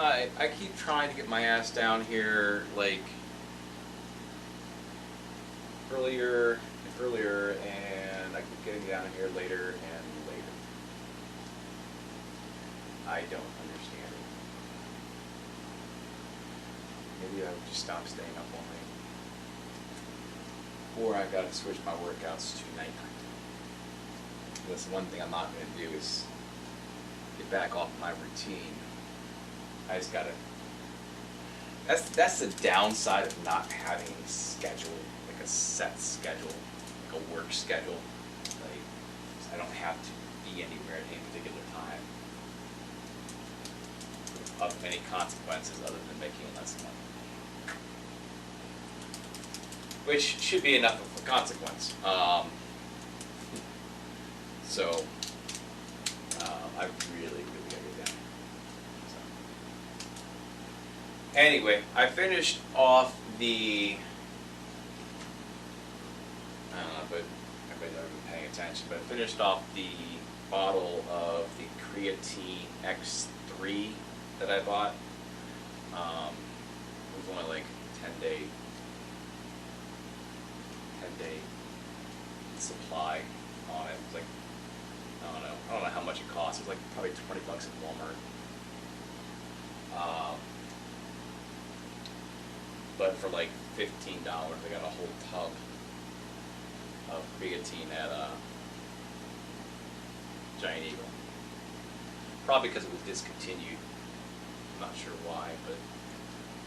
I keep trying to get my ass down here like earlier and earlier, and I keep getting down here later and later. I don't understand it. Maybe I would just stop staying up all night. Or I gotta switch my workouts to nighttime. That's one thing I'm not gonna do is get back off my routine. I just gotta. That's the downside of not having a schedule, like a set schedule, like a work schedule. Like I don't have to be anywhere at any particular time of any consequences other than making less money, which should be enough of a consequence. So I really gotta get down. Anyway, I finished off the, I don't know, but everybody's never been paying attention, but I finished off the bottle of the Creatine X3 that I bought. It was only like 10-day supply on it. It was like, I don't know how much it cost. It was like probably $20 at Walmart. But for like $15, I got a whole tub of creatine at Giant Eagle. Probably because it was discontinued. I'm not sure why, but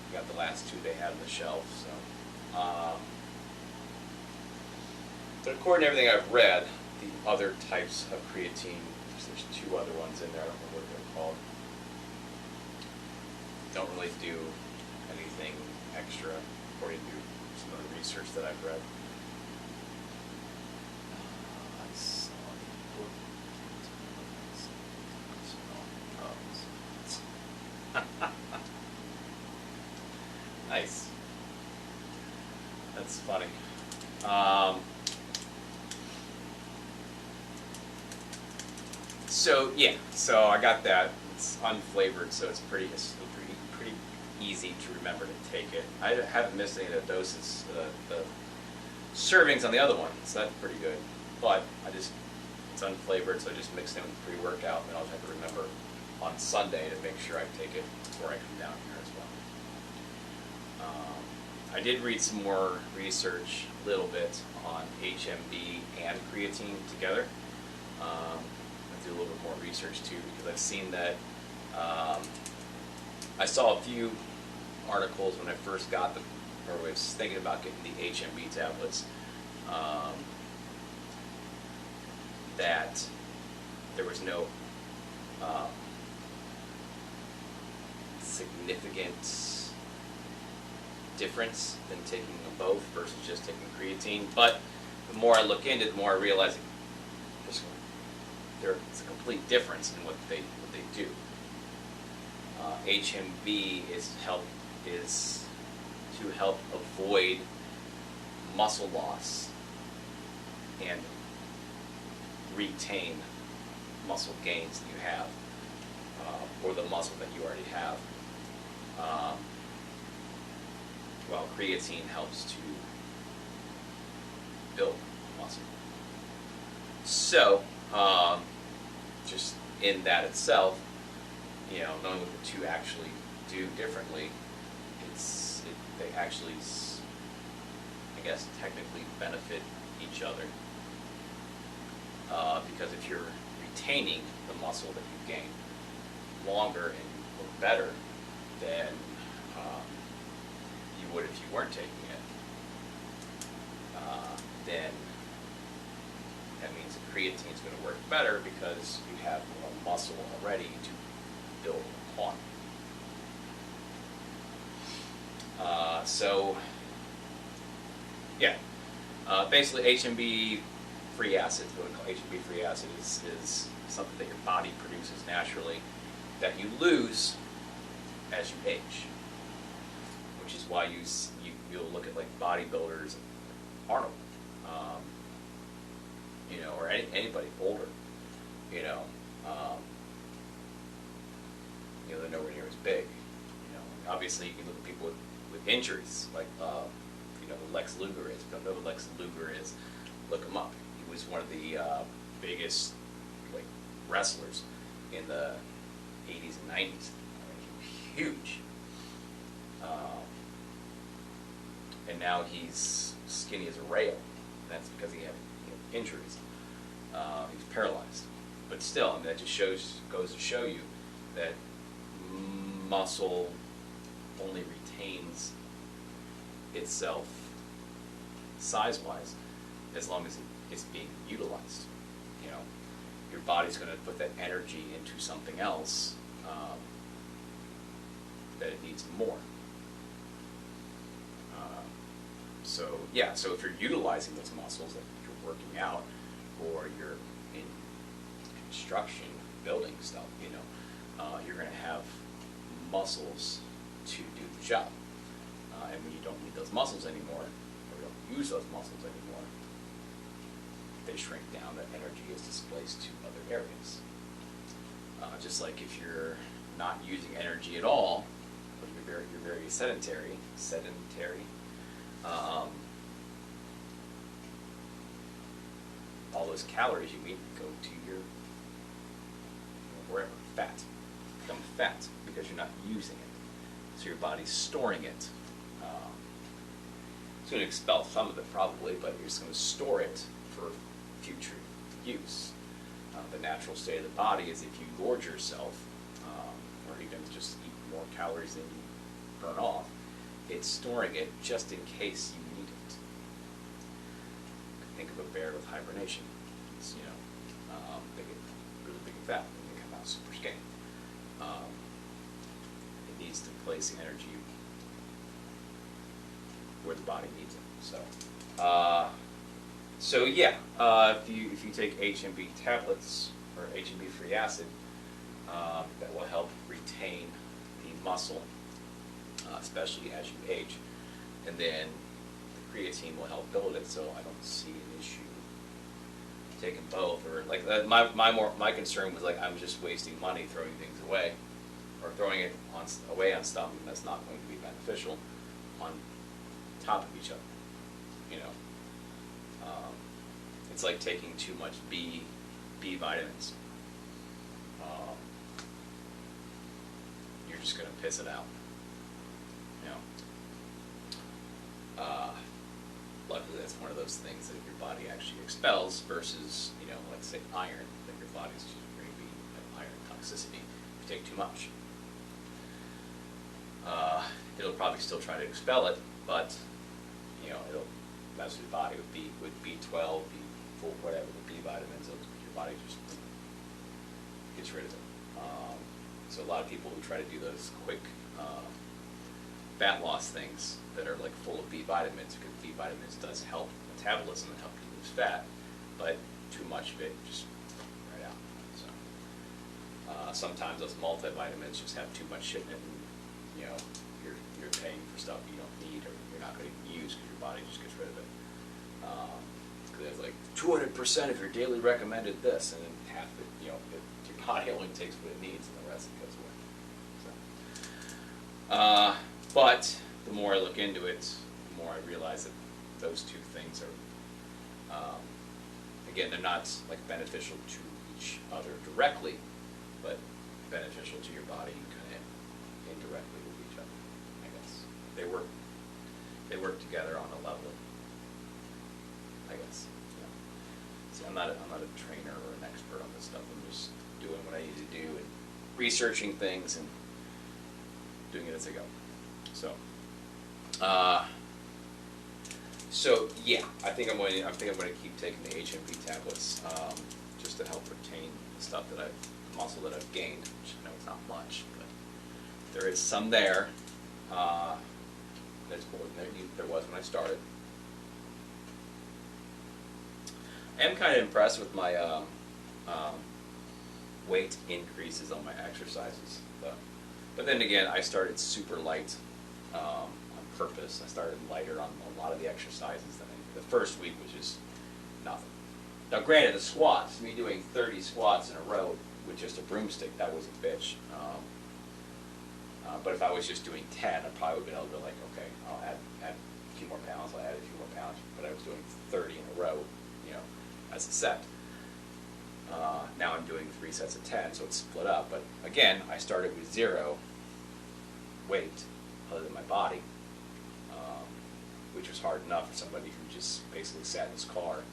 I got the last two they had on the shelf. So, but according to everything I've read, the other types of creatine, there's two other ones in there. I don't know what they're called. Don't really do anything extra, according to some of the research that I've read. Nice. That's funny. So yeah, so I got that. It's unflavored, so it's pretty easy to remember to take it. I haven't missed any of the doses, the servings on the other one, so that's pretty good. But it's unflavored, so I just mix it in with pre-workout, and I'll have to remember on Sunday to make sure I take it before I come down here as well. I did read some more research, a little bit, on HMB and creatine together. I'll do a little bit more research too, because I've seen that. I saw a few articles when I first got them, or was thinking about getting the HMB tablets, that there was no significant difference than taking them both versus just taking creatine. But the more I look into it, the more I realize it's a complete difference in what they do. HMB is to help avoid muscle loss and retain muscle gains that you have, or the muscle that you already have. While creatine helps to build muscle. So, just in that itself, knowing what the two actually do differently, they actually, I guess, technically benefit each other. Because if you're retaining the muscle that you gain longer and better than you would if you weren't taking it, then that means the creatine is going to work better because you have more muscle already to build upon. So, yeah, basically HMB free acid, what we call HMB free acid, is something that your body produces naturally that you lose as you age, which is why you'll look at like bodybuilders, Arnold, or anybody older, they're nowhere near as big. obviously you can look at people with injuries, like you know who Lex Luger is. If you don't know who Lex Luger is, look him up. He was one of the biggest like wrestlers in the 80s and 90s. I mean, he was huge. And now he's skinny as a rail. That's because he had injuries. He was paralyzed. But still, I mean, that just goes to show you that muscle only retains itself size-wise as long as it's being utilized. You know, your body's going to put that energy into something else that it needs more. So yeah, so if you're utilizing those muscles, like you're working out or you're in construction, building stuff, you know, you're going to have muscles to do the job. And when you don't need those muscles anymore, or you don't use those muscles anymore, they shrink down. That energy is displaced to other areas. Just like if you're not using energy at all, but you're very sedentary. All those calories you eat go to your wherever fat, become fat because you're not using it. So your body's storing it. It's going to expel some of it probably, but you're just going to store it for future use. The natural state of the body is if you gorge yourself, or even just eat more calories than you burn off, it's storing it just in case you need it. Think of a bear with hibernation. It's, you know, they get really big and fat and they come out super skinny. It needs to place the energy where the body needs it. So yeah, if you take HMB tablets or HMB free acid, that will help retain the muscle, especially as you age, and then the creatine will help build it. So I don't see an issue taking both, or like my concern was like I'm just wasting money throwing things away, or throwing it away on stuff that's not going to be beneficial on top of each other, you know. It's like taking too much B vitamins. You're just going to piss it out, you know. Luckily, that's one of those things that your body actually expels versus, you know, like say iron, that your body's just going to be iron toxicity if you take too much. It'll probably still try to expel it, but you know, it'll mess with your body with B12, whatever, the B vitamins, your body just gets rid of it. So a lot of people who try to do those quick fat loss things that are like full of B vitamins, because B vitamins does help metabolism and help you lose fat, but too much of it just right out. So sometimes those multivitamins just have too much shit in it, and you know, you're paying for stuff you don't need or you're not going to use because your body just gets rid of it. Because it's like 200% of your daily recommended this, and then half it, you know, your body only takes what it needs, and the rest goes away. So, but the more I look into it, the more I realize that those two things are, again, they're not like beneficial to each other directly, but beneficial to your body kind of indirectly with each other, I guess. They work together on a level, I guess. You know. See, I'm not a trainer or an expert on this stuff. I'm just doing what I need to do and researching things and doing it as I go. So yeah, I think I'm going to keep taking the HMB tablets just to help retain the stuff the muscle that I've gained, which I know it's not much, but there is some there. There's more than there was when I started. I am kind of impressed with my weight increases on my exercises, but then again, I started super light on purpose. I started lighter on a lot of the exercises. The first week was just nothing. Now, granted, the squats, me doing 30 squats in a row with just a broomstick, that was a bitch. But if I was just doing 10, I probably would have been able to be like, okay, I'll add a few more pounds, I'll add a few more pounds. But I was doing 30 in a row, as a set. Now I'm doing 3 sets of 10, so it's split up. But again, I started with 0 weight other than my body, which was hard enough for somebody who just basically sat in his car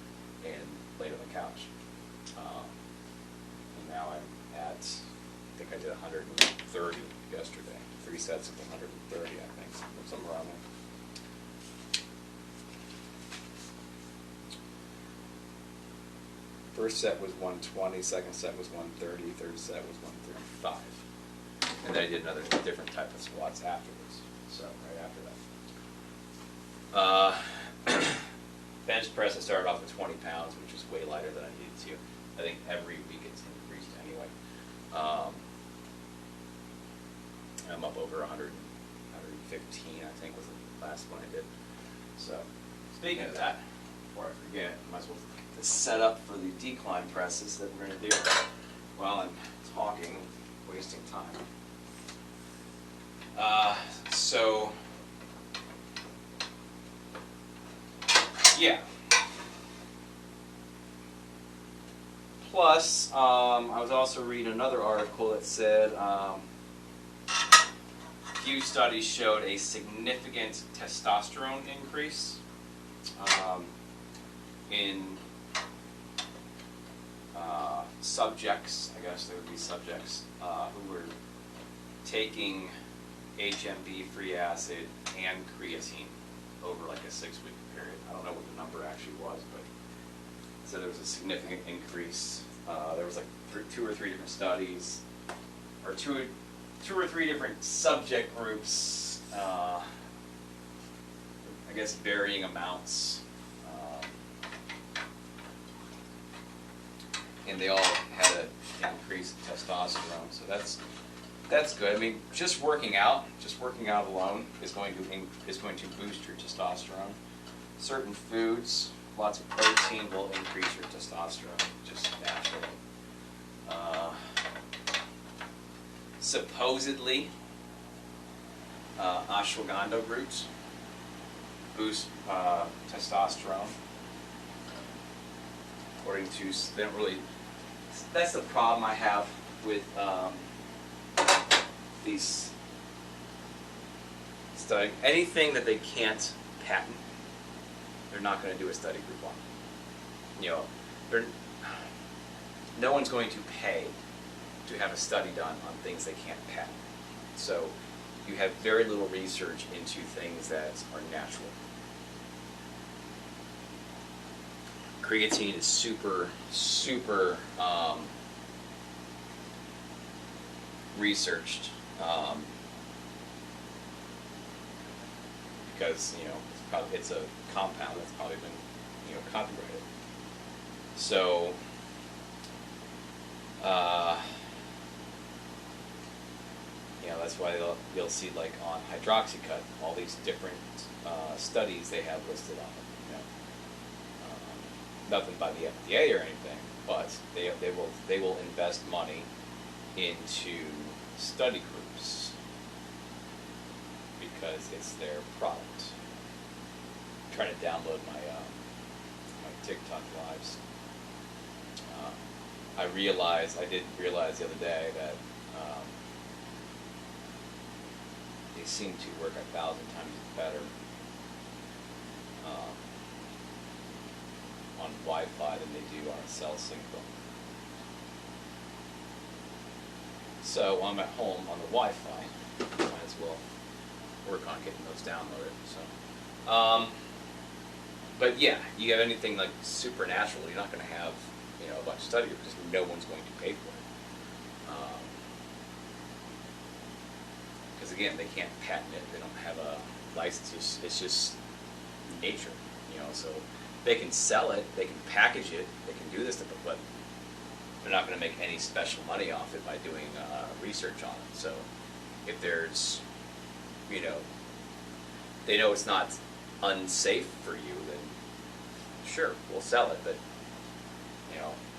and laid on the couch. And now I'm at, I think I did 130 yesterday. 3 sets of 130, I think, somewhere around there. First set was 120, second set was 130, third set was 135. And then I did another different type of squats afterwards, so right after that. Bench press, I started off with 20 pounds, which is way lighter than I needed to. I think every week it's increased anyway. I'm up over 100, 115, I think was the last one I did. So, speaking of that, before I forget, I might as well set up for the decline presses that we're going to do while I'm talking, wasting time. Yeah. Plus, I was also reading another article that said few studies showed a significant testosterone increase in subjects, I guess they would be subjects, who were taking HMB, free acid, and creatine over like a 6-week period. I don't know what the number actually was, but so there was a significant increase. There was like 2 or 3 different studies, or two or three different subject groups, I guess varying amounts, and they all had an increased testosterone. So that's good. I mean, just working out alone is going to boost your testosterone. Certain foods, lots of protein, will increase your testosterone just naturally. Supposedly, ashwagandha roots boost testosterone. According to, they don't really. That's the problem I have with these studies. Anything that they can't patent, they're not going to do a study group on. No one's going to pay to have a study done on things they can't patent. So you have very little research into things that are natural. Creatine is super researched because it's a compound that's probably been copyrighted. So that's why you'll see like on hydroxycut all these different studies they have listed on it. Nothing by the FDA or anything, but they will invest money into study groups because it's their product. I'm trying to download my TikTok lives. I did realize the other day that they seem to work 1,000 times better on Wi-Fi than they do on a cell signal. So I'm at home on the Wi-Fi. Might as well work on getting those downloaded. So, but yeah, you have anything like supernatural, you're not going to have a bunch of study because no one's going to pay for it. Because again, they can't patent it. They don't have a license. It's just nature, So they can sell it, they can package it, they can do this stuff, but they're not going to make any special money off it by doing research on it. So if there's, they know it's not unsafe for you, then sure, we'll sell it, but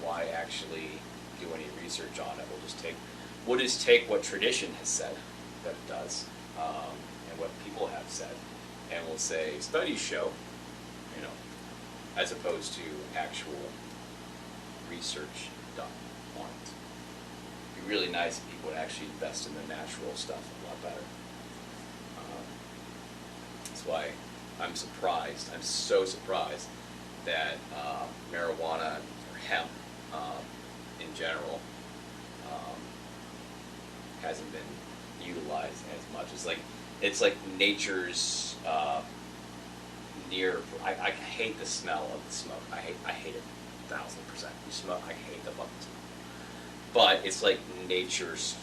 why actually do any research on it? We'll just take what tradition has said, that it does, and what people have said, and we'll say studies show, you know, as opposed to actual research done on it. It'd be really nice if people would actually invest in the natural stuff a lot better. That's why I'm surprised. I'm so surprised that marijuana or hemp in general hasn't been utilized as much. It's like nature's near. I hate the smell of the smoke. I hate it 1,000%. You smoke, I hate the fucking smoke. But it's like nature's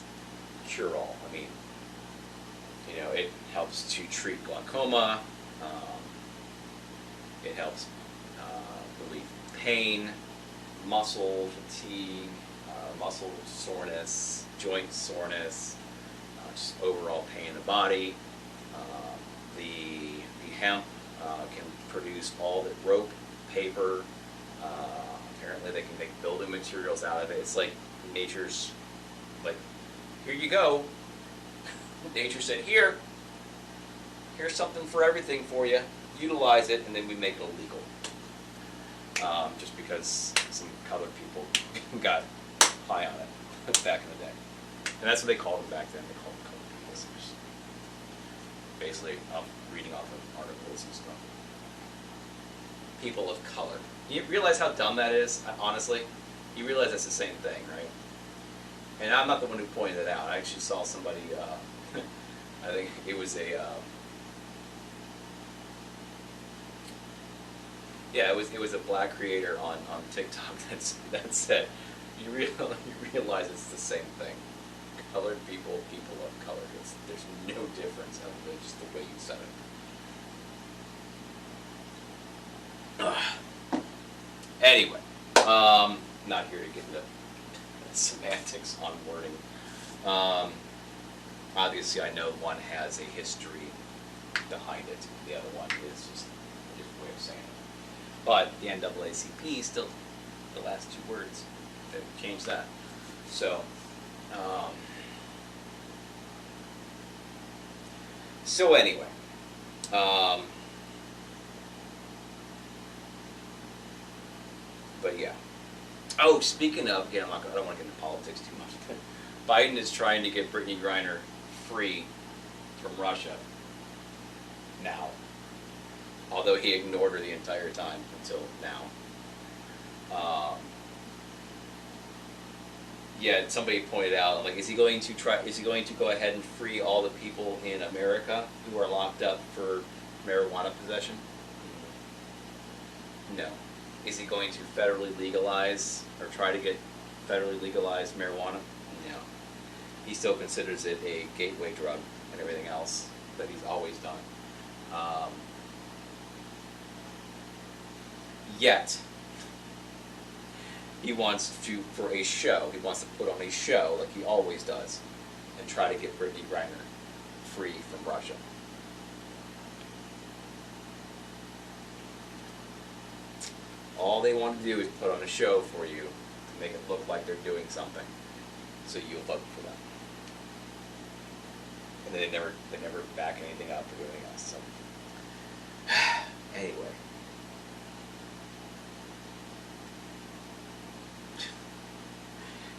cure-all. I mean, you know, it helps to treat glaucoma. It helps relieve pain, muscle fatigue, muscle soreness, joint soreness, just overall pain in the body. The hemp can produce all the rope, paper. Apparently, they can make building materials out of it. It's like nature's, like, here you go. Nature said, here's something for everything for you. Utilize it, and then we make it illegal. Just because some colored people got high on it back in the day. And that's what they called them back then. They called them colored people. So just basically, I'm reading off of articles and stuff. People of color. You realize how dumb that is, honestly? You realize that's the same thing, right? And I'm not the one who pointed it out. I actually saw somebody, I think it was a, yeah, it was a black creator on TikTok that said, you realize it's the same thing. Colored people, people of color. There's no difference other than just the way you said it. Anyway, not here to get into semantics on wording. Obviously, I know one has a history behind it. The other one is just a different way of saying it. But the NAACP is still the last two words. They've changed that. So, anyway, but yeah. Oh, speaking of, again, I don't want to get into politics too much. Biden is trying to get Brittany Griner free from Russia now, although he ignored her the entire time until now. Yeah, somebody pointed out, like, is he going to go ahead and free all the people in America who are locked up for marijuana possession? No. Is he going to federally legalize or try to get federally legalized marijuana? No. He still considers it a gateway drug and everything else that he's always done. Yet, he wants to, for a show, he wants to put on a show like he always does and try to get Brittany Griner free from Russia. All they want to do is put on a show for you to make it look like they're doing something, so you'll vote for them. And then they never back anything up or do anything else. So anyway.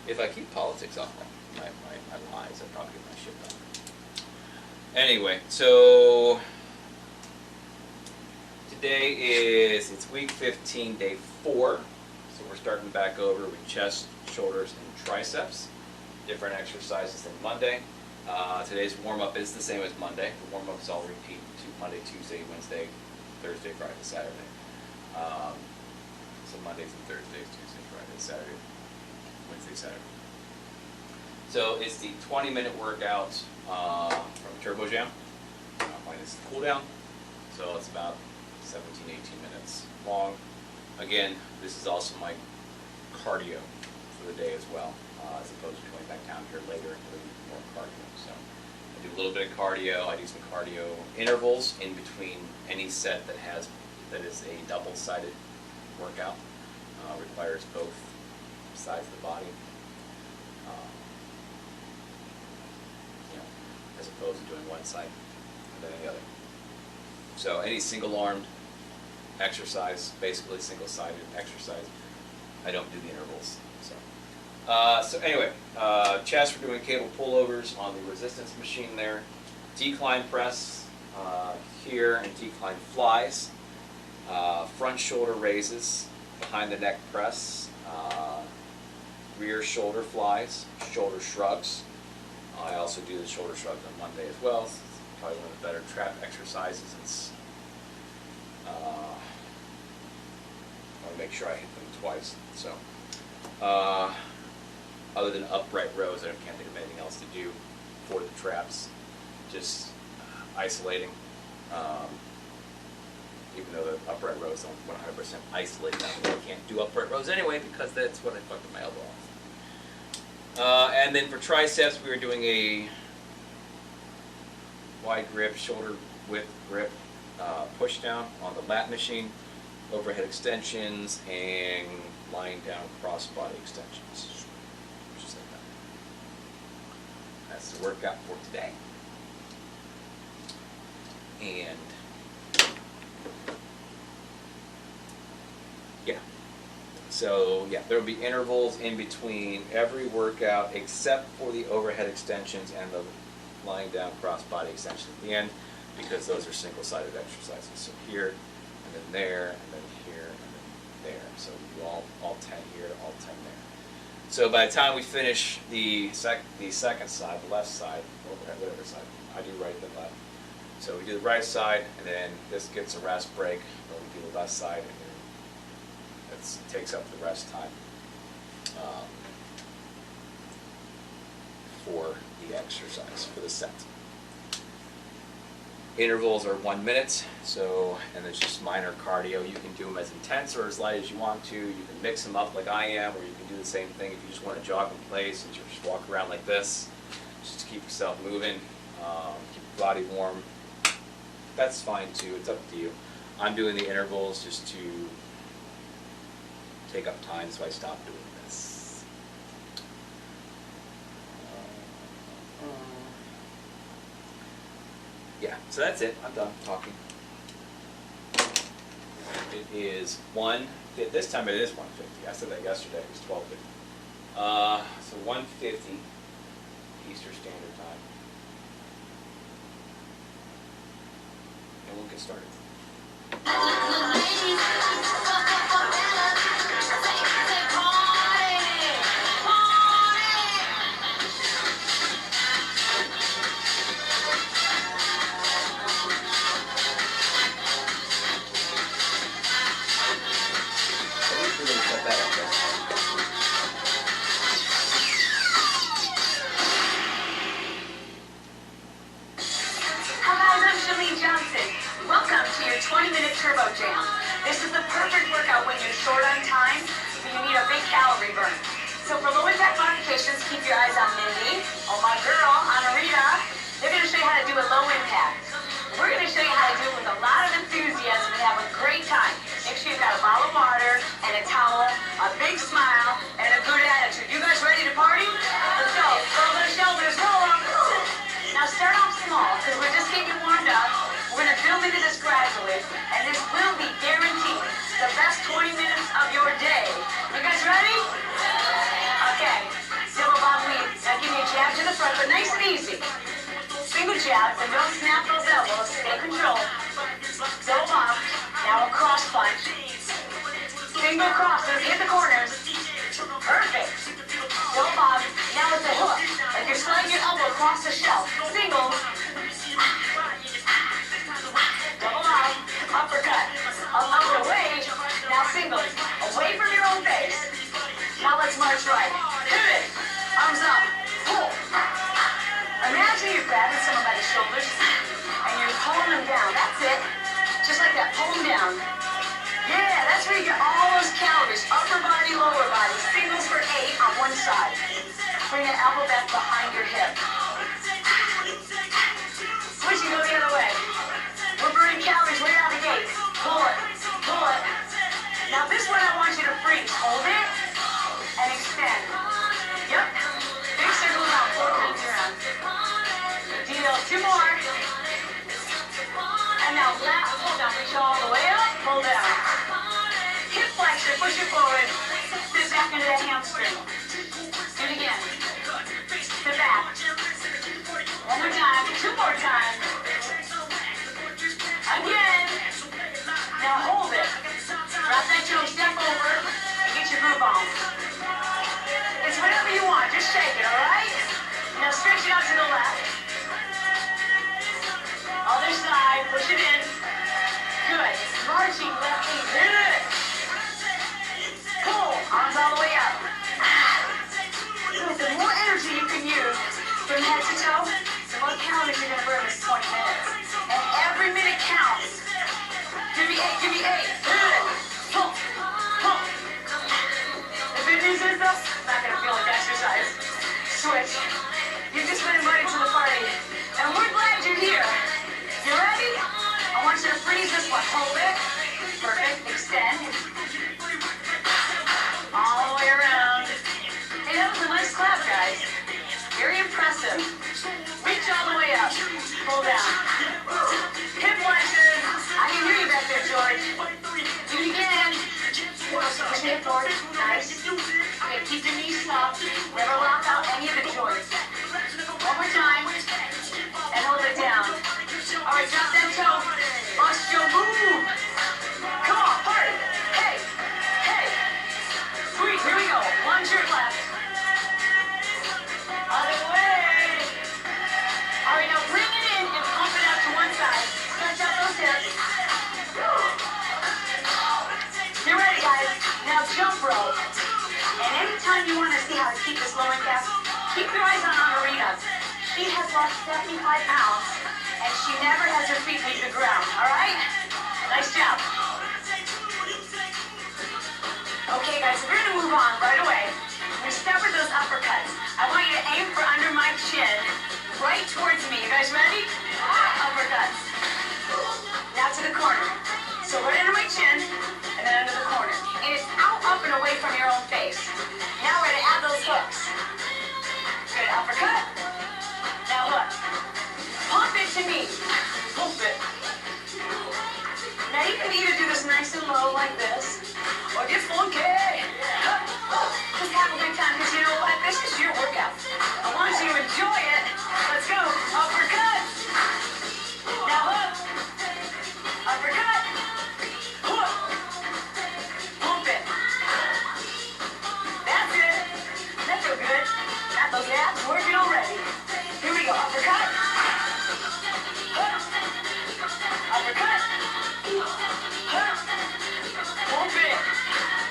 If I keep politics off my lives, I'd probably get my shit done. Anyway, so today it's week 15, day 4. So we're starting back over with chest, shoulders, and triceps. Different exercises than Monday. Today's warm-up is the same as Monday. The warm-up is all repeat Monday, Tuesday, Wednesday, Thursday, Friday, Saturday. So Mondays and Thursdays, Tuesday, Friday, Saturday. Wednesday, Saturday. So it's the 20-minute workout from Turbo Jam, minus the cool down. So it's about 17, 18 minutes long. Again, this is also my cardio for the day as well, as opposed to going back down here later and doing more cardio. So I do a little bit of cardio. I do some cardio intervals in between any set that is a double-sided workout. Requires both sides of the body. as opposed to doing one side and then the other. So any single-armed exercise, basically single-sided exercise, I don't do the intervals. So anyway, chest, we're doing cable pullovers on the resistance machine there. Decline press here and decline flies. Front shoulder raises, behind the neck press, rear shoulder flies, shoulder shrugs. I also do the shoulder shrugs on Monday as well. It's probably one of the better trap exercises. It's I want to make sure I hit them twice. So other than upright rows, I can't think of anything else to do for the traps. Just isolating. Even though the upright rows don't 100% isolate them, I can't do upright rows anyway because that's what I fucked up my elbow off. And then for triceps, we were doing a wide grip, shoulder width grip push down on the lat machine, overhead extensions, and lying down cross body extensions. Just like that. That's the workout for today. And yeah, so yeah, there will be intervals in between every workout except for the overhead extensions and the lying down cross body extensions at the end, because those are single-sided exercises. So here, and then there, and then here, and then there. So we do all 10 here, all 10 there. So by the time we finish the second side, the left side, or whatever side, I do right then left. So we do the right side, and then this gets a rest break, or we do the left side, and then it takes up the rest time for the exercise, for the set. Intervals are 1 minute, so, and it's just minor cardio. You can do them as intense or as light as you want to. You can mix them up like I am, or you can do the same thing if you just want to jog in place and just walk around like this, just to keep yourself moving, keep your body warm. That's fine too, it's up to you. I'm doing the intervals just to take up time, so I stopped doing this. Yeah, so that's it. I'm done talking. It is this time it is 1:50. I said that yesterday, it was 12:50. So 1:50 Eastern Standard Time. And we'll get started. Turbo Jam. This is the perfect workout when you're short on time, but you need a big calorie burn. So for low impact modifications, keep your eyes on Mindy, my girl, Anarita. They're going to show you how to do a low impact. We're going to show you how to do it with a lot of enthusiasm and have a great time. Make sure you've got a bottle of water and a towel, a big smile, and a good attitude. You guys ready to party? Let's go. Roll those shoulders, roll them. Now start off small, because we're just getting warmed up. We're going to build into this gradually, and this will be guaranteed the best 20 minutes of your day. You guys ready? Okay. Double bottom lead. Now give me a jab to the front, but nice and easy. Single jabs, and don't snap those elbows. Stay controlled. Double bottom. Now a cross punch. Single crosses. Hit the corners. Perfect. Double bottom. Now it's a hook. Like you're sliding your elbow across the shelf. Single. Double bottom. Uppercut. Up and away. Now single. Away from your own face. Now let's march right. Pivot. Arms up. Pull. Imagine you're grabbing someone by the shoulders and you're pulling them down. That's it. Just like that. Pull them down. Yeah, that's where you get all those calories. Upper body, lower body. Singles for 8 on one side. Bring that elbow back behind your hip. Switch and go the other way. We're burning calories right out of the gate. Pull it. Pull it. Now this one I want you to freeze. Hold it and extend. Yep. Big circle around. 4 times around. Good deal. Now flat pull down, reach all the way up, pull down. Hip flexor, push it forward. Sit back into that hamstring. Do it again. Sit back. One more time, two more times. Again. Now hold it. Drop that toe, step over, and get your groove on. It's whatever you want, just shake it, alright? Now stretch it out to the left. Other side, push it in. Good. Marching left knee. Good. Pull. Arms all the way up. The more energy you can use from head to toe, the more calories you're going to burn is 20 minutes. And every minute counts. Give me 8, give me 8. Good. Pull. Pull. The good news is though, it's not going to feel like exercise. Switch. You've just been invited to the party. And we're glad you're here. You ready? I want you to freeze this one. Hold it. Perfect. Extend. All the way around. Hey, that was a nice clap, guys. Very impressive. Reach all the way up. Pull down. Hip flexor. I can hear you back there, George. Do it again. Push the hip forward. Nice. Okay, keep your knees soft. Never lock out any of the joints. One more time. And hold it down. All right, drop that toe. Bust your move. Come on, party. Hey, hey. Sweet, here we go. Lunge your left. Other way. All right, now bring it in and pump it out to one side. Stretch out those hips. Get ready, guys. Now jump rope. And anytime you want to see how to keep this low in calf, keep your eyes on Anarita. She has lost 75 pounds. And she never has her feet leave the ground, all right? Nice job. Okay, guys, we're going to move on right away. We're going to start with those uppercuts. I want you to aim for under my chin, right towards me. You guys ready? Uppercuts. Now to the corner. So right under my chin, and then under the corner. And it's out, up, and away from your own face. Now we're going to add those hooks. Good, uppercut. Now hook. Pump it to me. Pump it. Now you can either do this nice and low like this, or get funky. Just have a good time, because you know what? This is your workout. I want you to enjoy it. Let's go. Uppercut. Now hook. Uppercut. Hook. Pump it. That's it. That feels good. Got those abs working already. Here we go. Uppercut. Uppercut. Pump it.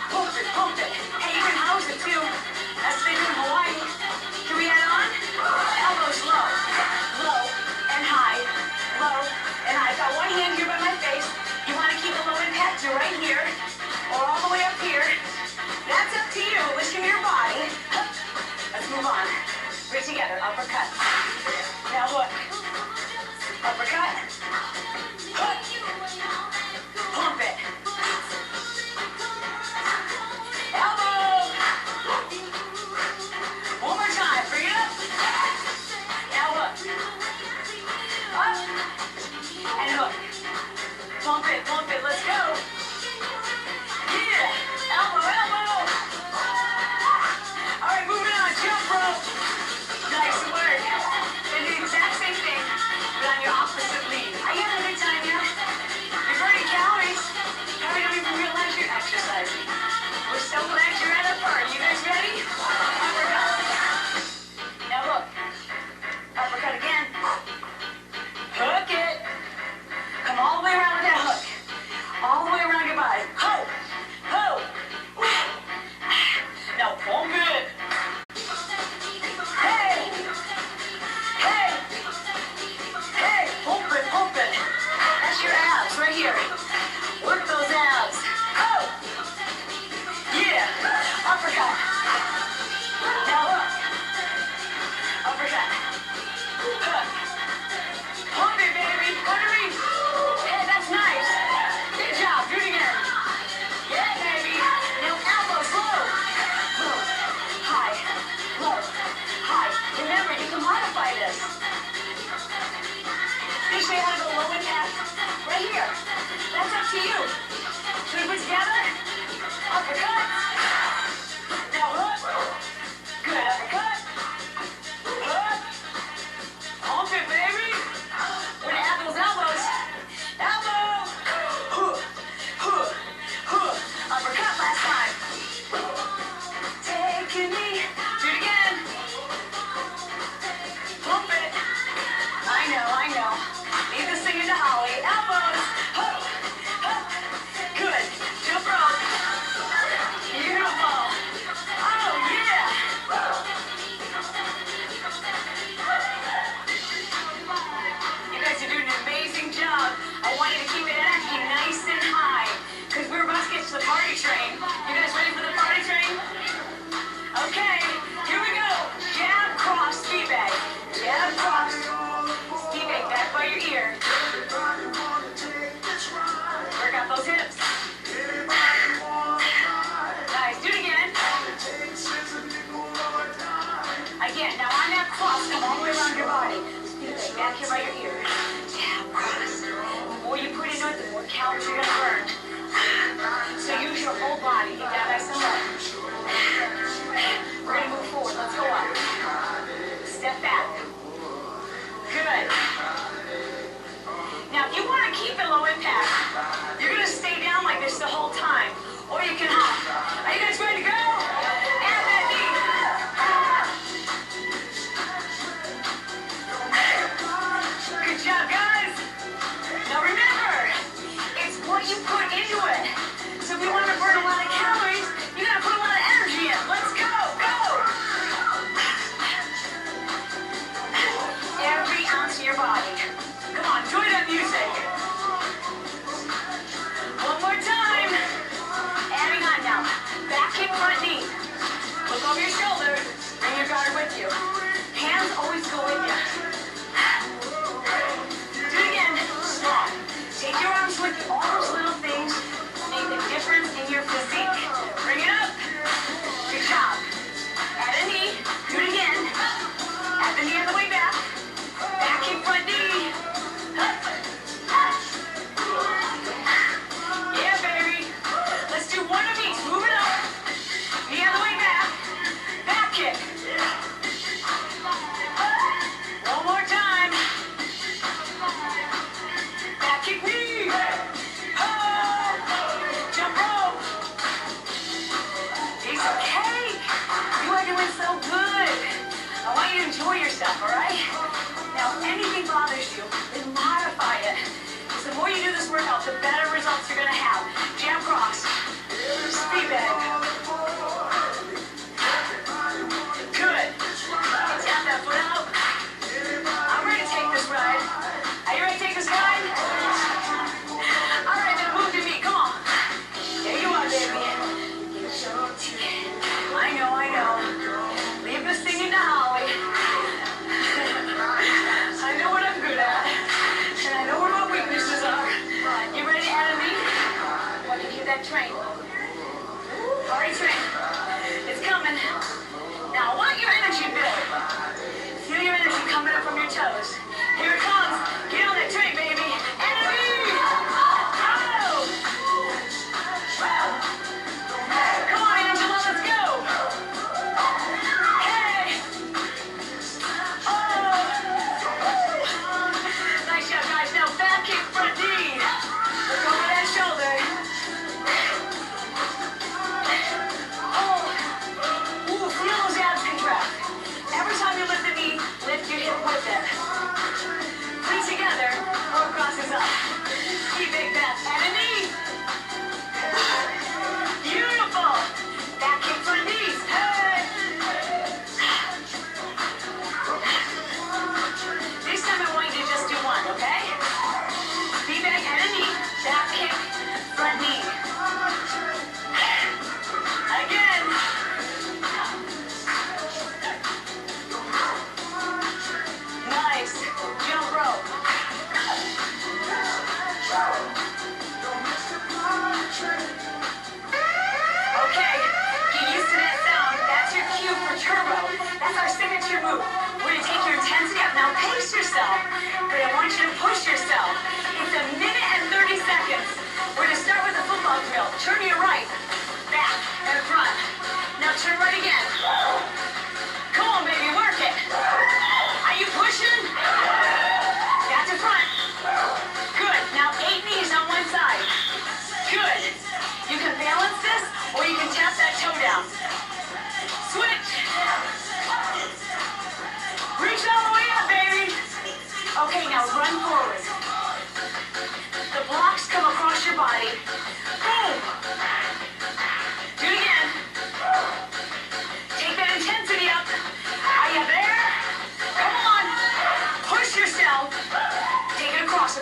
Pump it, pump it. Hey, you can house it too. That's what they do in Hawaii. Can we add on? Elbows low. Low and high. Low and high. Got one hand here by my face. You want to keep a low impact to right here. Or all the way up here. That's up to you. Listen to your body. Let's move on. We're together. Uppercut. Now hook. Uppercut. Hook. Pump it. Elbow. One more time. Bring it up. Now hook. Up. And hook. Pump it. Pump it. Let's go. Yeah. Elbow. Elbow. All right. Moving on. Jump rope. Nice work. And do the exact same thing, but on your opposite knee. Are you having a good time here? Again, now on that cross, come all the way around your body. Back here by your ear. Jab, cross. The more you put into it, the more calories you're gonna burn. So use your whole body. Get that nice and low. We're gonna move forward. Let's go up. Step back. Good. Now, if you want to keep it low impact, you're gonna stay down like this the whole time, or you can hop. Are you guys ready to go? And that knee. Good job, guys. Now remember, it's what you put into it. So if you want to burn a lot of calories, you gotta put a lot of energy in. Let's go, go! Every ounce of your body. Come on, enjoy that music. One more time. Adding on now. Back kick, front knee. Look over your shoulder. Bring your guard with you. Hands always go with you. Do it again. Strong. Take your arms with you. All those little things make the difference in your physique. Bring it up. Good job. Add a knee. Do it again. Add the knee on the way back. Back kick, front knee. Yeah, baby. Let's do one of each. Move it up. Knee on the way back. Back kick. One more time. Back kick, knee. Jump rope. Piece of cake. You are doing so good. I want you to enjoy yourself, all right? Now, if anything bothers you, then modify it. Because the more you do this workout, the better results you're going to have. Jab cross. Speed bag. Good. Tap that foot out. I'm ready to take this ride. Are you ready to take this ride? All right, then move to me. Come on. There you are, baby. I know. Leave this thing in the Holly. I know what I'm good at. And I know where my weaknesses are. You ready to add a knee? Want to hear that train? Alright, train. It's coming. Now, I want your energy build. Feel your energy coming up from your toes. Here it comes. Get on that train, baby. And a knee. Oh! Come on, Angela, let's go. Hey! Oh! Nice job, guys. Now back kick, front knee. Look over that shoulder. Oh! Ooh, feel those abs contract. Every time you lift the knee, lift your hip with it. Feet together, or crosses up. Keep big back and a knee. Beautiful. Back kick, front knees. Hey! This time I want you to just do one, okay? Feet back and a knee. Back kick, front knee. Again. Nice. Jump rope. Okay, get used to that sound. That's your cue for turbo. That's our signature move. We're going to take your intensity up. Now pace yourself, but I want you to push yourself. It's a minute and 30 seconds. We're going to start with a football drill. Turn to your right, back, and front. Now turn right again. Come on, baby, work it. Are you pushing? Back to front. Good. Now 8 knees on one side. Good. You can balance this, or you can tap that toe down. Switch. Reach all the way up, baby. Okay, now run forward. The blocks come across your body. Boom. Do it again. Take that intensity up. Are you there? Come on. Push yourself. Take it across.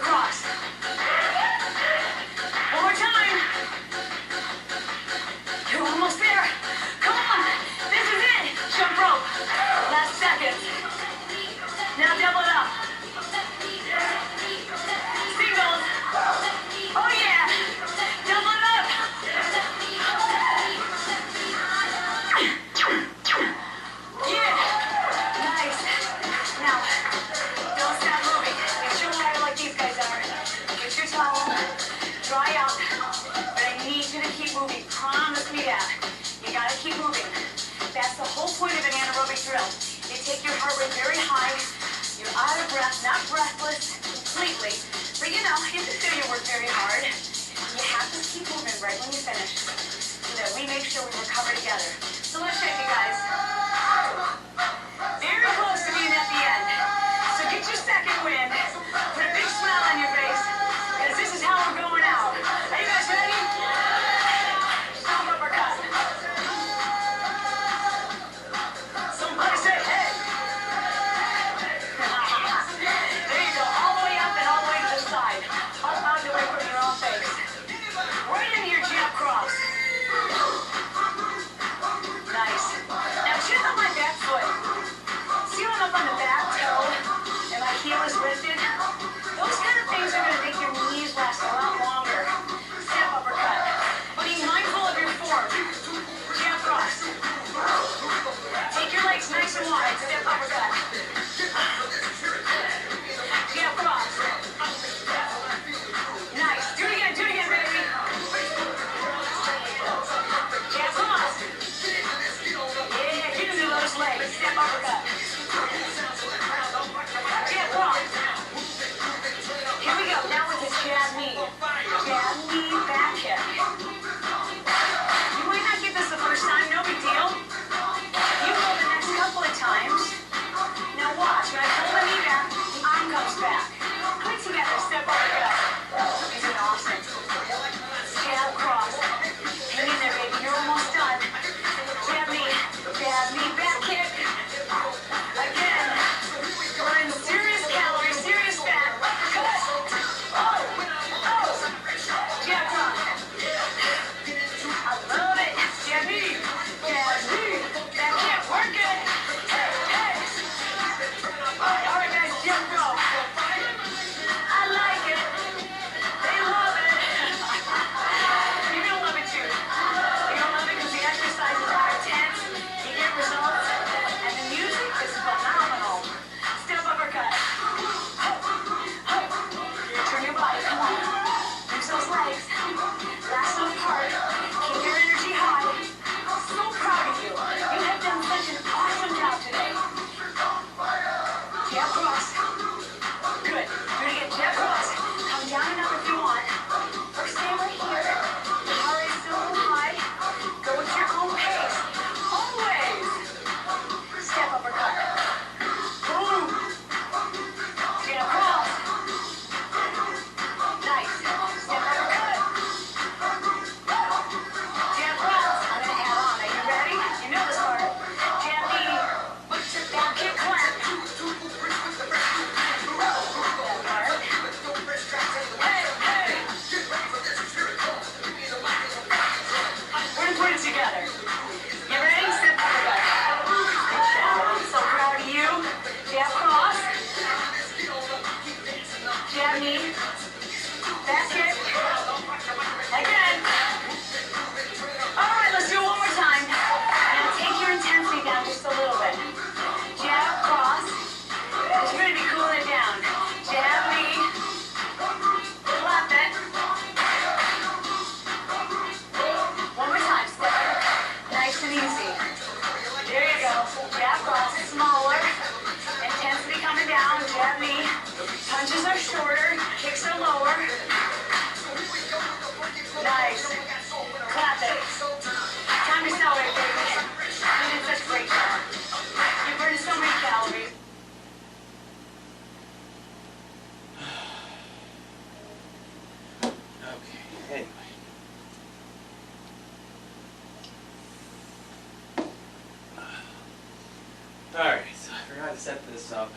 One more time. You're almost there. Come on. This is it. Jump rope. Last second. Now double it up. Singles. Oh yeah. Double it up. Yeah, you gotta keep moving. That's the whole point of an anaerobic drill. You take your heart rate very high, you're out of breath, not breathless completely, but you know, you can feel you work very hard. You have to keep moving right when you finish, so that we make sure we recover together. So let's check it, guys. Very close to being at the end. So get your second win. Put a big smile on your face, because this is how we're going out. Are you guys ready? Stomp uppercut. Somebody say hey. There you go. All the way up and all the way to the side. Up out the way from your own face. Right into your jab cross. Nice. Now check out my back foot. See when I'm up on the back toe and my heel is lifted? Those kind of things are going to make your knees last a lot longer. Step uppercut. Be mindful of your form. Jab cross. Take your legs nice and wide. Step uppercut. Jab cross. Nice. Do it again, baby. Jab cross. Yeah, get into those legs. Step uppercut. Jab cross. Here we go. Now with this jab knee. Jab knee, back kick. You might not get this the first time, no big deal. You go the next couple of times. Now watch, when I pull the knee back, the arm comes back. Put it together, step uppercut. Isn't it awesome? Jab cross. Hang in there, baby, you're almost done. Jab knee, back kick. Again, burn serious calories, serious fat. Cut. Oh. Jab cross. I love it. Jab knee, back kick, work it. Hey. All right, guys, jab cross. I like it. They love it. You're gonna love it too. You're gonna love it because the exercises are intense. You get results, and the music is phenomenal. Step uppercut. Turn your body. Come on. Use those legs. Last little part. Keep your energy high. I'm so proud of you. You have done such an awesome job today. Jab cross. Good. Do it again. Jab cross. Come down enough if you want. Or stay right here. Heart rate still a little high. Go at your own pace. Always. Step uppercut. Boom. Jab cross. Nice. Step uppercut. Jab cross. I'm going to add on. Are you ready? You know this part. Jab knee. Back kick clap. That part. Hey. We're going to put it together. You ready? Step uppercut. Good job. I'm so proud of you. Jab cross. Jab knee. Back kick. Again. All right, let's do it one more time. Now take your intensity down just a little bit. Jab cross. Because you're going to be cooling it down. Jab knee. Clap it. One more time. Step it. Nice and easy. There you go. Jab cross. Smaller. Intensity coming down. Jab knee. Punches are shorter. Kicks are lower. Nice. Clap it. Time to celebrate, baby. You did such a great job. You burned so many calories. Okay, anyway. Alright, so I forgot to set this up,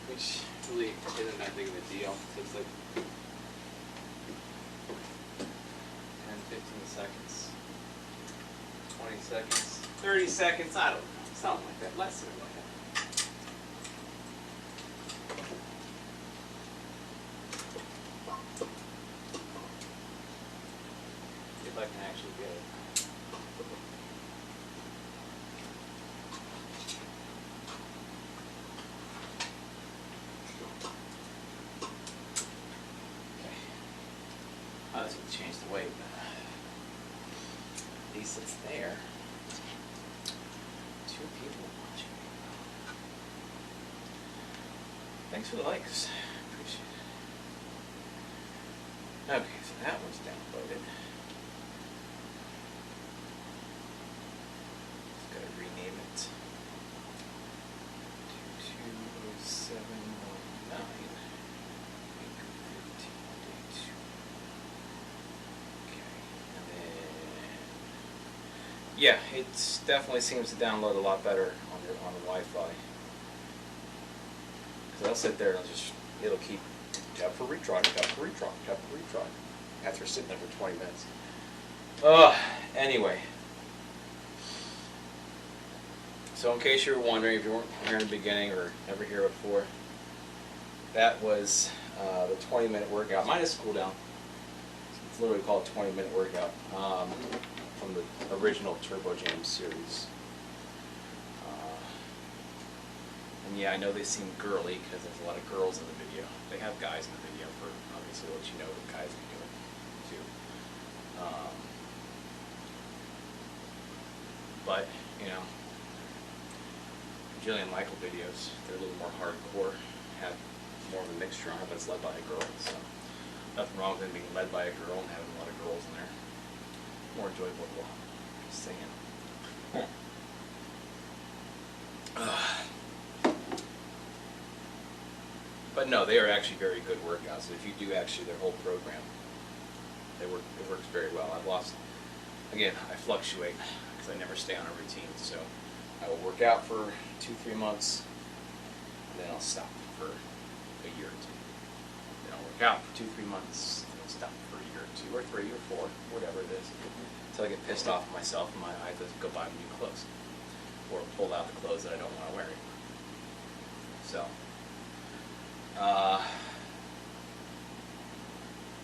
which really isn't that big of a deal. So it's like 10, 15 seconds, 20 seconds, 30 seconds, I don't know, something like that, less than like that. If I can actually get it. Okay. Oh, this would change the weight. least it's there. 2 people watching. Thanks for the likes. Appreciate it. Okay, so that one's downloaded. Just gotta rename it. 220719. Week 15, day 2. Okay, and then yeah, it definitely seems to download a lot better on the Wi-Fi. Because I'll sit there and it'll keep tap for retry, tap for retry, tap for retry. After sitting there for 20 minutes. Anyway. So in case you were wondering, if you weren't here in the beginning or never here before, that was the 20-minute workout, minus cool down. It's literally called a 20-minute workout from the original Turbo Jam series. And yeah, I know they seem girly because there's a lot of girls in the video. They have guys in the video for obviously let you know what guys are doing too. But you know, Jillian Michael videos, they're a little more hardcore, have more of a mixture on it, but it's led by a girl. So nothing wrong with it being led by a girl and having a lot of girls in there. More enjoyable as well. Just saying. But no, they are actually very good workouts. If you do actually their whole program, it works very well. I've lost, again, I fluctuate because I never stay on a routine. So I will work out for 2-3 months, and then I'll stop for a year or 2. Then I'll work out for 2-3 months, and I'll stop for a year or 2 or 3 or 4, whatever it is, until I get pissed off at myself and I have to go buy new clothes or pull out the clothes that I don't want to wear anymore.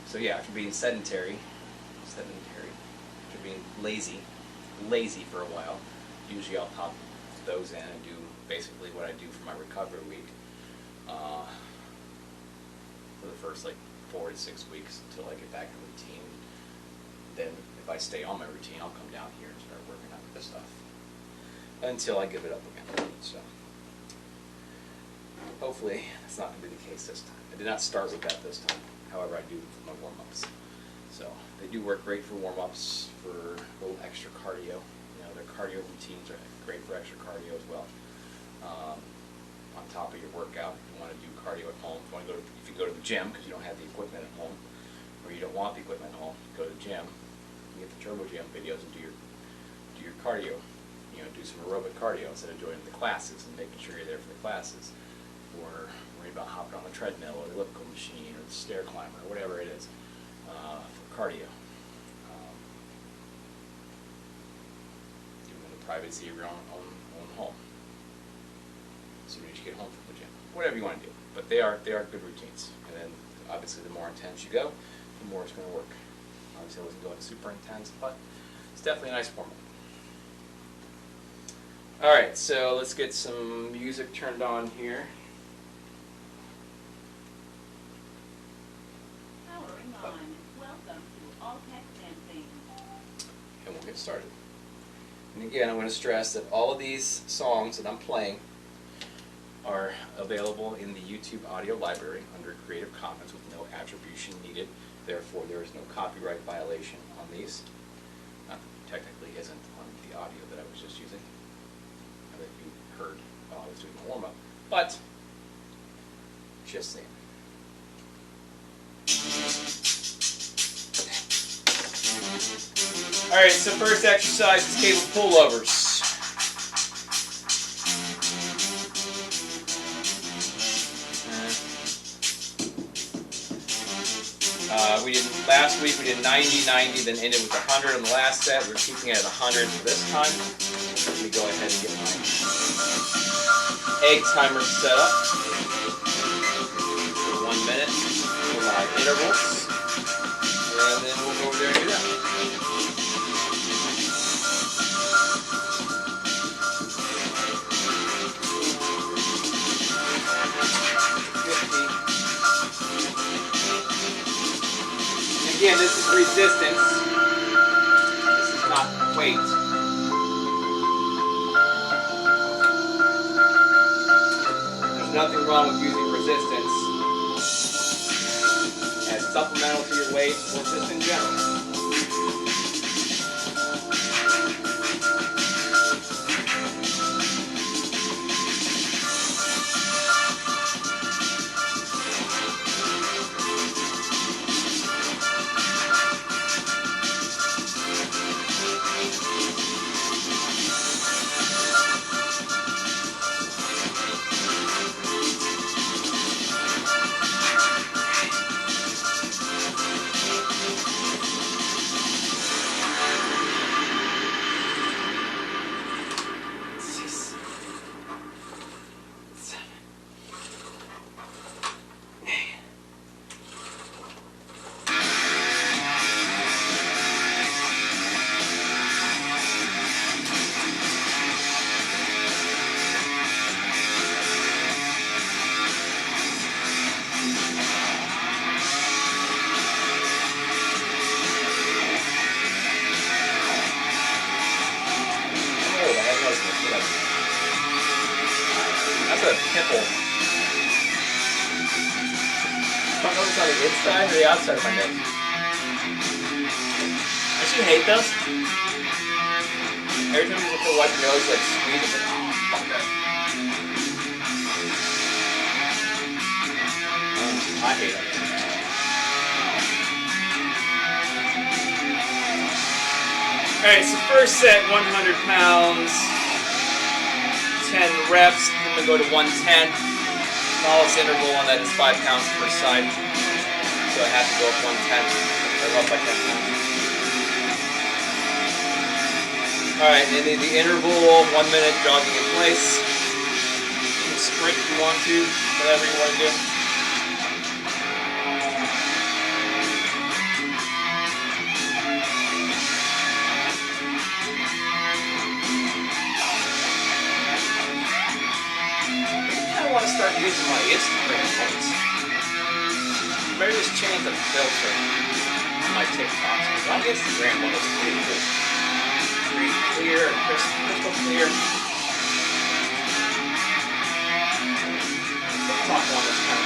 So yeah, after being sedentary, after being lazy for a while, usually I'll pop those in and do basically what I do for my recovery week for the first like 4 to 6 weeks until I get back in routine. Then if I stay on my routine, I'll come down here and start working out with this stuff until I give it up again. So hopefully that's not going to be the case this time. I did not start with that this time. However, I do for my warm-ups. So they do work great for warm-ups, for a little extra cardio. You know, their cardio routines are great for extra cardio as well. On top of your workout, if you want to do cardio at home, if you go to the gym because you don't have the equipment at home, or you don't want the equipment at home, go to the gym, you get the Turbo Jam videos and do your cardio. You know, do some aerobic cardio instead of joining the classes and making sure you're there for the classes, or worry about hopping on the treadmill or the elliptical machine or the stair climber or whatever it is for cardio. Do it in the privacy of your own home. As soon as you get home from the gym, whatever you want to do. But they are good routines. And then obviously the more intense you go, the more it's going to work. Obviously I wasn't going super intense, but it's definitely a nice format. Alright, so let's get some music turned on here. Powering on. Welcome to All Tech Dancing. And we'll get started. And again, I'm going to stress that all of these songs that I'm playing are available in the YouTube audio library under Creative Commons with no attribution needed. Therefore, there is no copyright violation on these. Technically isn't on the audio that I was just using, that you heard while I was doing the warm-up. But, just saying. Alright, so first exercise is cable pullovers. Last week we did 90, 90, then ended with 100 on the last set. We're keeping it at 100 for this time. Let me go ahead and get my egg timer set up. For 1 minute, 5 intervals. And then we'll go over there and do that. Again, this is resistance. This is not weight weight. There's nothing wrong with using resistance as supplemental to your weight or just in general. That's a pimple. I don't know if it's on the inside or the outside of my neck. Don't you hate those? Every time you put wipe your nose, like squeeze it, like, oh, fuck that. I hate it. Alright, so first set, 100 pounds, 10 reps, I'm going to go to 110. Smallest interval on that is 5 pounds per side. So I have to go up 110, or up by 10 pounds. Alright, and then the interval, 1 minute jogging in place. You can sprint if you want to, whatever you want to do. I want to start using my Instagram points. Maybe just change the filter on my TikToks. Because my Instagram one is pretty good. Pretty clear and crystal clear. TikTok one is kind of...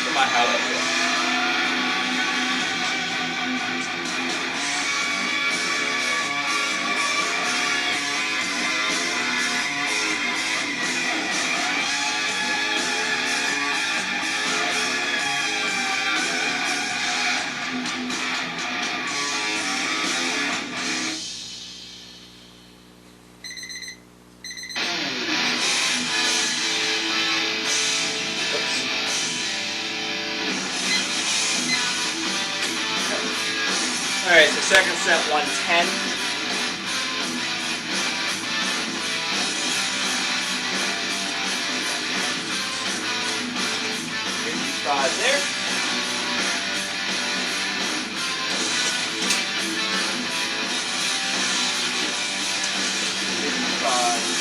for my highlight reel. Alright, so second set, 110. 55 there. 55.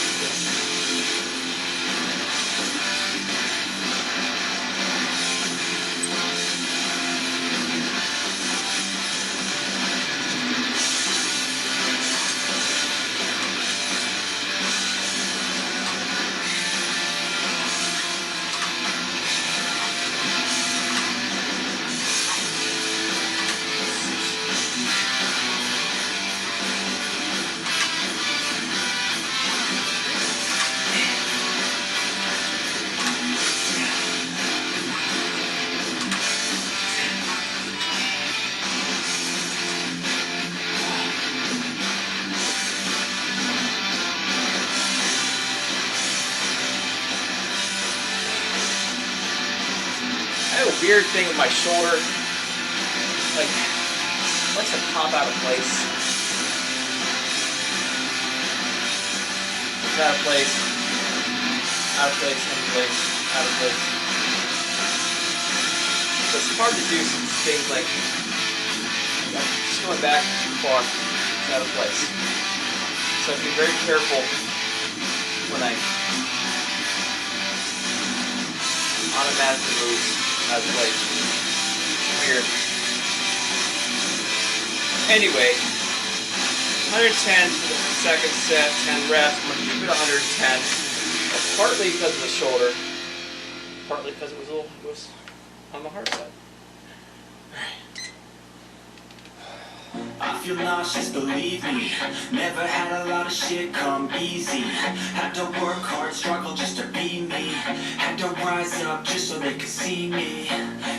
Weird thing with my shoulder, like, it likes to pop out of place. It's out of place, out of place, in place, out of place. So it's hard to do some things like just going back too far, it's out of place. So I have to be very careful when I automatically move out of place. here. Anyway, 110 for the second set, 10 reps. I'm going to keep it 110. That's partly because of the shoulder, partly because it was on the hard side. I feel nauseous, believe me. Never had a lot of shit come easy. Had to work hard, struggle just to be me. Had to rise up just so they could see me.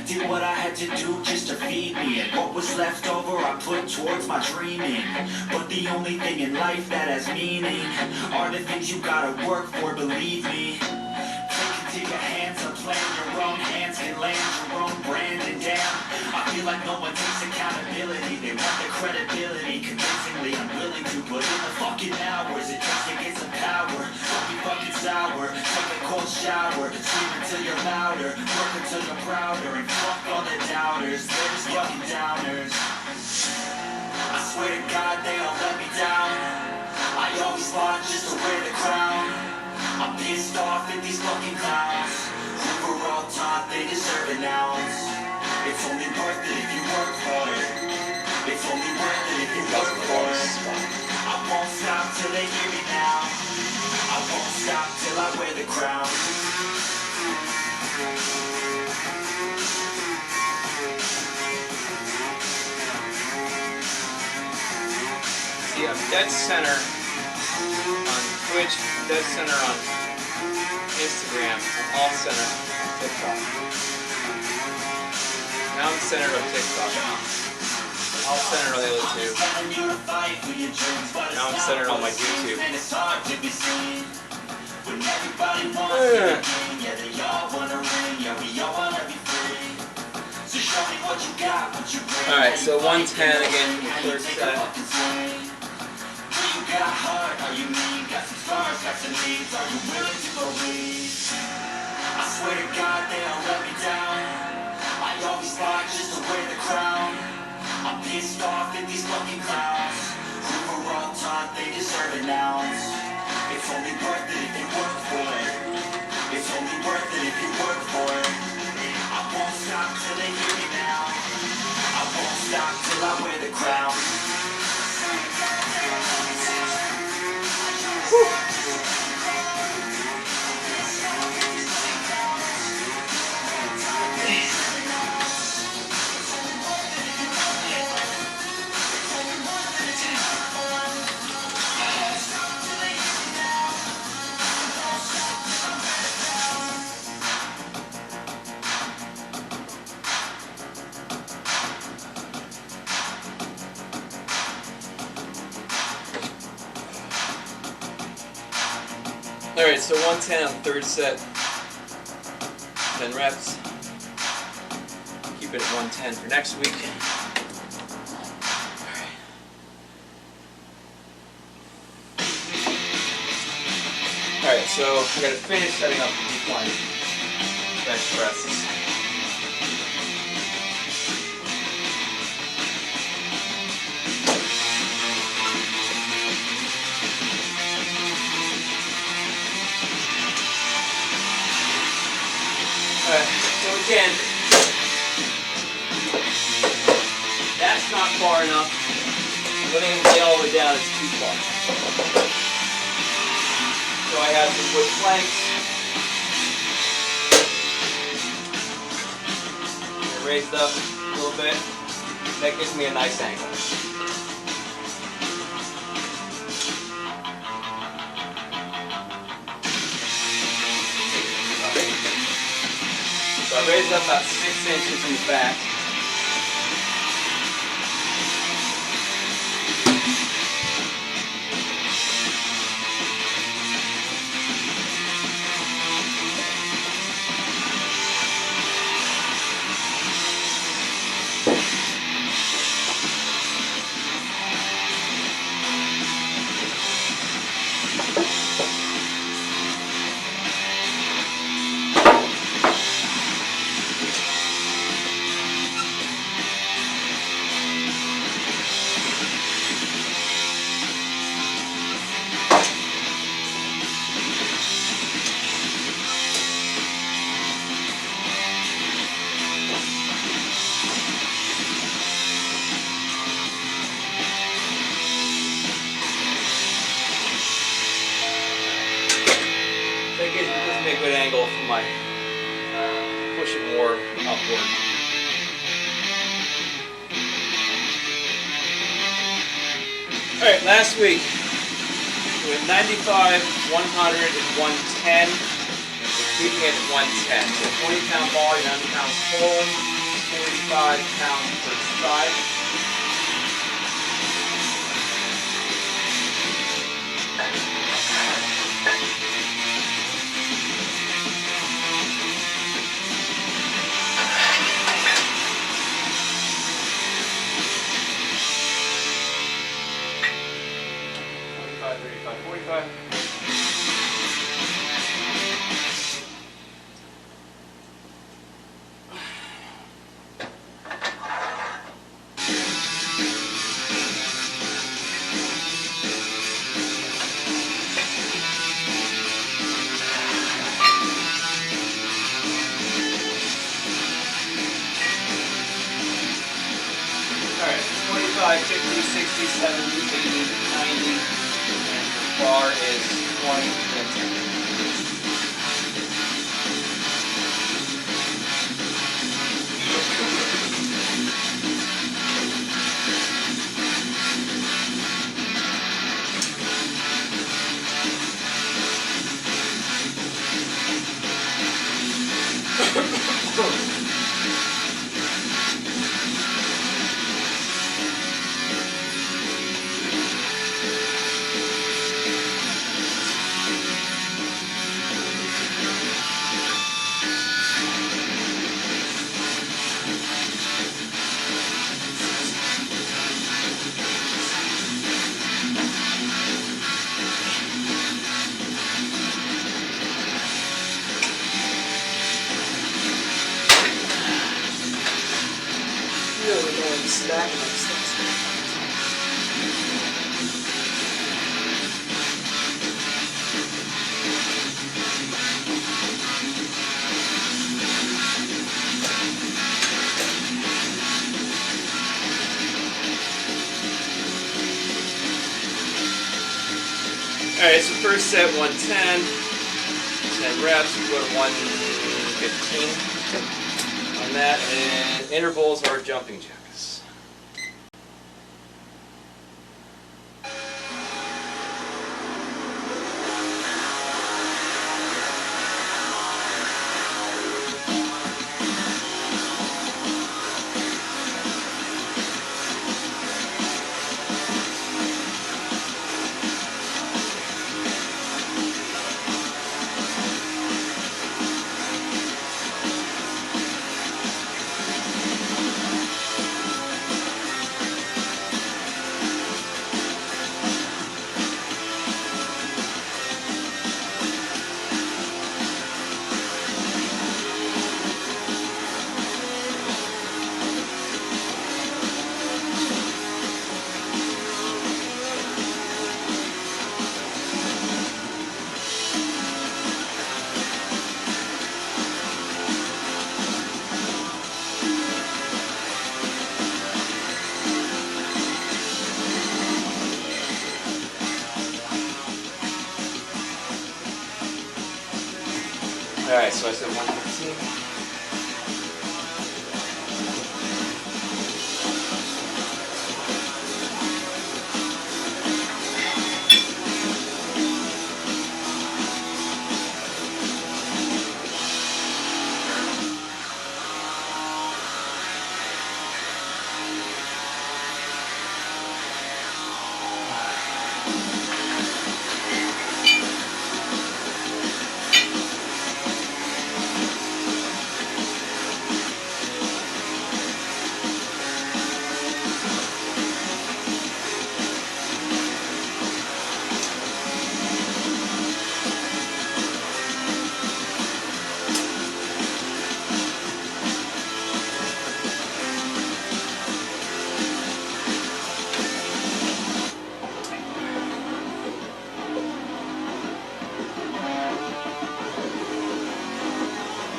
Did what I had to do just to feed me. And what was left over I put towards my dreaming. But the only thing in life that has meaning are the things you gotta work for, believe me. Take it to your hands, a plan your own hands can land your own brand. And damn, I feel like no one takes accountability. They want the credibility, convincingly I'm willing to put in the fucking hours it takes to get some power. Don't be fucking sour, take a cold shower, scream until you're louder, work until you're prouder, and fuck all the doubters, they're just fucking downers. I swear to God they all let me down. I always fought just to wear the crown. I'm pissed off at these fucking clowns who were all taught they deserve an ounce. It's only worth it if you work for it. It's only worth it if you work for it. I won't stop till they hear me now. I won't stop till I wear the crown. See, I'm dead center on Twitch, dead center on Instagram, I'm off center on TikTok. Now I'm centered on TikTok. I'll center on the other two. Now I'm centered on my YouTube. Alright, so 110 again for the third set. I swear to God they all let me down. I always fought just to wear the crown. I'm pissed off at these fucking clowns who were all taught they deserve an ounce. It's only worth it if you work for it. It's only worth it if you work for it. I won't stop till they hear me now. I won't stop till I wear the crown. Alright, so 110 on the third set, 10 reps. Keep it at 110 for next week. Alright, so I gotta finish setting up the decline bench presses. Alright, so again, that's not far enough. Letting them lay all the way down is too far. So I have some wood planks. Raised up a little bit. That gives me a nice angle. So I raised up about 6 inches in the back. from my, push it more upward. Alright, last week we went 95, 100, and 110. We're keeping it at 110. So 40-pound ball, 90 pounds hold, 45 pounds per side. Alright, 45, 50, 60, 70, 80, 90, and the bar is 20 and 10. Really going to snack these things. Alright, so first set 110, 10 reps, we go to 115 on that, and intervals are jumping jacks. Alright, so I said 115.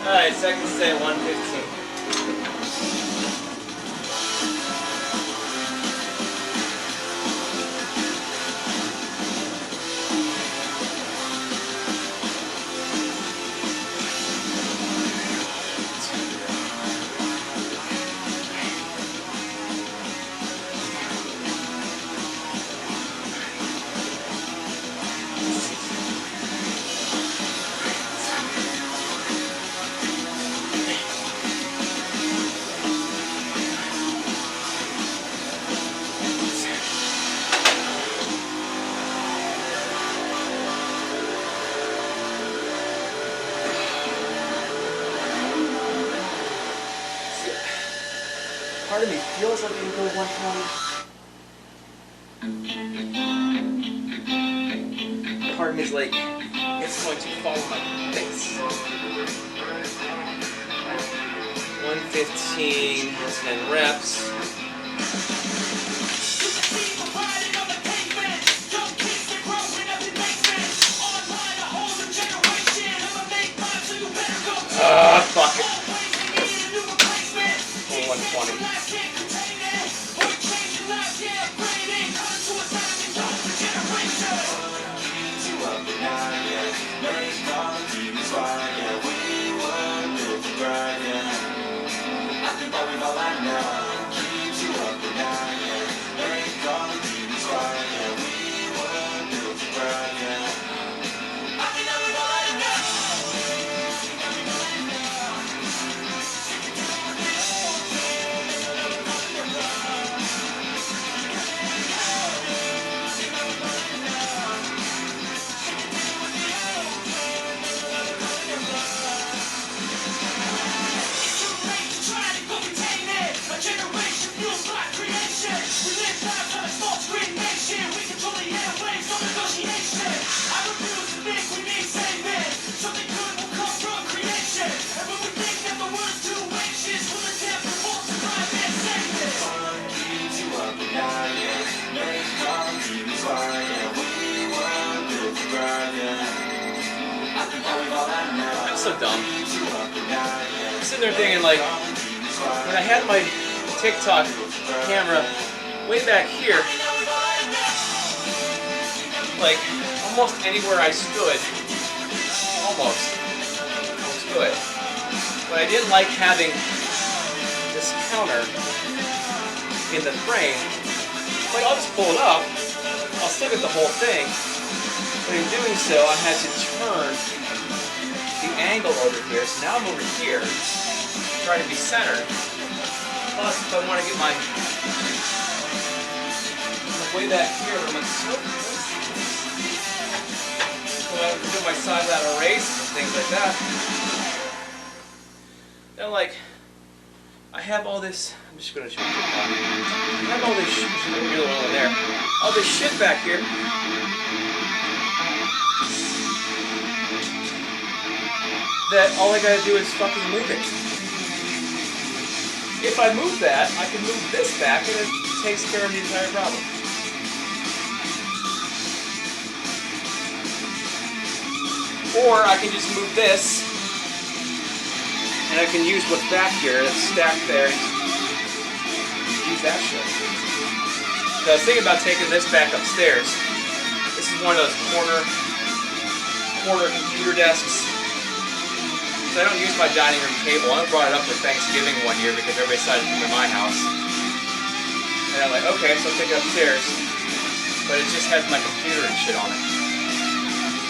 Alright, second set, 115. part of me feels like I can go 120. Part of me is like, it's going to fall on my face. 115, 10 reps. Fuck it. 120. I'm so dumb. I'm sitting there thinking, like, when I had my TikTok camera way back here, like, almost anywhere I stood, almost good. But I didn't like having this counter in the frame. Like, I'll just pull it up, I'll stick at the whole thing, but in doing so, I had to turn the angle over here, so now I'm over here, trying to be centered. Plus, if I want to get my way back here, I'm like, so close. So I have to do my side lateral raise and things like that. Then, like, I have all this, I'm just going to show you. I have all this shit, over there. All this shit back here. That all I gotta do is fucking move it. If I move that, I can move this back and it takes care of the entire problem. Or I can just move this and I can use what's back here that's stacked there and use that shit. So I was thinking about taking this back upstairs. This is one of those corner computer desks. I don't use my dining room table. I brought it up for Thanksgiving one year because everybody decided to come to my house. And I'm like, okay, so I'll take it upstairs. But it just has my computer and shit on it.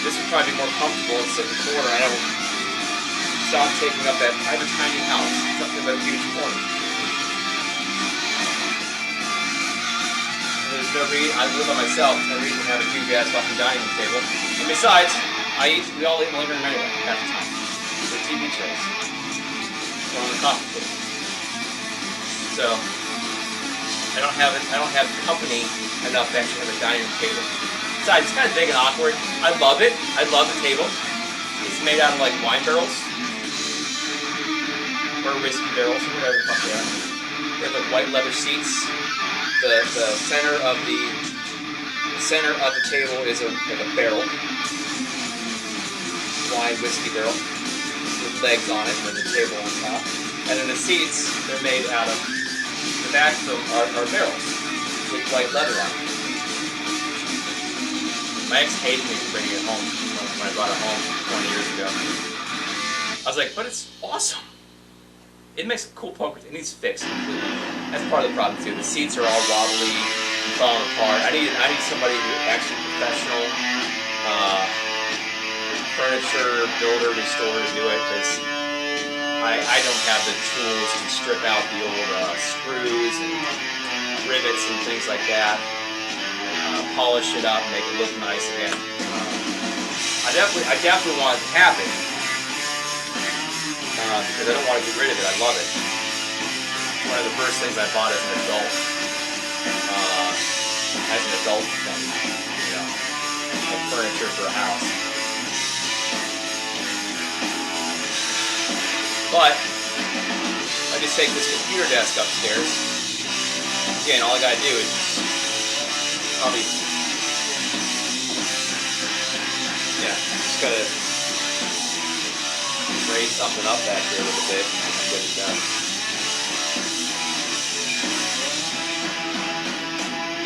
This would probably be more comfortable and sit in the corner. I don't stop taking up that. I have a tiny house. It's nothing but a huge corner. And there's no reason, I live by myself, there's no reason to have a huge ass fucking dining room table. And besides, we all eat in the living room anyway, half the time. The TV shows. Or on the coffee table. So I don't have company enough to actually have a dining room table. Besides, it's kind of big and awkward. I love it. I love the table. It's made out of like wine barrels. Or whiskey barrels, or whatever the fuck they are. They have like white leather seats. The center of the table is like a barrel. Wine whiskey barrel. Legs on it and then the table on top. And then the seats, they're made out of, the back of them are barrels with white leather on them. My ex hated me for bringing it home when I brought it home 20 years ago. I was like, but it's awesome. It makes a cool poker. It needs fixed completely. That's part of the problem too. The seats are all wobbly, falling apart. I need somebody who actually professional, furniture builder, restorer to do it, because I don't have the tools to strip out the old screws and rivets and things like that, polish it up, make it look nice again. I definitely want it to happen because I don't want to get rid of it. I love it. one of the first things I bought as an adult. Thing, you know, like furniture for a house. But I just take this computer desk upstairs. Again, all I gotta do is probably, just gotta raise something up back here a little bit and get it done.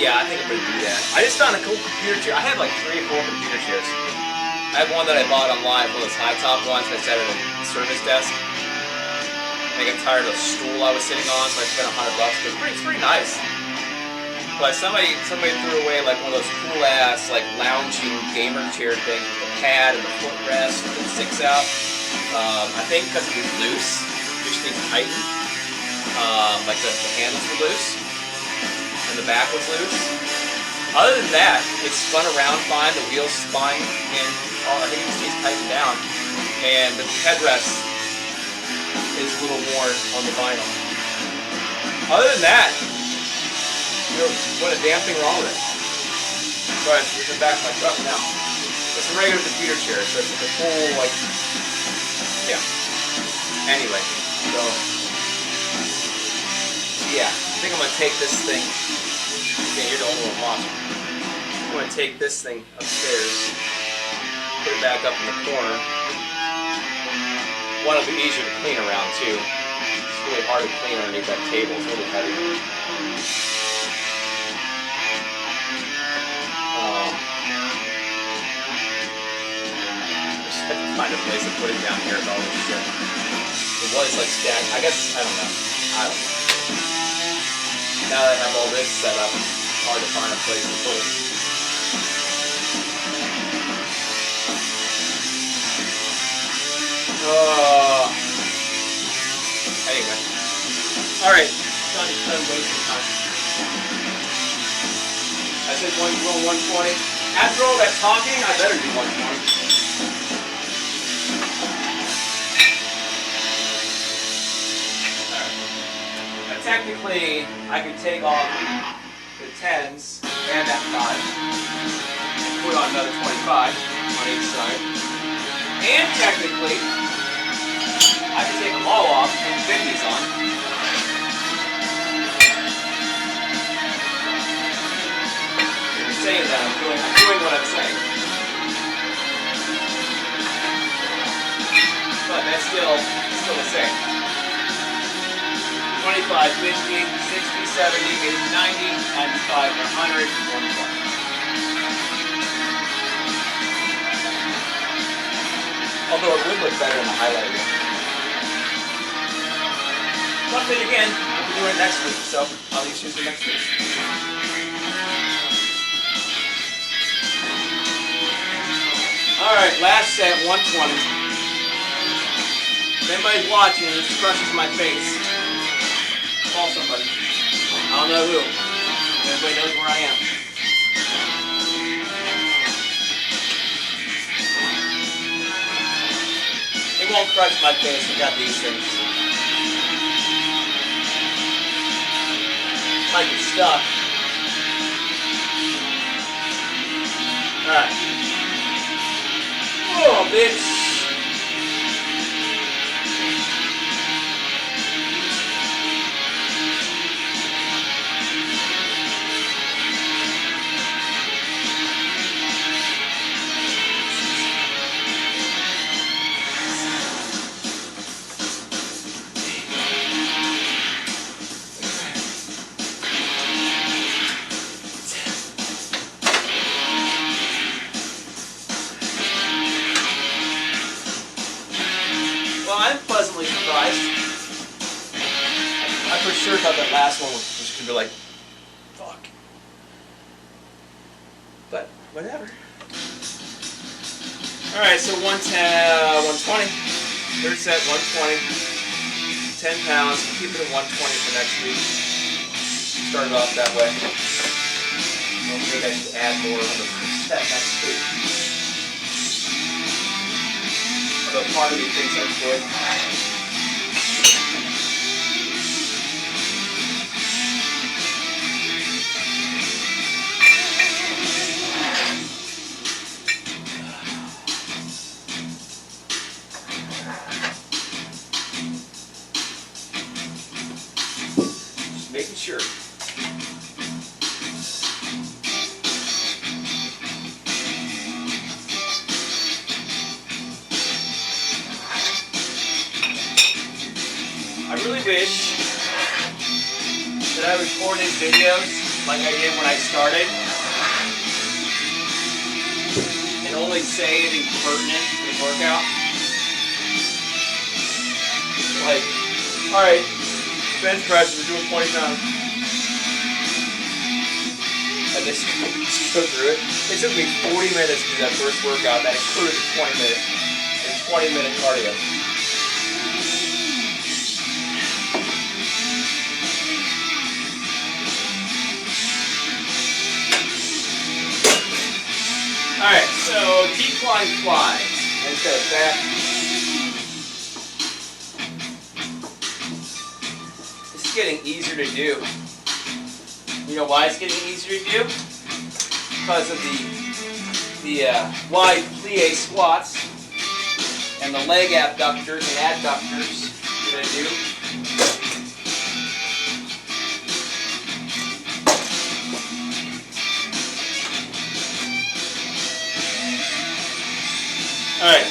Yeah, I think I'm gonna do that. I just found a cool computer chair. I had like 3 or 4 computer chairs. I have one that I bought online, one of those high top ones I set at a service desk. I got tired of the stool I was sitting on, so I spent $100. It's pretty nice. But somebody threw away like one of those cool ass like lounging gamer chair things with the pad and the footrest that sticks out. I think because it was loose, which needs tightened. Like the handles were loose. And the back was loose. Other than that, it spun around fine, the wheels fine, and I think it just needs tightened down. And the headrest is a little worn on the vinyl. Other than that, there wasn't a damn thing wrong with it. So I switched it back to my truck now. It's a regular computer chair, so it's like a full, like, yeah. Anyway, so, yeah, I think I'm going to take this thing. Yeah, you're the only one watching. I'm going to take this thing upstairs, put it back up in the corner. One will be easier to clean around too. It's really hard to clean underneath that table. It's really heavy. Just have to find a place to put it down here with all this shit. It was like stacked. I guess, I don't know. Now that I have all this set up, it's hard to find a place to put it. Anyway. Alright, done wasting time. I said going 120. After all that talking, I better do 120. Technically, I could take off the 10s and that 5 and put on another 25 on each side. And technically, I could take them all off and 50s on. If you're saying that, I'm doing what I'm saying. But that's still the same. 25, 50, 60, 70, 80, 90, 95, 100, 120. Although it would look better in the highlight reel. But then again, I'll be doing it next week, so I'll use it next week. Alright, last set, 120. If anybody's watching and this crushes my face, call somebody. I don't know who. Everybody knows where I am. It won't crush my face. I got these things. Might get stuck. Alright. Whoa, bitch. I'm pleasantly surprised. I for sure thought that last one was just going to be like, fuck. But, whatever. Alright, so 120. Third set, 120. 10 pounds. Keep it at 120 for next week. Start it off that way. Maybe I should add more on the first set next week. Although part of me thinks I could. wish that I record these videos like I did when I started and only say anything pertinent to the workout. Like, alright, bench press, we're doing 20 times. And just go through it. It took me 40 minutes to do that first workout. That included 20 minutes. And 20-minute cardio. Alright, so decline flies. Instead of back. It's getting easier to do. You know why it's getting easier to do? Because of the wide plie squats and the leg abductors and adductors that I do. Alright,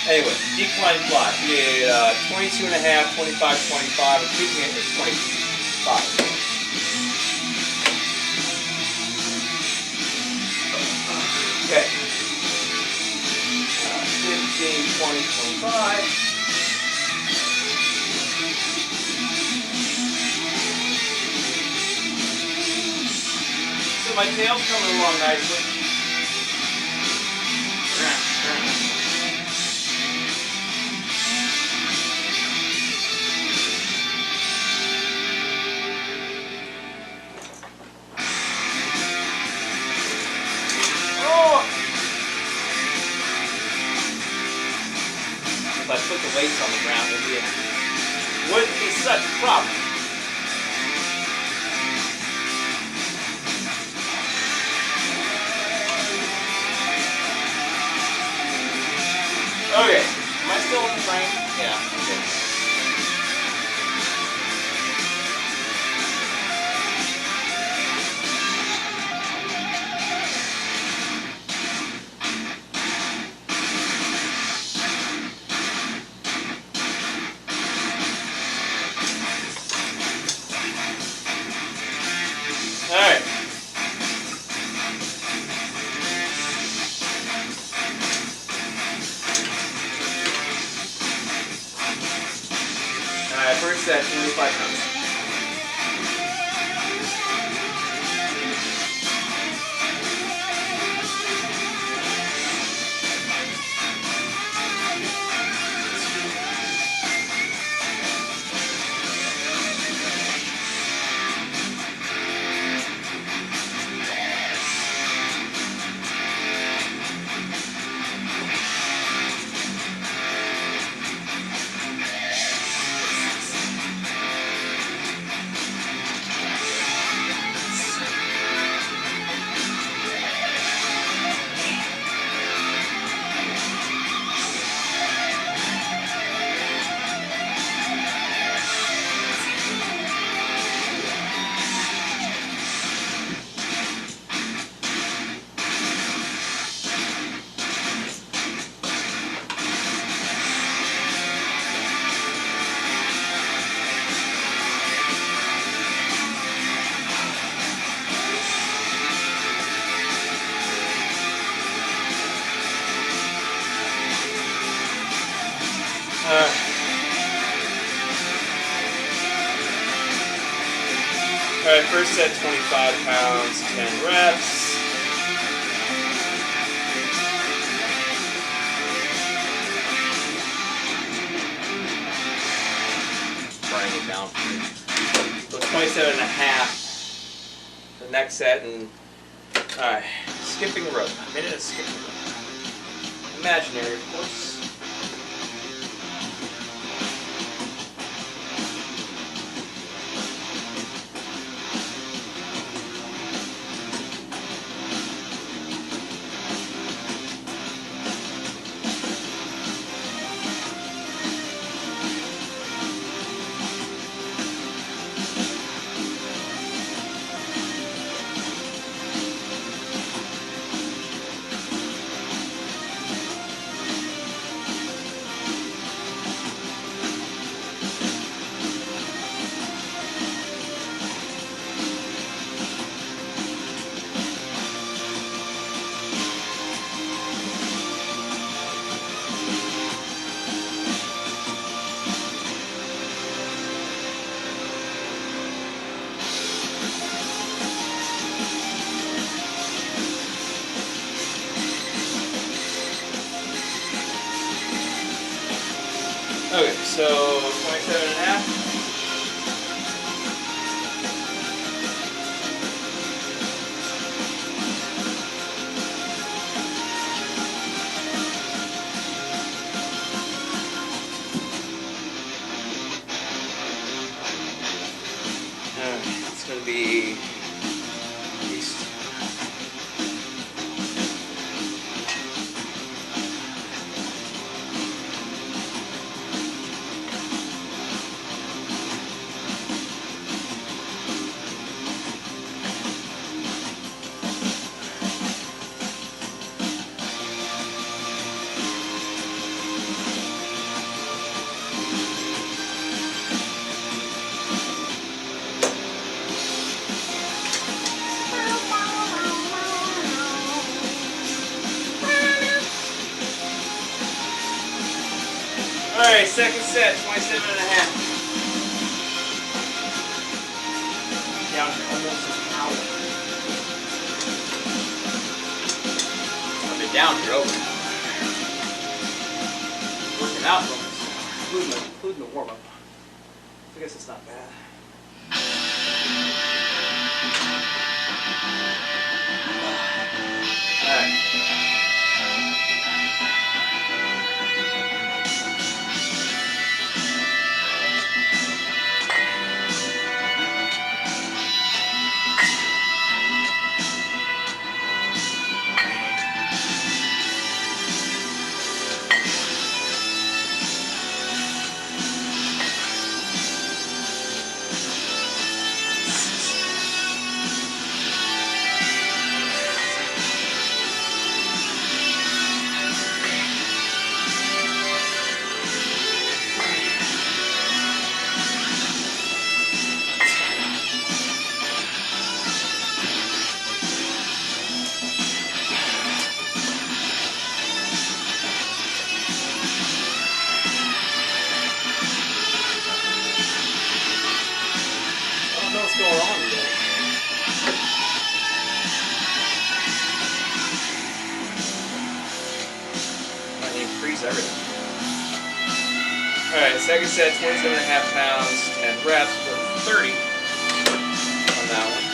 anyway, decline fly. We did 22 and a half, 25, 25, and peaking it is 25. Okay. 15, 20, 25. So my tail's coming along nicely. If I put the weights on the ground, wouldn't be such a problem. Okay, am I still in the frame? Yeah, okay. Alright. Alright, first set, 25 pounds. Alright, first set, 25 pounds, 10 reps. Burning it down. So 27 and a half. The next set, and alright, skipping rope. A minute of skipping rope. Imaginary, of course. So 27 and a half. It's going to be at least. Alright, second set, 27 and a half. Down to almost an hour. I've been down for over. Working out for almost. Including the warm-up. I guess it's not bad. Alright. What's going on today? I increase everything. Alright, second set, 27 and a half pounds, 10 reps for 30 on that one.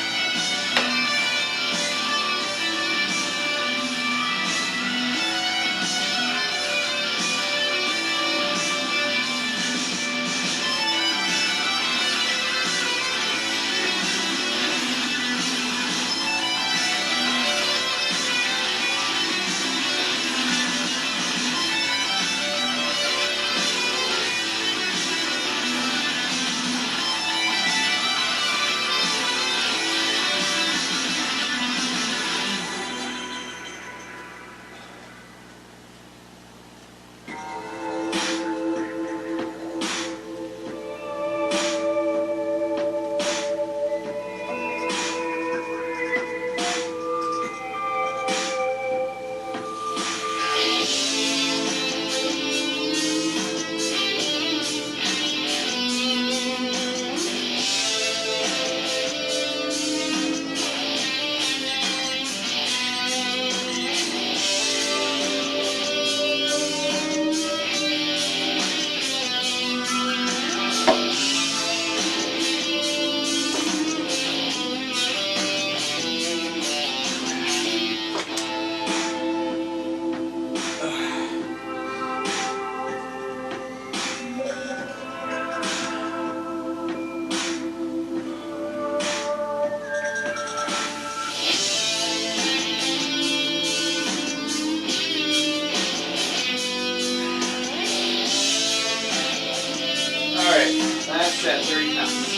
That's at 30 pounds.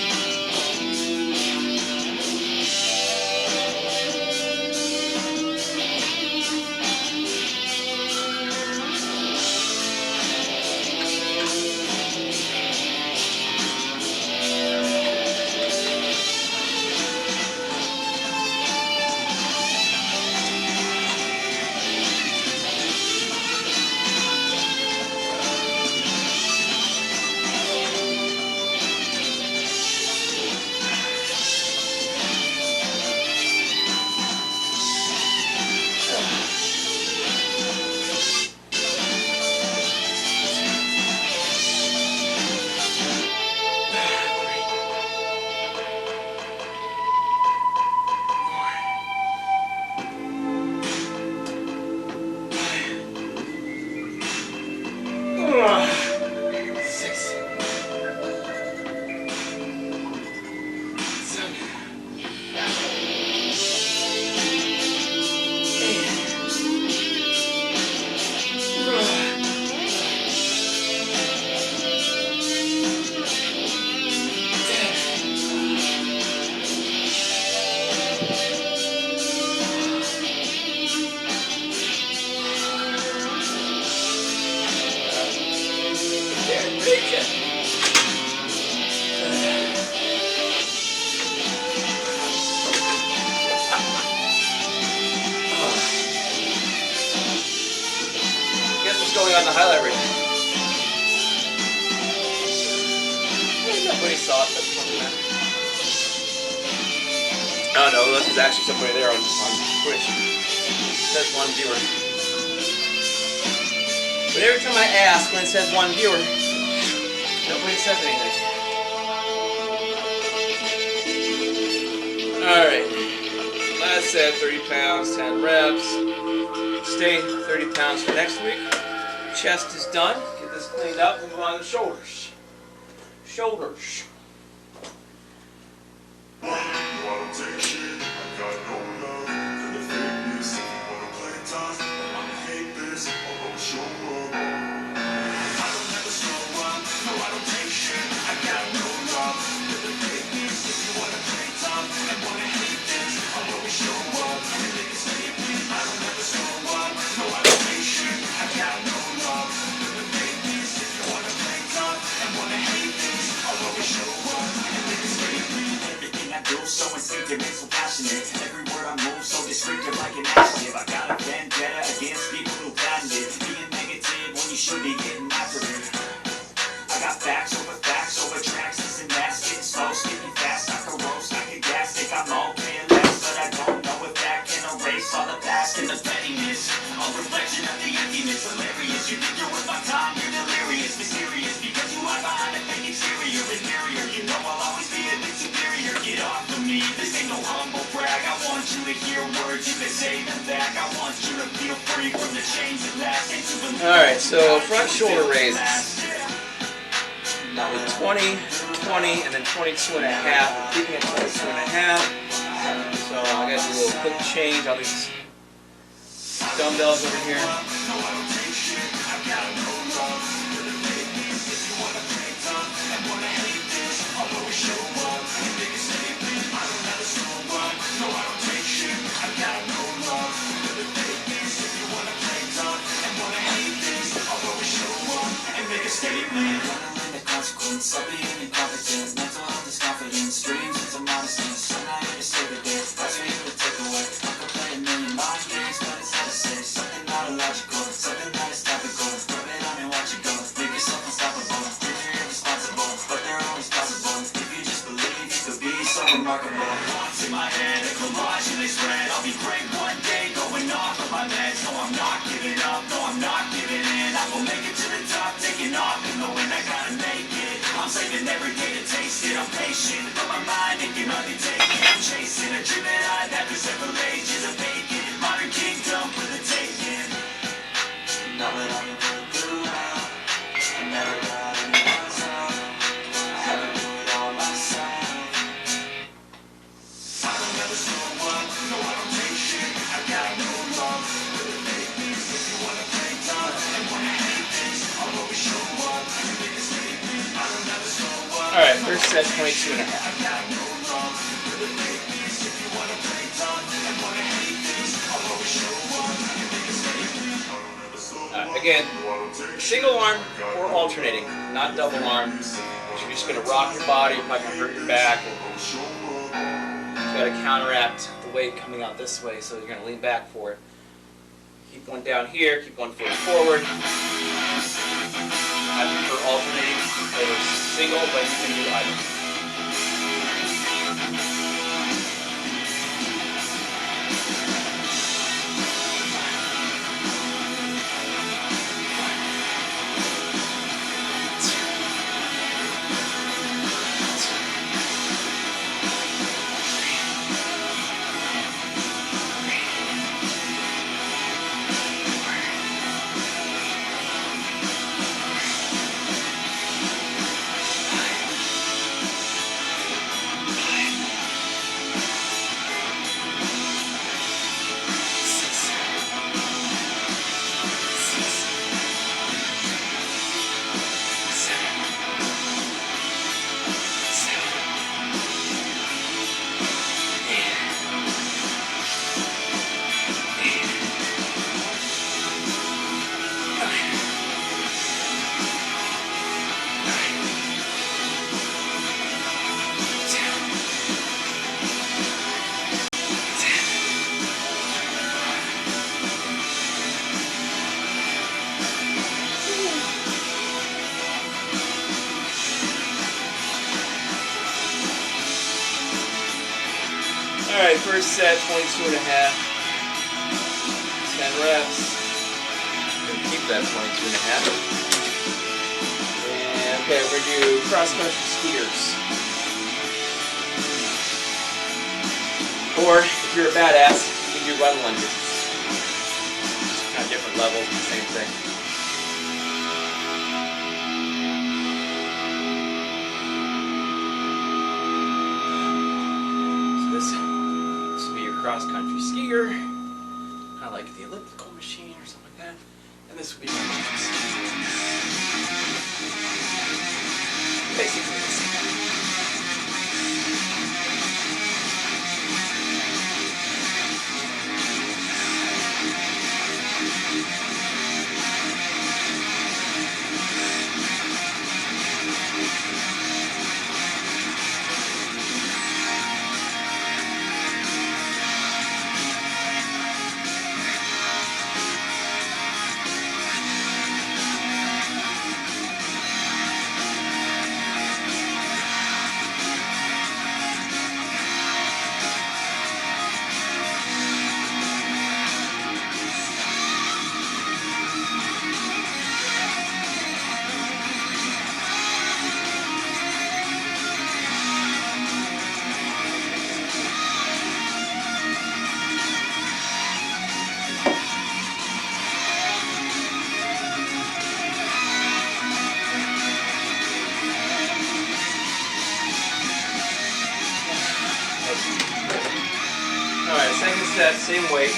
on the highlight reel. Nobody saw it. That's funny, man. Oh no, this is actually somebody there on Twitch. It says 1 viewer. But every time I ask when it says 1 viewer, nobody says anything. Alright. Last set, 30 pounds, 10 reps. Stay 30 pounds for next week. Chest is done. Get this cleaned up. Move on to the shoulders. Shoulders. So instinctive and so passionate. Every word I move so descriptive like an adjective. I got a vendetta against people who patent it. Being negative when you should be getting after it. I got facts over tracks. Isn't that getting slow, skipping fast, I can roast, I can gas, think I'm okay less, but I don't know if that can erase all the past and the pettiness. A reflection of the emptiness, hilarious. You think you're worth my time, you're delirious, mysterious, because you hide behind a fake exterior, inferior. You know I'll always be a bit superior. Get off of me, this ain't no humble brag. I want you to hear words, you can say them back. I want you to feel free from the chains that last. Alright, so front shoulder raises. With 20, 20, and then 22 and a half. I'm keeping it 22 and a half. So I got to do a little quick change. All these dumbbells over here. I'll be incompetent, mental health is confidence, dreams into modestness, and I ain't a state of death, that's for you to take away. I could play a million mind games, but it's hard to say, something not illogical, something that is topical, rub it on and watch it go, make yourself unstoppable, you're irresponsible, but they're always possible, if you just believe, you could be so remarkable. Thoughts in my head, a collage and they spread, I'll be great one day, going off of my meds, no I'm not giving up, no I'm not giving in, I will make it to the top, taking off in the wind, I gotta make it. I'm saving every day to taste it. I'm patient, but my mind it can hardly take it. I'm chasing a dream that I've had for several ages. A vacant modern kingdom for the taking. Now that I'm going through now, I never got anyone else. I had to do it all myself. I don't ever slow up, no I don't take shit. I got no love for the fakeness. If you wanna play tough and wanna hate this, I'll always show up and make a statement. Alright, first set 22 and a half. Again, single arm or alternating, not double arm. You're just going to rock your body, you're probably going to hurt your back. You've got to counteract the weight coming out this way, so you're going to lean back for it. Keep one down here, keep one foot forward. I prefer alternating over single, but you can do either. first set, 22 and a half. 10 reps. Gonna keep that 22 and a half. And okay, we're gonna do cross-country skiers. Or if you're a badass, you can do run lunges. Kind of different levels, the same thing. So this will be your cross-country skier, kind of like the elliptical machine or something like that. And this would be your lunges. Basically the same. Alright, second set, same weight.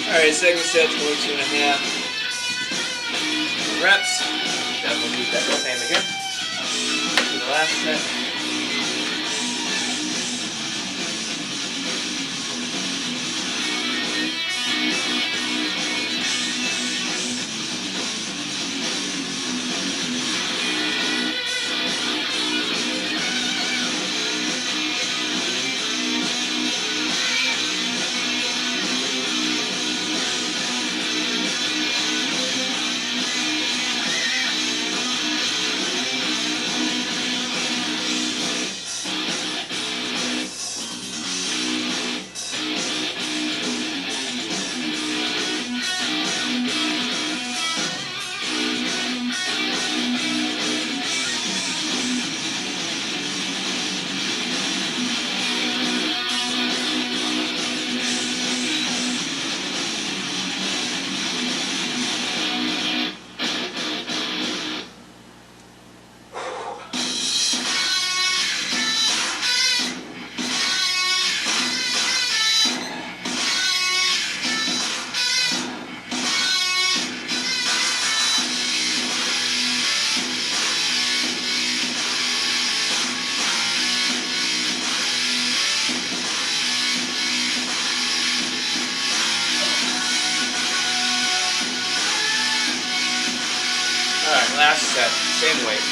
Alright, second set, 22 and a half. Reps. Definitely keep that the same again. To the last set. set, same weight.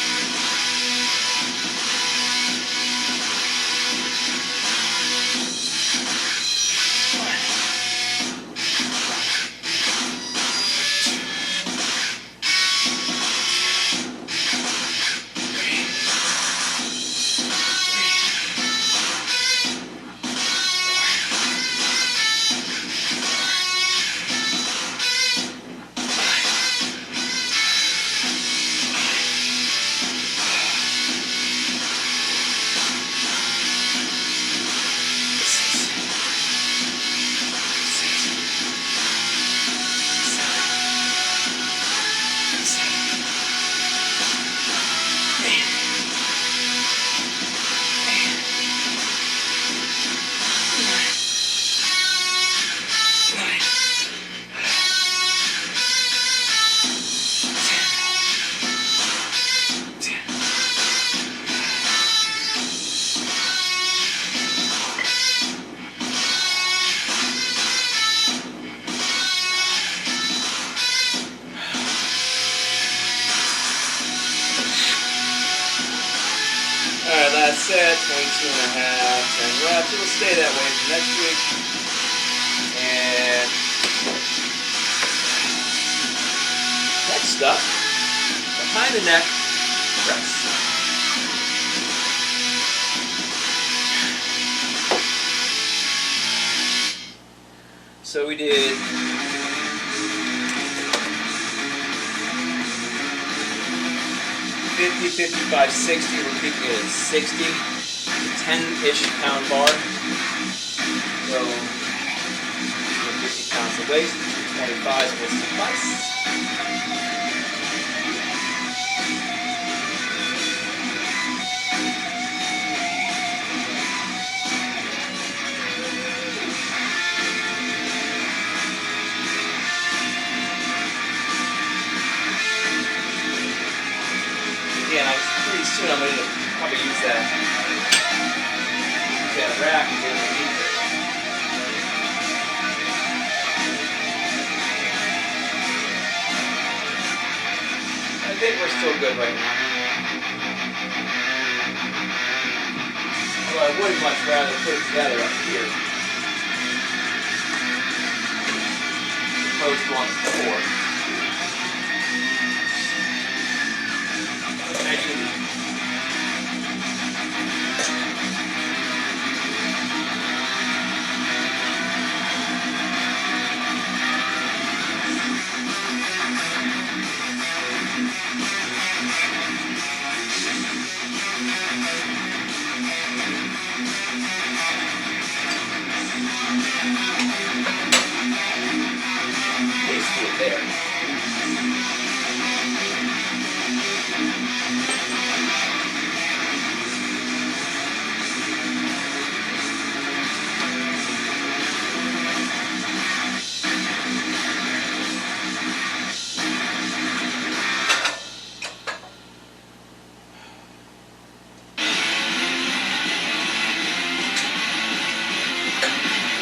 Alright, last set, 22 and a half, 10 reps. It'll stay that way for next week. And next up, behind the neck press. So we did 50, 55, 60, we're keeping it at 60. It's a 10-ish pound bar. So 50 pounds of weight, 25 will suffice. Pretty soon I'm going to probably use that rack underneath it. I think we're still good right now. Although I would much rather put it together up here as opposed to on the floor. There.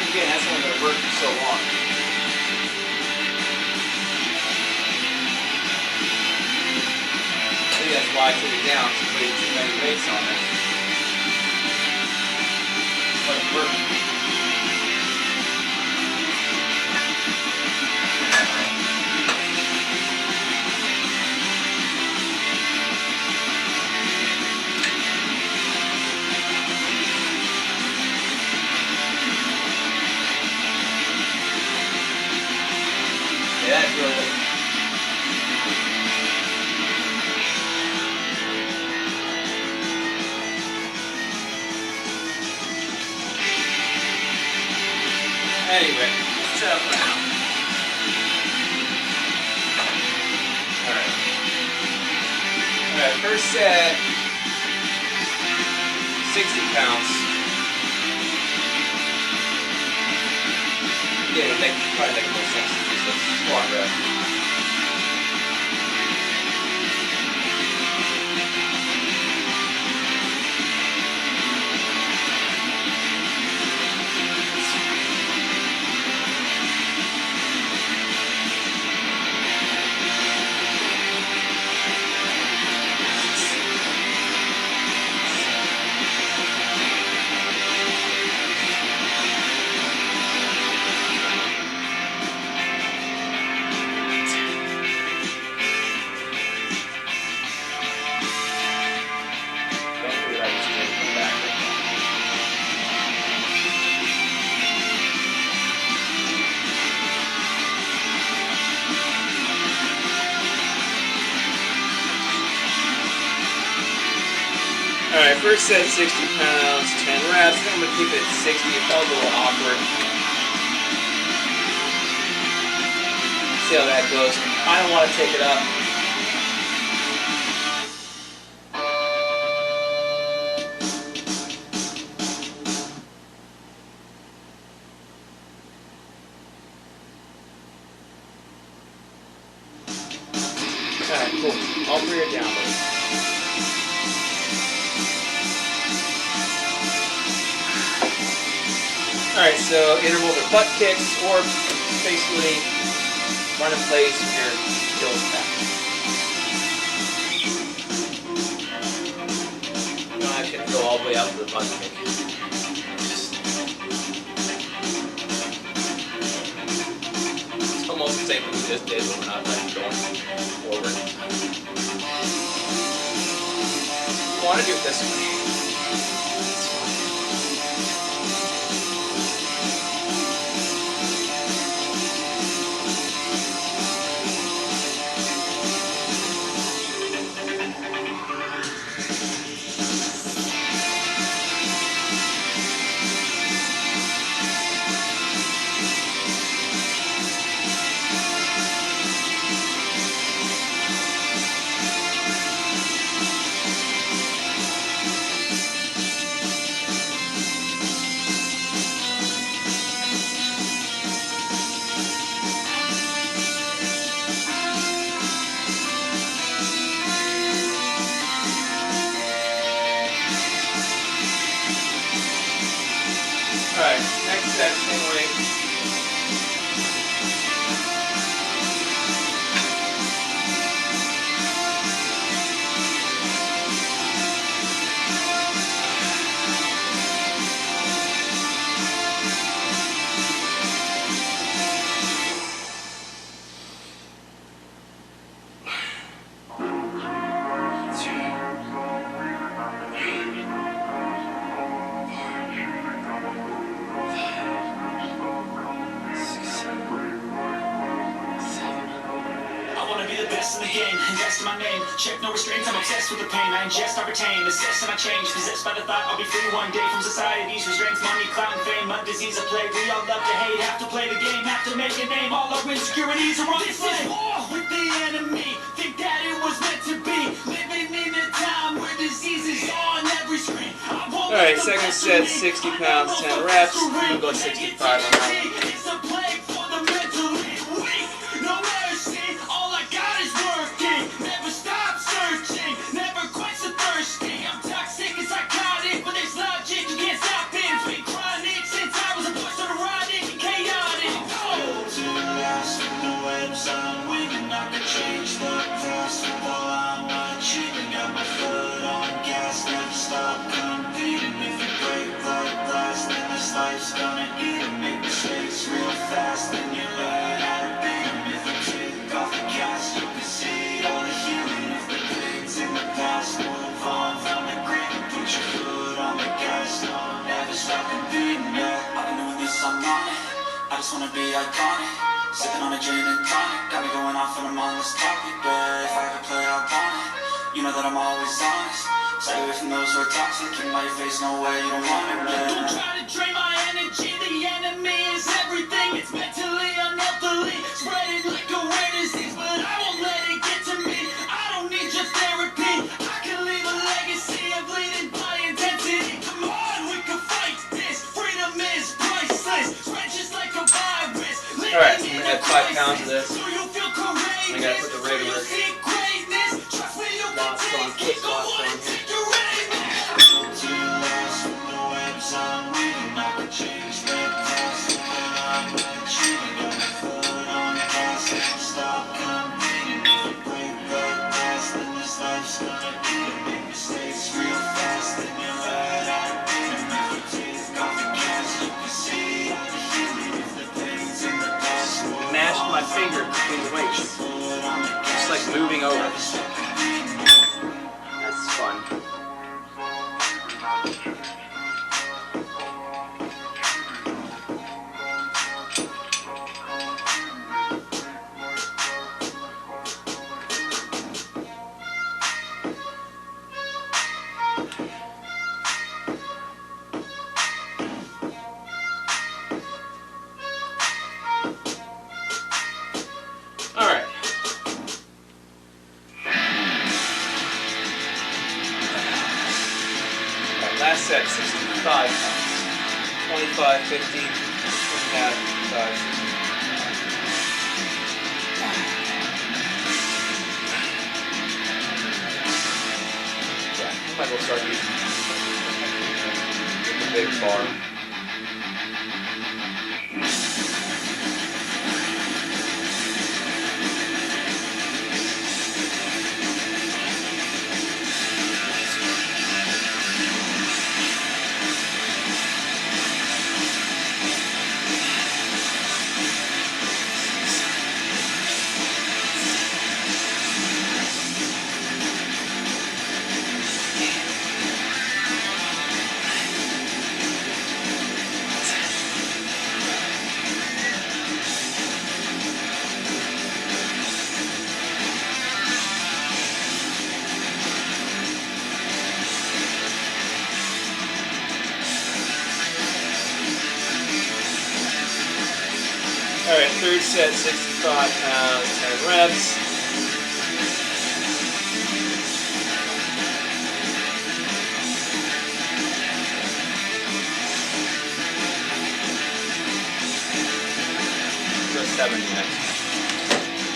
Again, that's only going to work for so long. That's why I took it down, to put too many weights on it. But it worked. Yeah, that's really. Anyway, let's set up now. Alright, first set, 60 pounds. Yeah, it would probably make more sense to do some squat rep. Alright, first set 60 pounds, 10 reps. I think I'm going to keep it at 60. It felt a little awkward. See how that goes. I don't want to take it up. Alright, cool. All three are down, buddy. Alright, so intervals are butt kicks or basically run in place with your heels back. You don't actually have to go all the way out to the butt kick. It's almost the same thing we just did, but we're not like going forward. I want to do it this way. Alright, next set, same weight. Best in the game, invest in my name. Check no restraints, I'm obsessed with the pain. I ingest, I retain, assess and I change. Possessed by the thought I'll be free one day from society's restraints. Money, clout, and fame, a disease, a plague. We all love to hate, have to play the game, have to make a name. All our insecurities are on display. This is war with the enemy. Think that it was meant to be. Living in a time where disease is on every screen. Alright, second set, 60 pounds, 10 reps. We'll go 65 on that one. It's a plague for the mentally weak. No mercy, all I got is working. Never stop searching, never quench the thirsty. I'm toxic and psychotic, but there's logic, you can't stop it. It's been chronic since I was a boy, so neurotic and chaotic. To last with the webs I'm weaving, I could change the past with all I'm achieving. Got my foot on gas, never stop competing. If you break like glass, then this life's gonna eat 'em. Make mistakes real fast, then you learn how to beat 'em. If you take off the gas, you can see all the healing. If the pain's in the past, move on from the grid and put your foot on the gas. No, never stop competing, yeah. I've been doing this, I'm on it. I just wanna be iconic. Sipping on a gin and tonic, got me going off when I'm on this topic. But if I ever play, I want it. You know that I'm always honest. Stay away from those who are toxic. Keep my face, no way, you don't want it, yeah. Don't try to drain my energy. The enemy is everything. It's mentally, unhealthily spreading like a rare disease, but I won't let it get to me. I don't need your therapy. I can leave a legacy of leading by intensity. Come on, we can fight this. Freedom is priceless. Spread just like a virus. Alright, so I'm gonna add 5 pounds of this. So you'll feel courageous. I gotta put the regular Trust me, you can lots on, take it. foot Go lots on, on. take your aim. To last with the webs I'm weaving, I could change the past. I'm achieving, got my foot on gas. Don't stop competing. If you break the glass, then this life's gonna eat 'em. Make mistakes real fast, then you learn how to beat 'em. If you take off the gas, you can see all the healing. If the pain's in the past, Mashed my finger between the weights. Just like moving over. That's fun. last set, 65 pounds. 25, 50, 5. Yeah, you might as well start using the big bar. Alright, third set, 65 pounds, 10 reps. Go 70 next.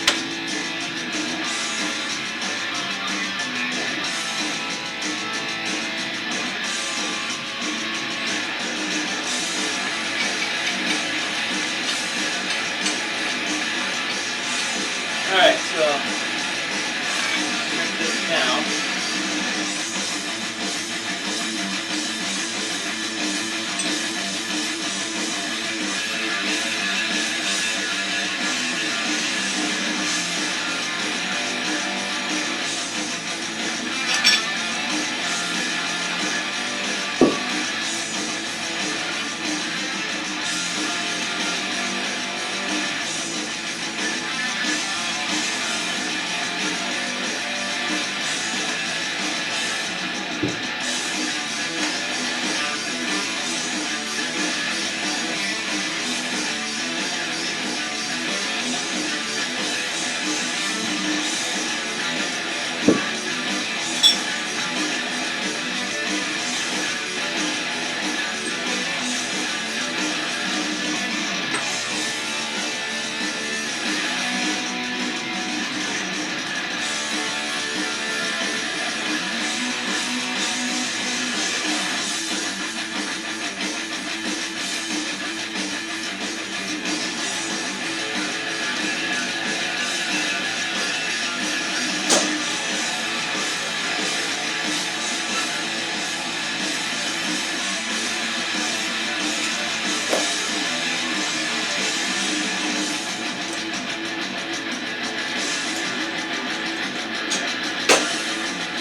Alright, so here's this down.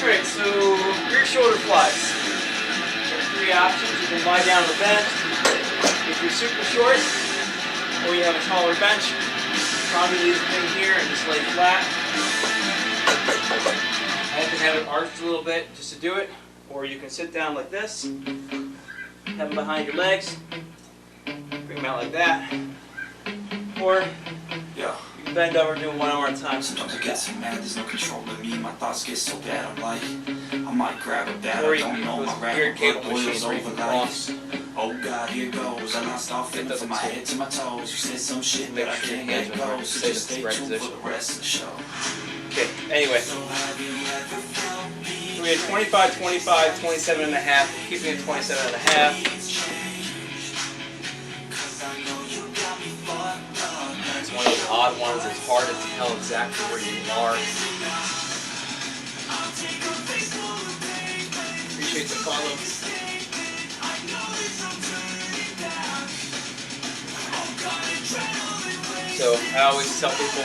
Alright, so rear shoulder flies. There's three options. You can lie down on the bench. If you're super short, or you have a taller bench, probably leave the thing here and just lay flat. I have to have it arched a little bit just to do it. Or you can sit down like this, have them behind your legs, bring them out like that. Or Yeah. you can bend over and do it one arm at a time. Sometimes I get so mad, there's no control of me. My thoughts get so bad, I'm like, I might grab a bat. Or I you don't can know, use my those rapid weird blood cable boils machines where you over can like, cross. oh God, here goes. I lost all feeling from my head to my toes. You said some shit Make that I sure your can't hands let are go. So safe just in stay the right tuned for position. the rest of the show. Okay, anyway. So have you ever felt me? So we had 25, 25, 27 and a half. We're keeping it 27 and a half. It's one of those odd ones. It's hard to tell exactly where you are. Appreciate the follow. So I always tell people,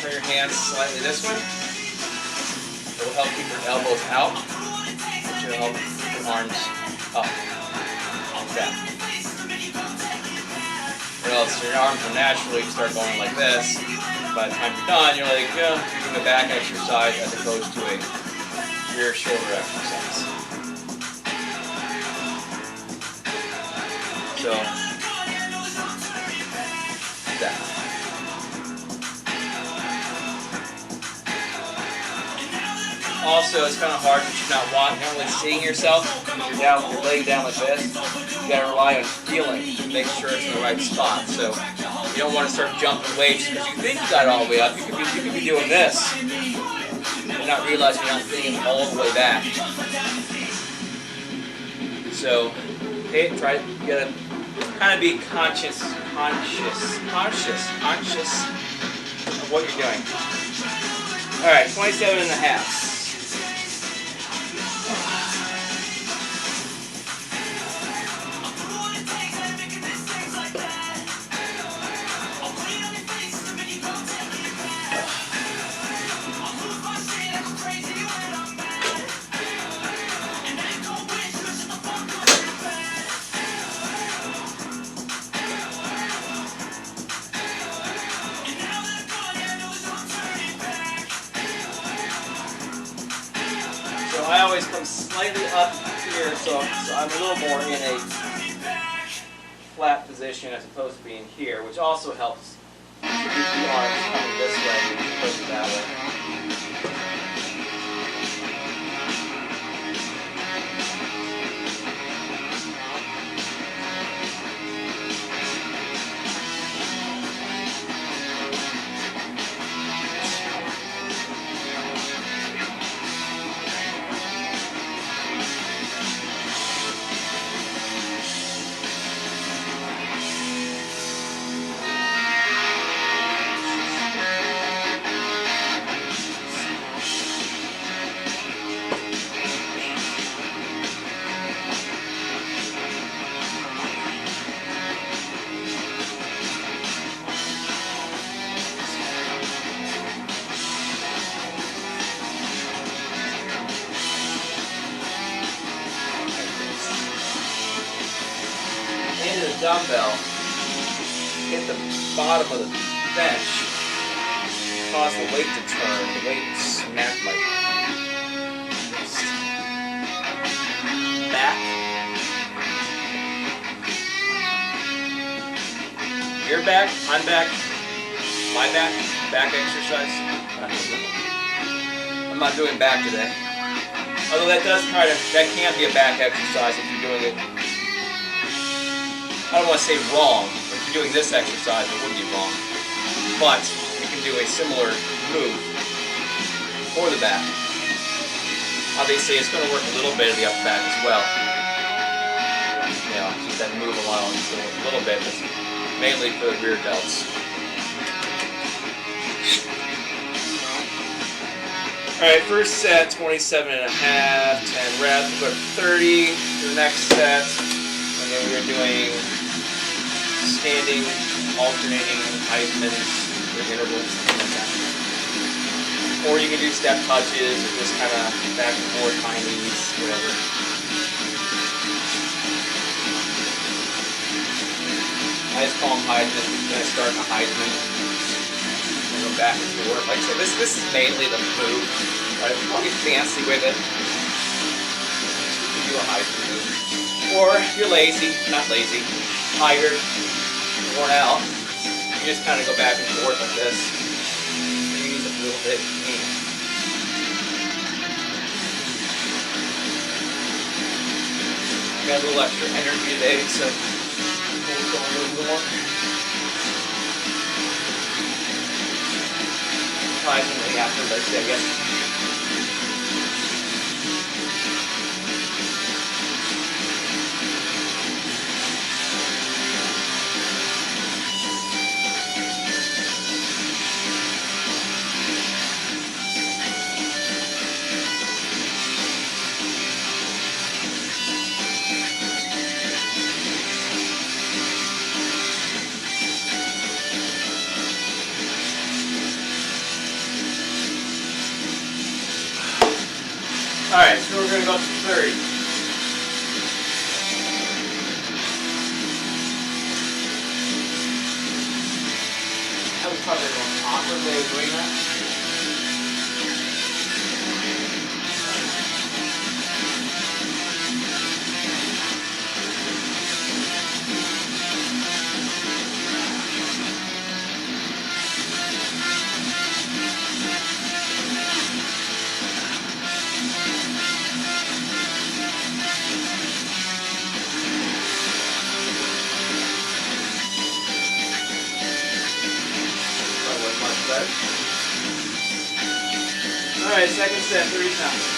turn your hands slightly this way. It will help keep your elbows out, which will help keep your arms up, like that. Or else your arms will naturally start going like this. By the time you're done, you're like, yeah, you're doing a back exercise as opposed to a rear shoulder exercise. So, that. Also, it's kind of hard because you're not really seeing yourself. You're laying down like this. You gotta rely on feeling to make sure it's in the right spot. So you don't want to start jumping weights because you think you got it all the way up. You could be doing this and not realizing you're not getting it all the way back. So, hey, try. You gotta kind of be conscious of what you're doing. All right, 27 and a half. I always come slightly up here, so I'm a little more in a flat position as opposed to being here, which also helps to keep the arms coming this way as opposed to that way. Dumbbell, hit the bottom of the bench, cause the weight to turn, the weight to smack my wrist. Back. Your back, I'm back, my back exercise. I'm not doing back today. Although that can be a back exercise if you're doing it. I don't want to say wrong, but if you're doing this exercise, it wouldn't be wrong. But you can do a similar move for the back. Obviously, it's going to work a little bit of the upper back as well. You know, keep that move along so a little bit, but mainly for the rear delts. Alright, first set, 27 and a half, 10 reps, put 30 for the next set, and then we are doing standing, alternating Heismans or intervals, something like that. Or you can do step touches or just kind of back and forth, high knees, whatever. I just call them Heisman. Then I start in a Heisman and go back and forth. Like I said, this is mainly the move. Right? I'll get fancy with it. You do a Heisman move. Or if you're lazy, not lazy, tired, worn out, you just kind of go back and forth like this. You use a little bit. Got a little extra energy today, so we'll go a little more. Surprisingly, after this, I guess. Alright, so we're going to go up to 30. That was probably the most awkward way of doing that. Alright, second set, 30 pounds.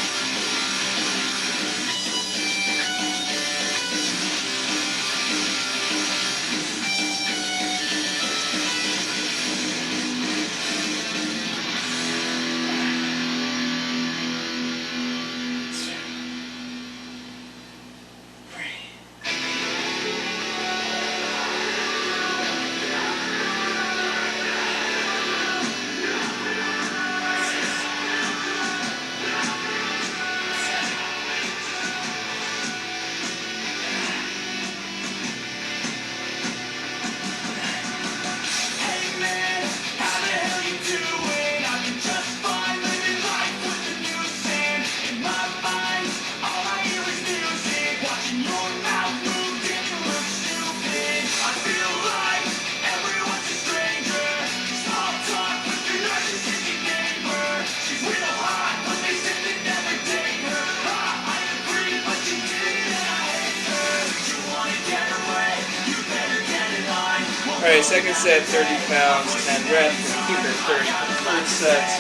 Alright, second set, 30 pounds, 10 reps. Keep it 30 for 3 sets.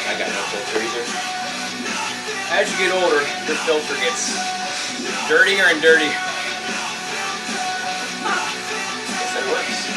I got no filter either. As you get older, the filter gets dirtier and dirtier. Guess that works.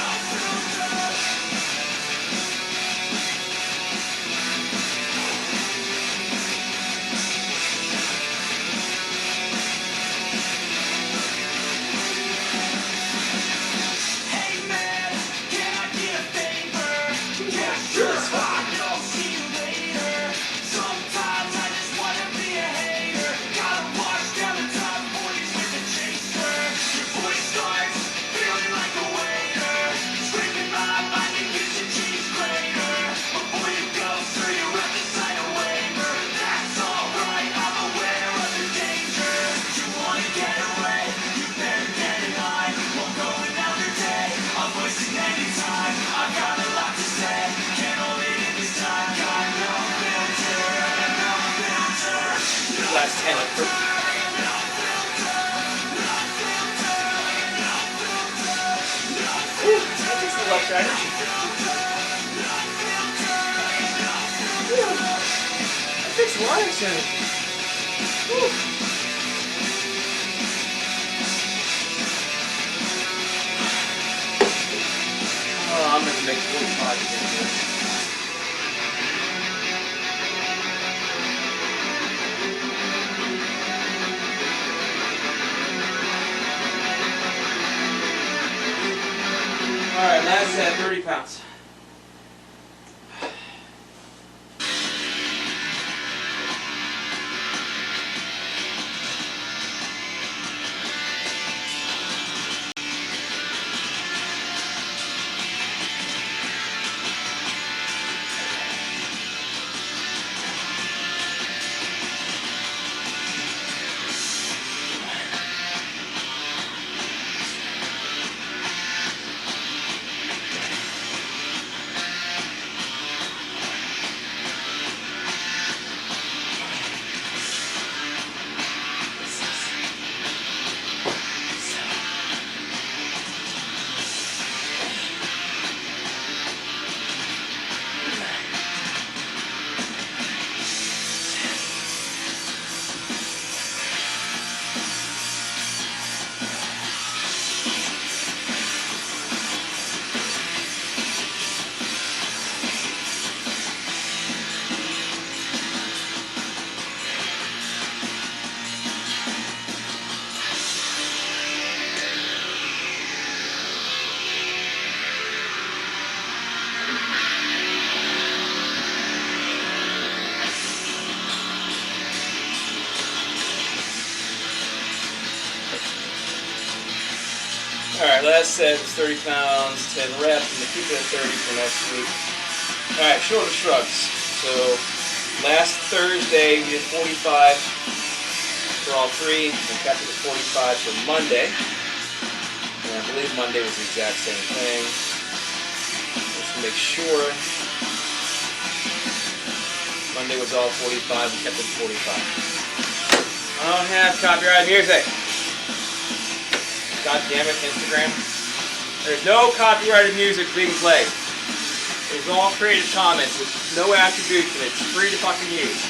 Last 10 of 30. Ooh, that takes a lot of energy. That takes a lot of energy. Oh, I'm going to make 45 again. Alright, last set, 30 pounds. Alright, last set was 30 pounds, 10 reps, and keep it at 30 for next week. Alright, shoulder shrugs. So, last Thursday we did 45 for all three, and kept it at 45 for Monday. And I believe Monday was the exact same thing. Let's make sure. Monday was all 45, we kept it at 45. I don't have copyright music. God damn it, Instagram. There's no copyrighted music being played. It's all Creative Commons with no attribution. It's free to fucking use.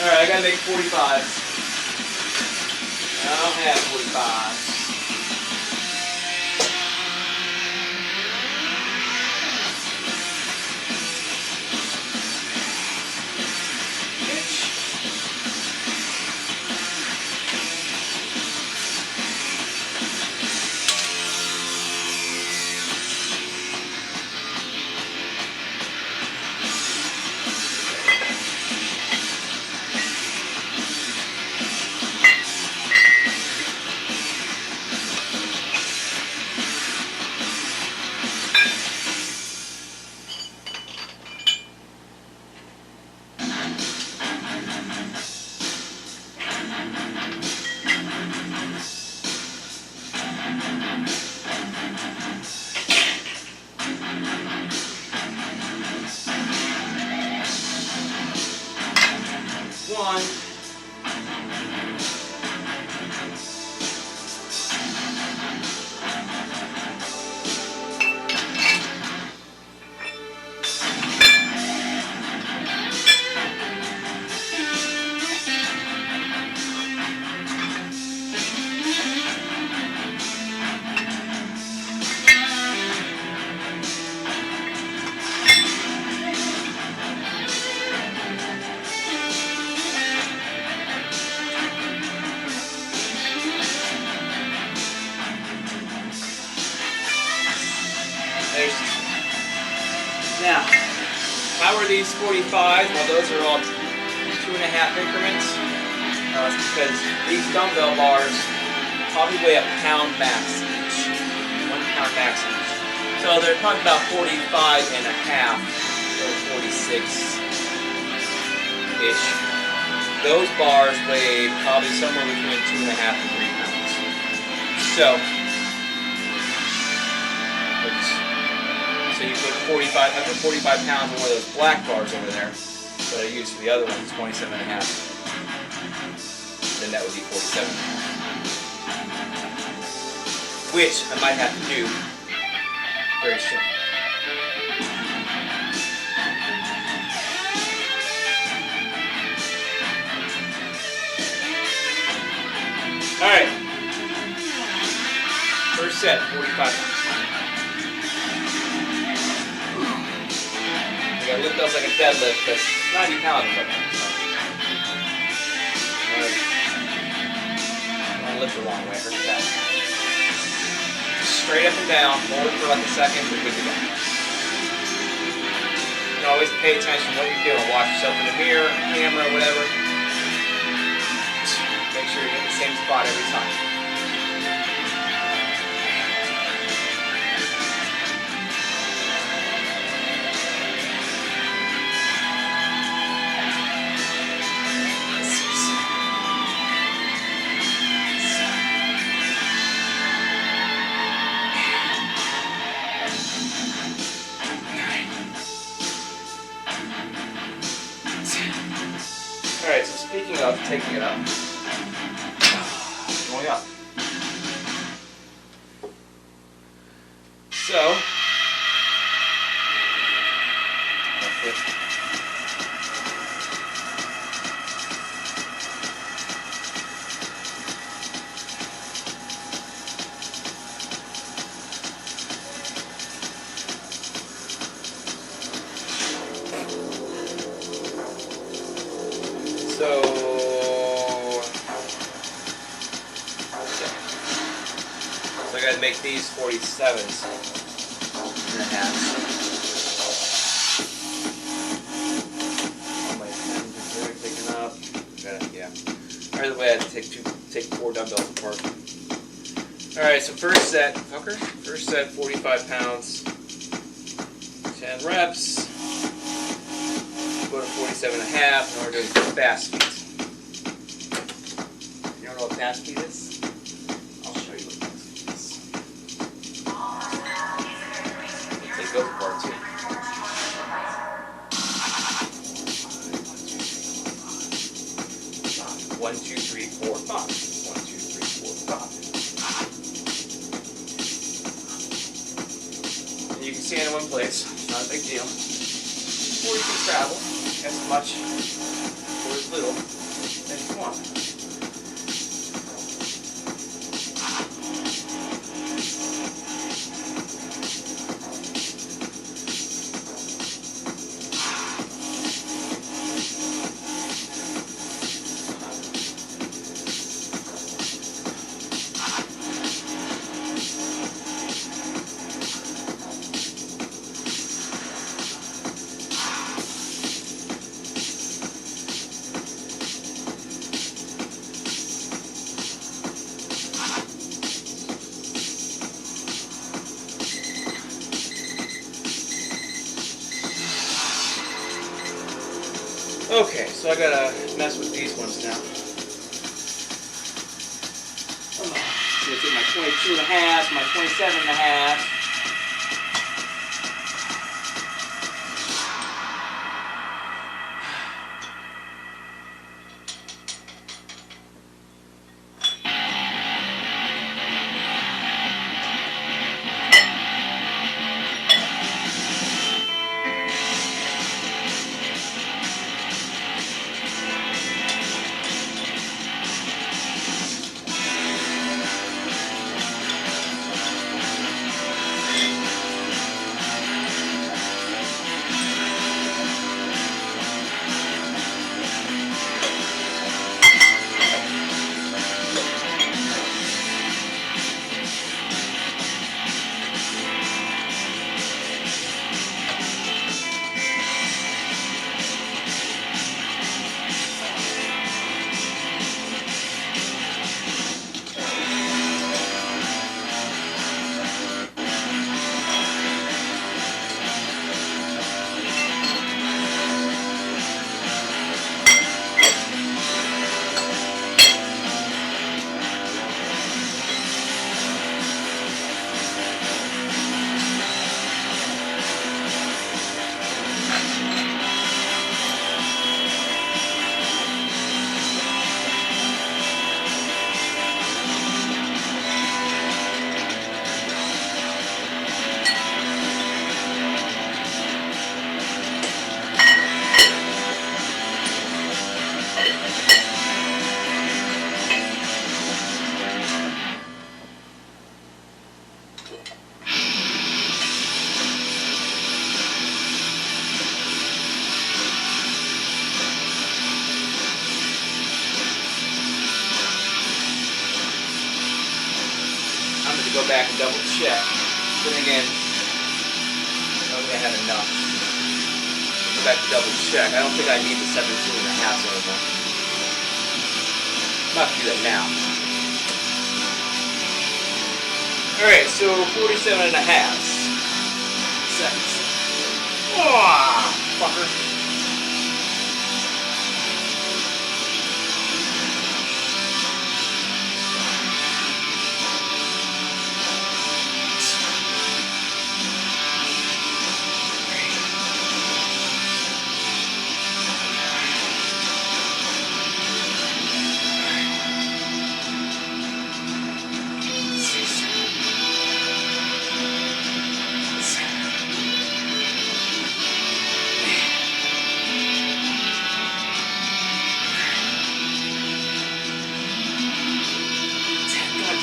Alright, I gotta make 45s. I don't have 45s. One. Now, how are these 45s? Well, those are all 2.5 increments. It's because these dumbbell bars probably weigh a pound max each. 1 pound max each. So they're probably about 45.5 or 46-ish. Those bars weigh probably somewhere between 2.5 and 3 pounds. So you put 45, I put 45 pounds on one of those black bars over there that I used for the other one, 27.5. Then that would be 47. Which I might have to do very soon. Alright. First set, 45 pounds. I lift those like a deadlift because 90 pounds of them. I want to lift the long way, it hurts bad. Straight up and down, hold it for like a second, we're good to go. You can always pay attention to what you're doing. Watch yourself in the mirror, camera, whatever. Make sure you're in the same spot every time. Alright, so speaking of taking it up, going up. So, I gotta make these 47s and a half. All my pens are taken up. Either way, I had to take 4 dumbbells apart. Alright, so first set, fucker. First set, 45 pounds, 10 reps. Go to 47 and a half, and we're doing fast speed. You don't know what fast speed is? I'll show you what fast speed is. 1, 2, 3, 4, 5. 1, 2, 3, 4, 5. And you can stand in one place. It's not a big deal. Or you can travel as much or as little as you want. Okay, so I gotta mess with these ones now. I'm gonna take my 22 and a half, my 27 and a half. Go back and double check. Then again, I don't think I had enough. Go back and double check. I don't think I need the 17 and a half anymore. I'm not gonna do that now. Alright, so 47 and a half seconds. Oh, fucker.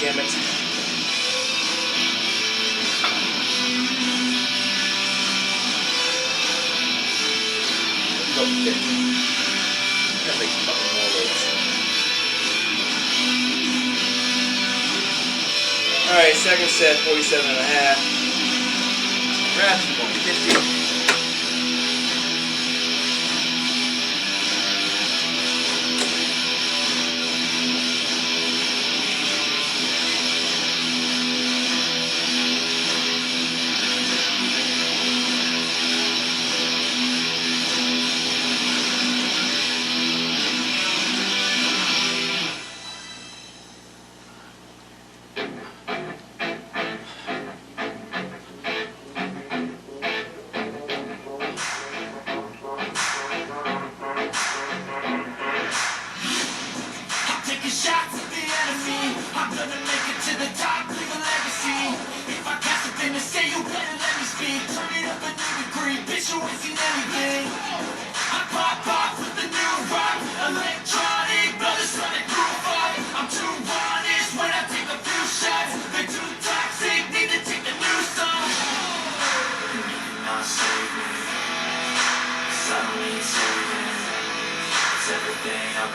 Damn it. Go 50. Gotta make fucking more weights. Alright, second set, 47 and a half. Reps, 150.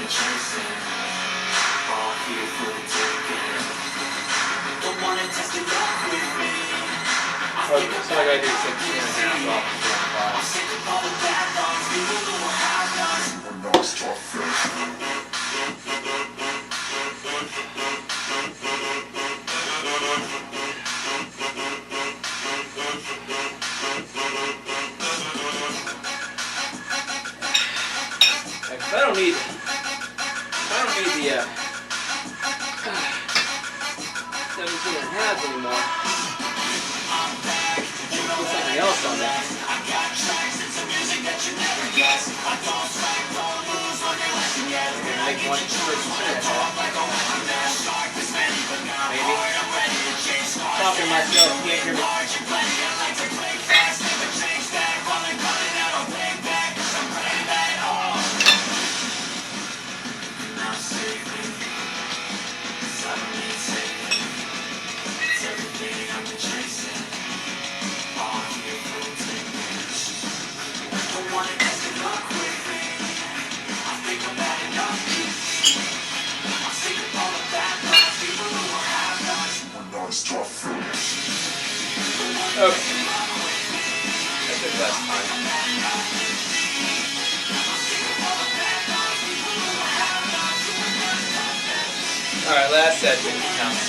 been chasing, all here for the taking. Don't wanna test your luck with me. Okay, so I gotta do 16.5 off I'm 25. sick of all the bad thoughts, people who are have-nots. I don't need the 17 and a half anymore. Put something else on that. I'm gonna make one first and maybe. Talking to myself, can't hear me. Okay. That took less time. Alright, last set, 50 counts.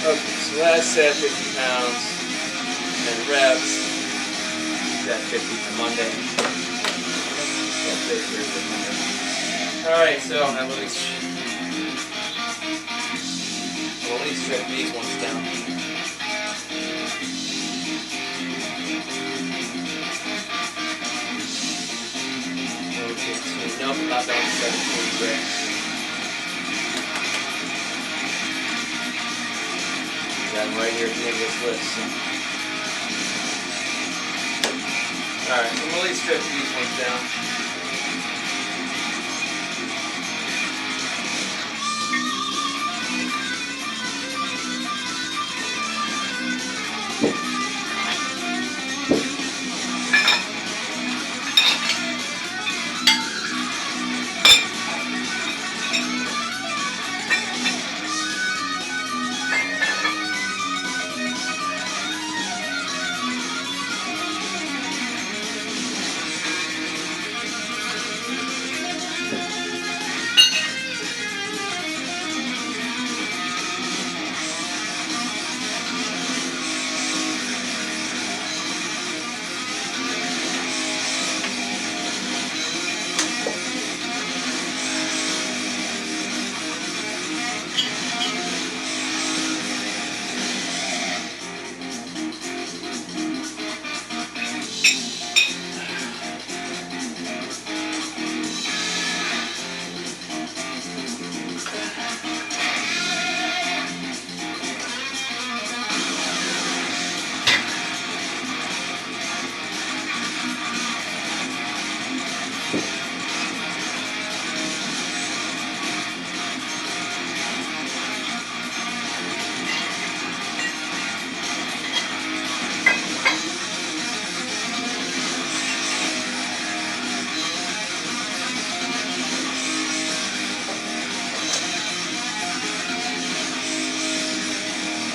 Okay, so last set, 50 pounds, and reps. That 50 for Monday. That's Thursday, Monday. Alright, so I'll at least strip these ones down. Okay, so nope, not down to 17 reps. Got them right here at the end of this list. So. Alright, so we'll at least strip these ones down.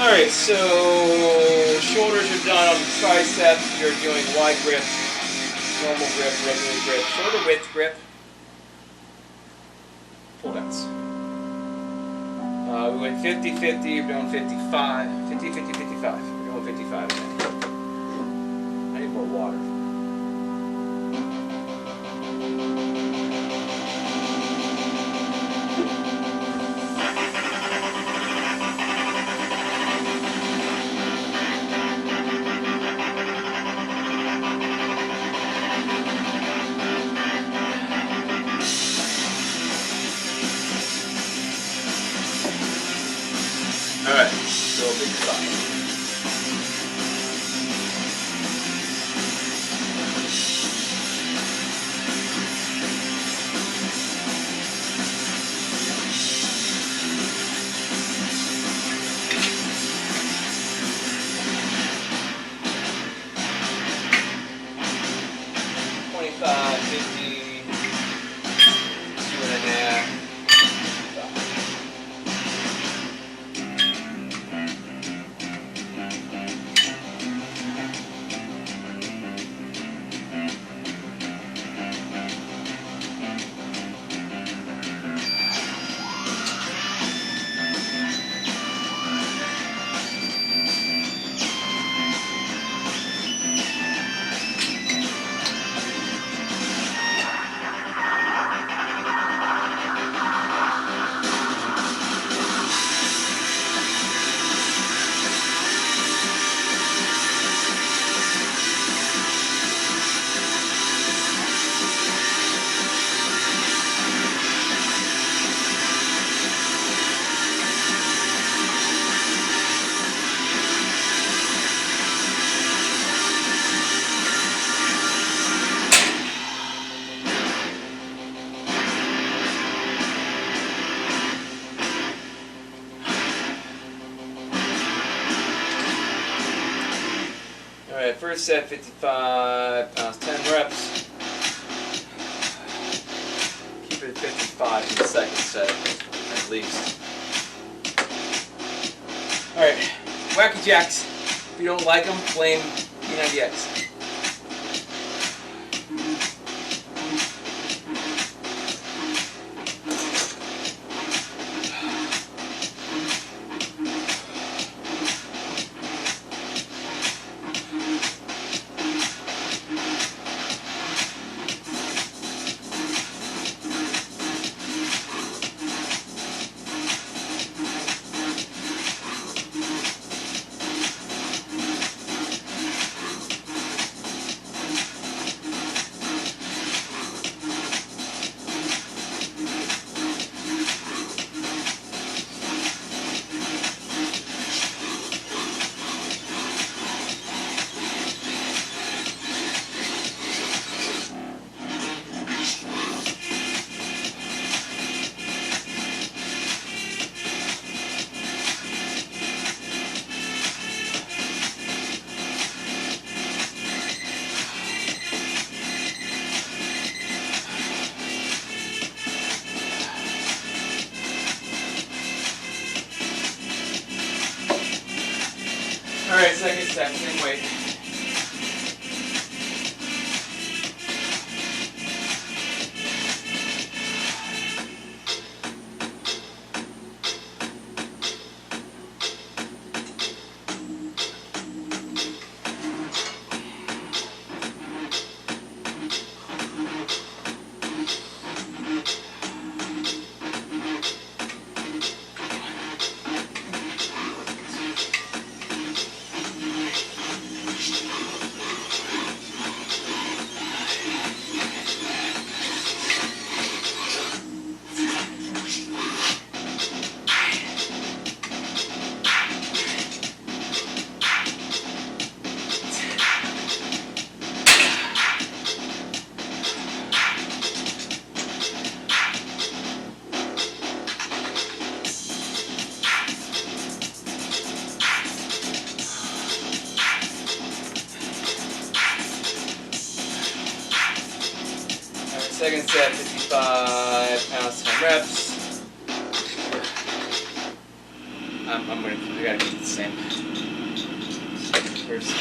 Alright, so shoulders are done on the triceps. You're doing wide grip, normal grip, regular grip, shoulder width grip, pull downs. We went 50-50, we're doing 55. 50-50-55. We're doing 55 again. I need more water. Alright, so a big spot. Alright, first set, 55 pounds, 10 reps. Keep it at 55 in the second set, at least. Alright, Wacky Jacks. If you don't like them, blame P90X. Alright, second set, same weight. Second set, 55 pounds, 10 reps. I gotta keep it the same. First.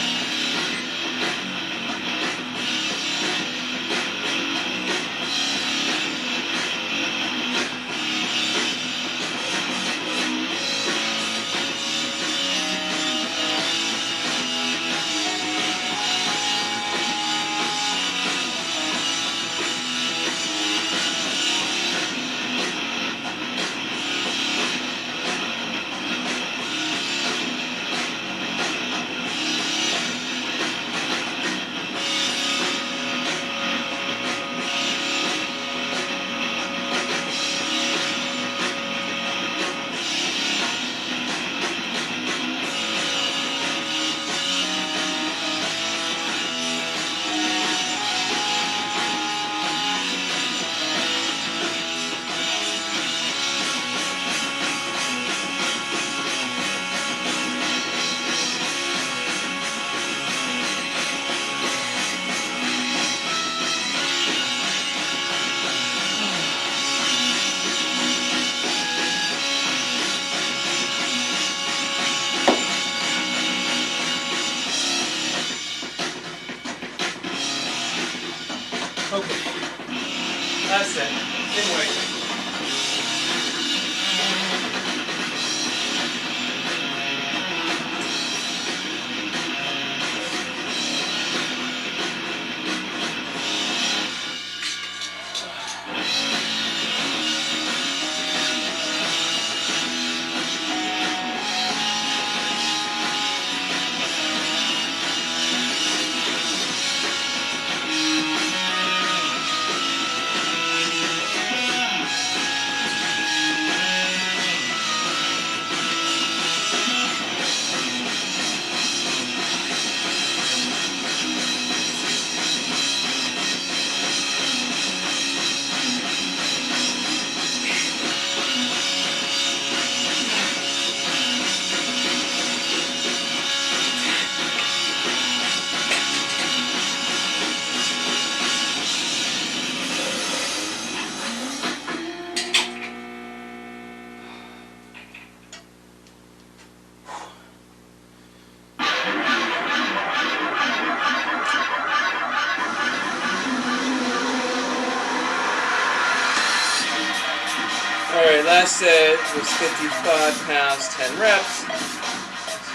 last set was 55 pounds, 10 reps.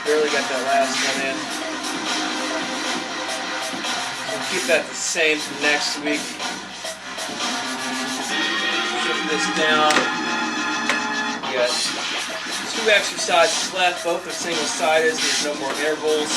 Barely got that last one in. So we'll keep that the same for next week. Shift this down. We got 2 exercises left. Both are single-sided, so there's no more intervals.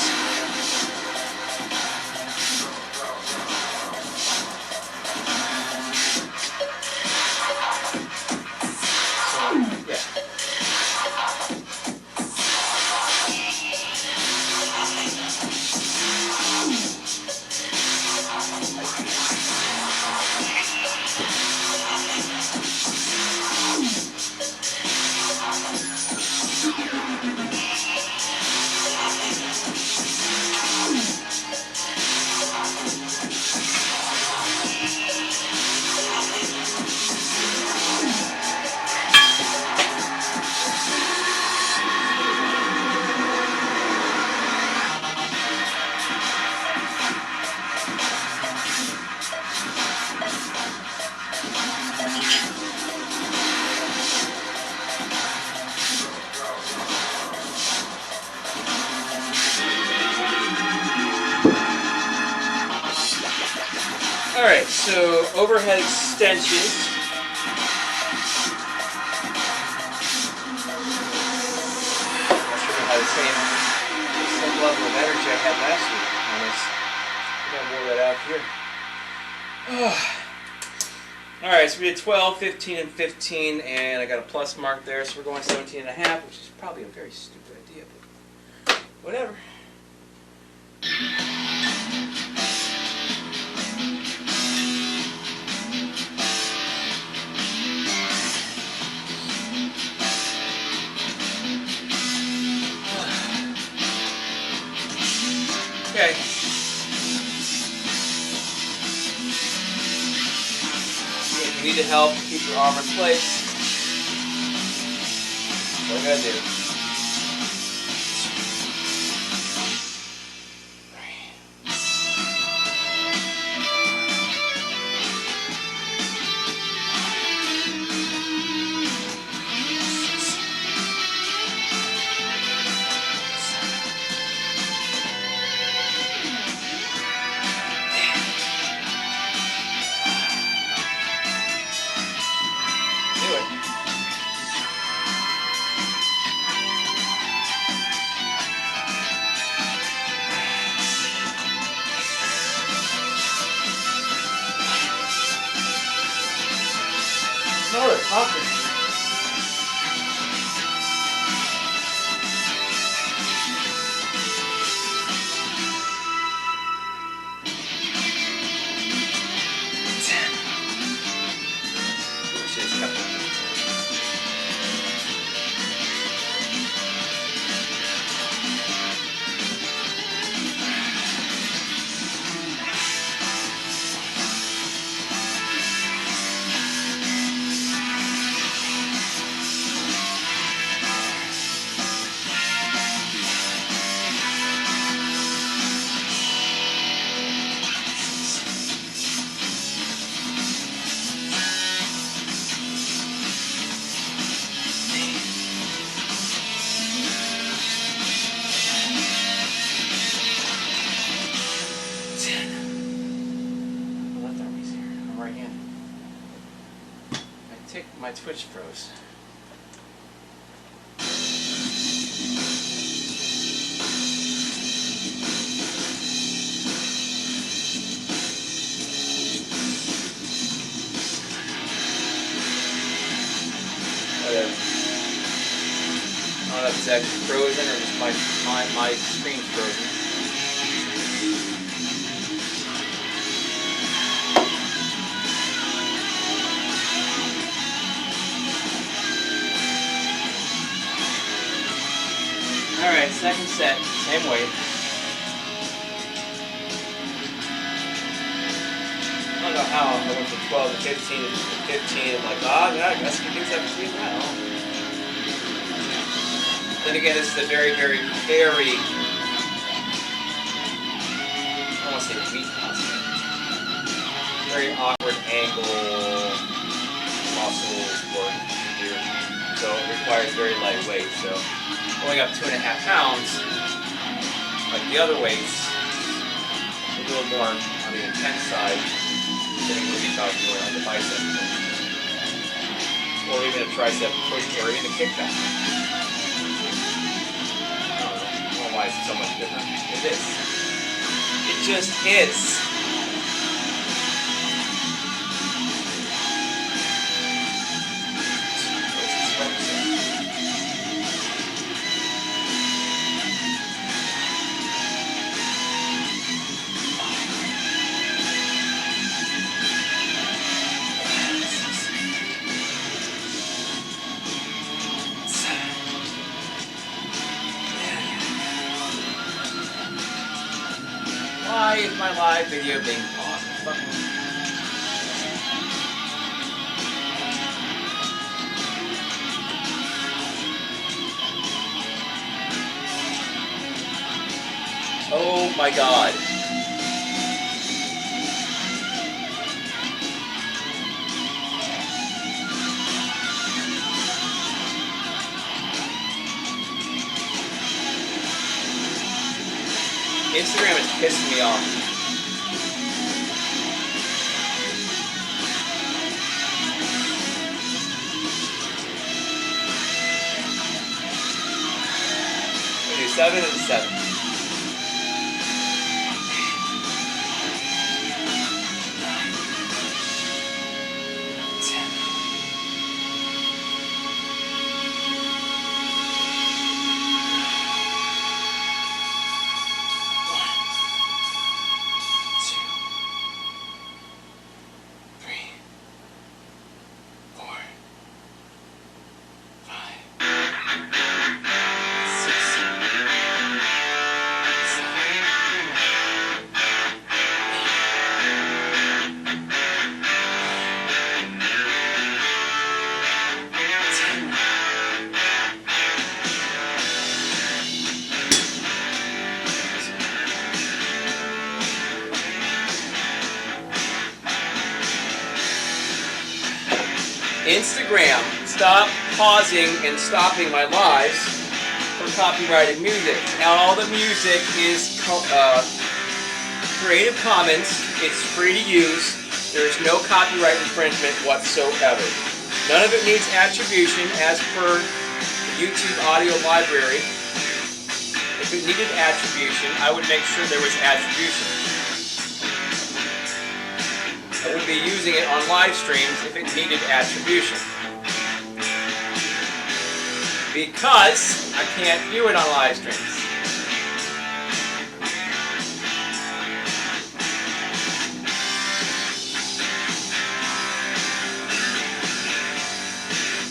Alright, so overhead extensions. Not sure I had the same level of energy I had last week. I think I wore that out here. Alright, so we did 12, 15, and 15, and I got a plus mark there, so we're going 17 and a half, which is probably a very stupid idea, but whatever. Okay. If you need to help, keep your arm in place. That's all you gotta do. Oh, they're talking. My Twitch froze. Whatever. I don't know if it's actually frozen or just my screen's frozen. Alright, second set, same weight. I don't know how I went from 12 to 15 to 15. I'm like, yeah, I guess we can do that. Then again, this is a very, very, very, I don't want to say weak muscle. Very awkward angle muscle work here. so it requires very light weight. So going up 2.5 pounds, like the other weights, a little more on the intense side than you would be about doing on the bicep, or even a tricep push, or even a kickback. I don't know why it's so much different. It is. It just is. Why is my live video being paused? Oh my God. Instagram is pissing me off. We do 7 and 7. Instagram, stop pausing and stopping my lives for copyrighted music. Now all the music is Creative Commons. It's free to use. There's no copyright infringement whatsoever. None of it needs attribution as per the YouTube audio library. If it needed attribution, I would make sure there was attribution. I would be using it on live streams if it needed attribution. Because I can't do it on live streams.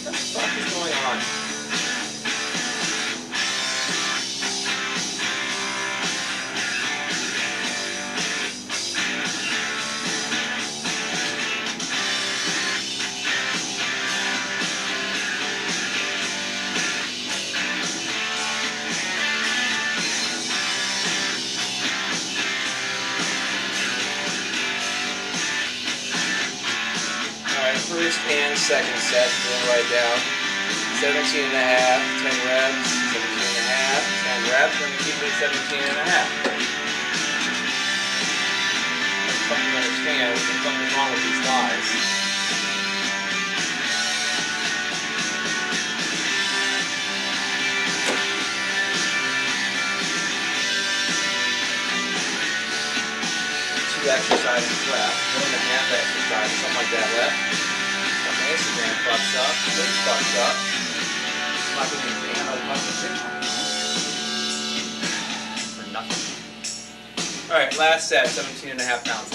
What the fuck is going on? First and second set, we'll write down 17 and a half, 10 reps, 17 and a half, 10 reps, we're going to keep it at 17 and a half. I fucking understand what the fuck is wrong with these lies. Two exercises left, 1.5 exercises, something like that left. Instagram fucks up, Twitch fucks up. I'm not going to do another fucking for nothing. Alright, last set, 17 and a half pounds.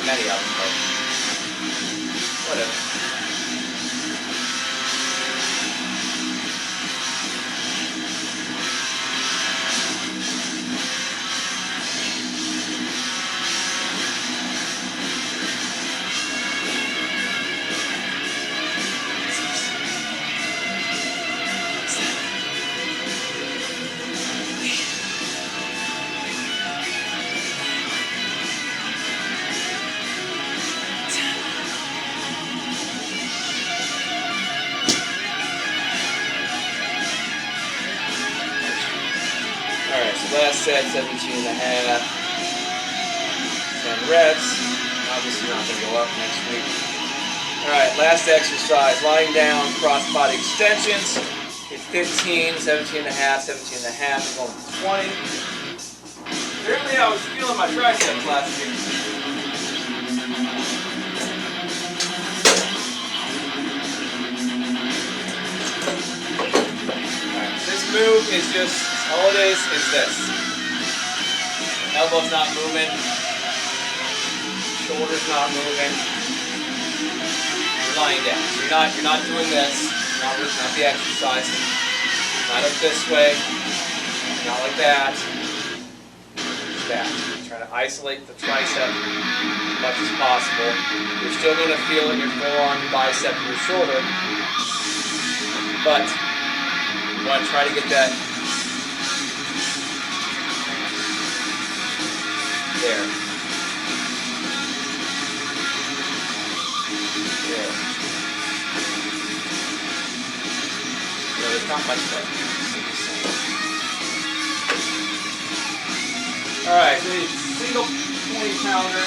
many of them, but whatever. Alright, so last set, 17.5, 10 reps. Obviously not going to go up next week. Alright, last exercise, lying down, cross body extensions. Hit 15, 17.5, 17.5, we're going for 20. Apparently I was feeling my triceps last week. Alright, this move is just, all it is this. Elbow's not moving. Shoulder's not moving. You're lying down. So you're not doing this. Not the exercise. Not up this way. Not like that. Just that. Try to isolate the tricep as much as possible. You're still going to feel it in your forearm, your bicep, and your shoulder. But you want to try to get that there. There. No, there's not much there. Alright, so single 20-pounder.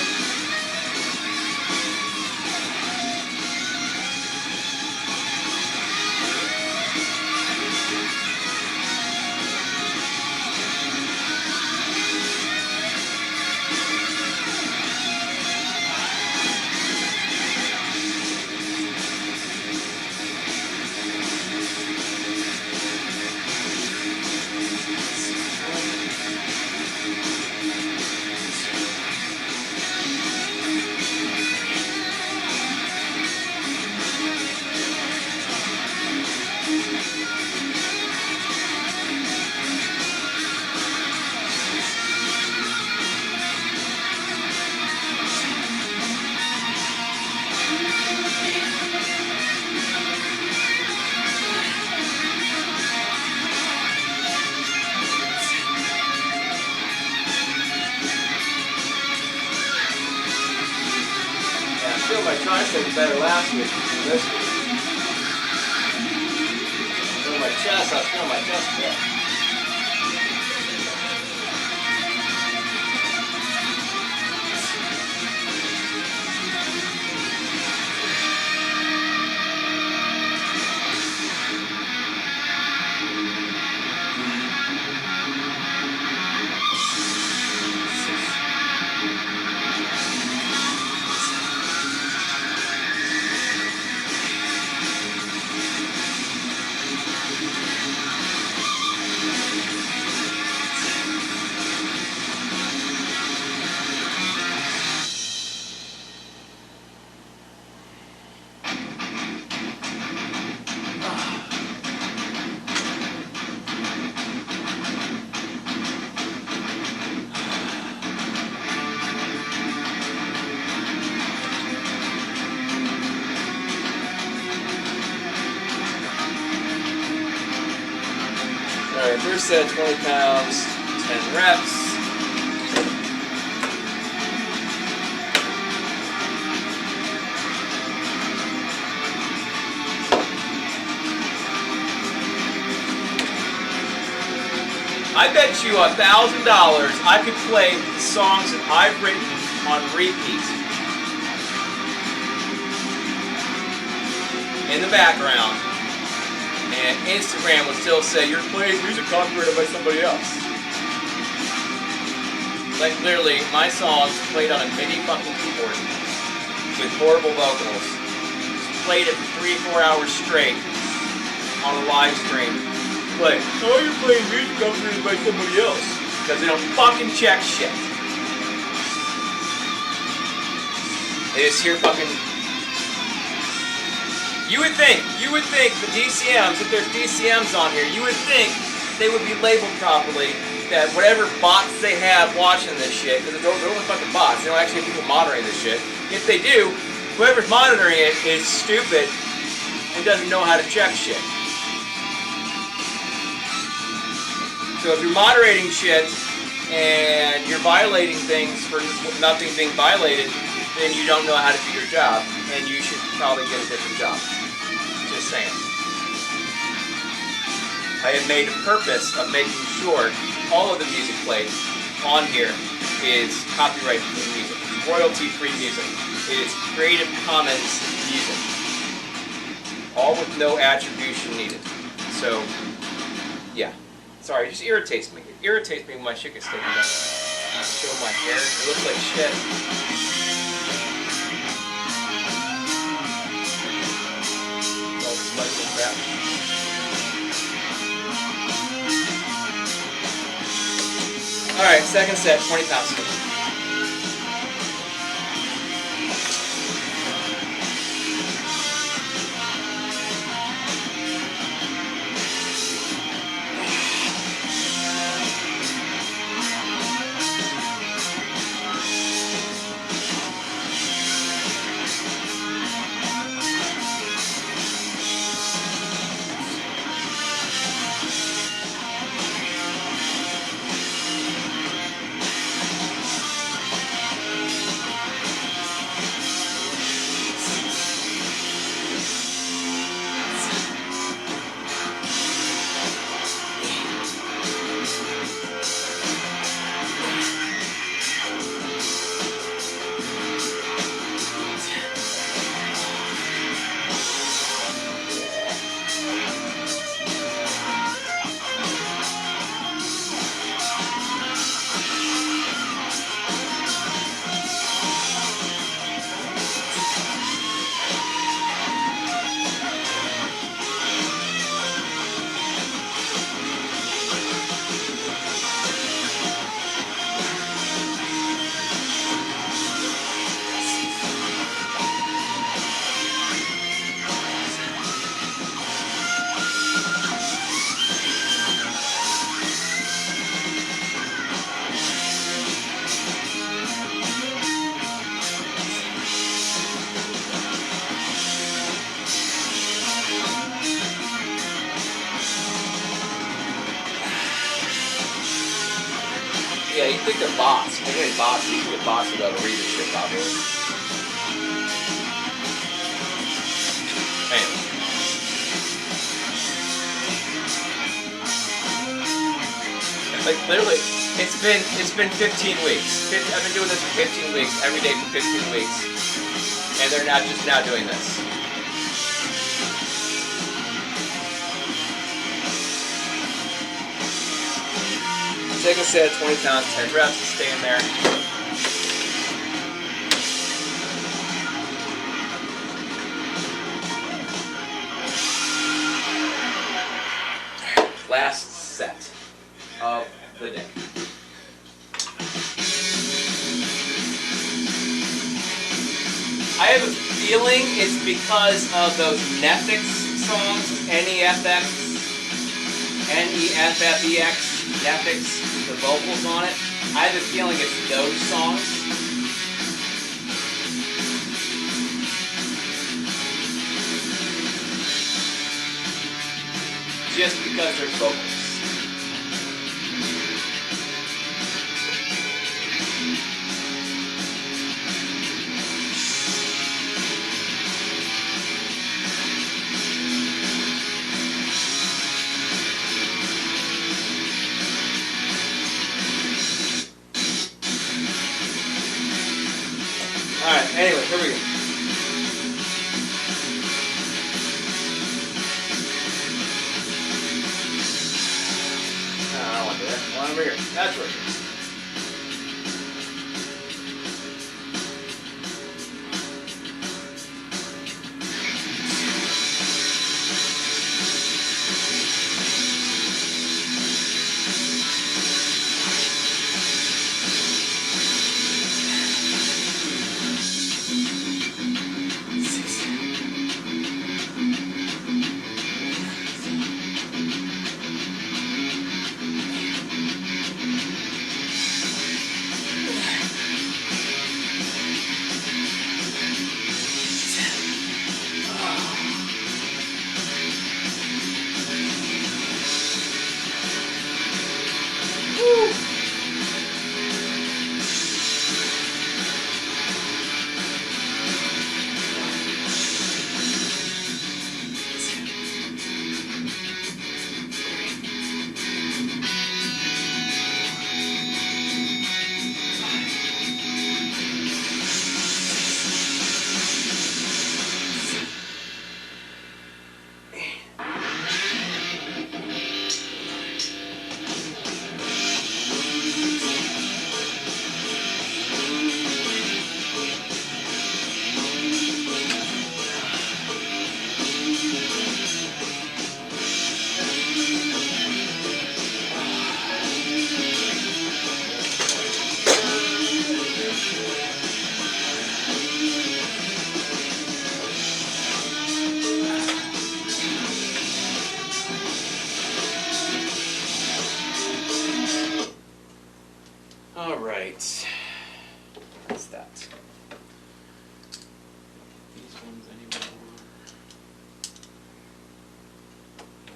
My tricep was better last week than this week. Feeling my chest, I was feeling my chest there. Alright, first set, 20 pounds, 10 reps. I bet you $1,000 I could play the songs that I've written on repeat in the background, and Instagram would still say you're playing music copyrighted by somebody else. Like literally, my songs played on a MIDI fucking keyboard with horrible vocals. Played it for 3-4 hours straight on a live stream. Like, oh, you're playing music copyrighted by somebody else. Because they don't fucking check shit. They just hear fucking. You would think the DCMs, if there's DCMs on here, you would think they would be labeled properly. That whatever bots they have watching this shit, because they're only fucking bots, they don't actually have people monitoring this shit. If they do, whoever's monitoring it is stupid and doesn't know how to check shit. So if you're moderating shit and you're violating things for nothing being violated, then you don't know how to do your job, and you should probably get a different job. Just saying. I have made a purpose of making sure all of the music played on here is copyright-free music, royalty-free music. It is Creative Commons music, all with no attribution needed. So, yeah. Sorry, it just irritates me. It irritates me when my shit gets taken down. Show my hair. It looks like shit. All smudgy and crap. Alright, second set, 20 pounds. Yeah, you think they're bots. You think they're bots. You think they're bots who don't read this shit properly. Anyway. Like literally, it's been 15 weeks. I've been doing this for 15 weeks, every day for 15 weeks, and they're not just now doing this. Second set, 20 pounds, 10 reps, stay in there. Last set of the day. I have a feeling it's because of those Nefix songs, N-E-F-X, N-E-F-F-E-X, Nefix, the vocals on it. I have a feeling it's those songs. Just because they're vocals. Alright, anyway, here we go. I don't want to do that. One over here. That's where it is.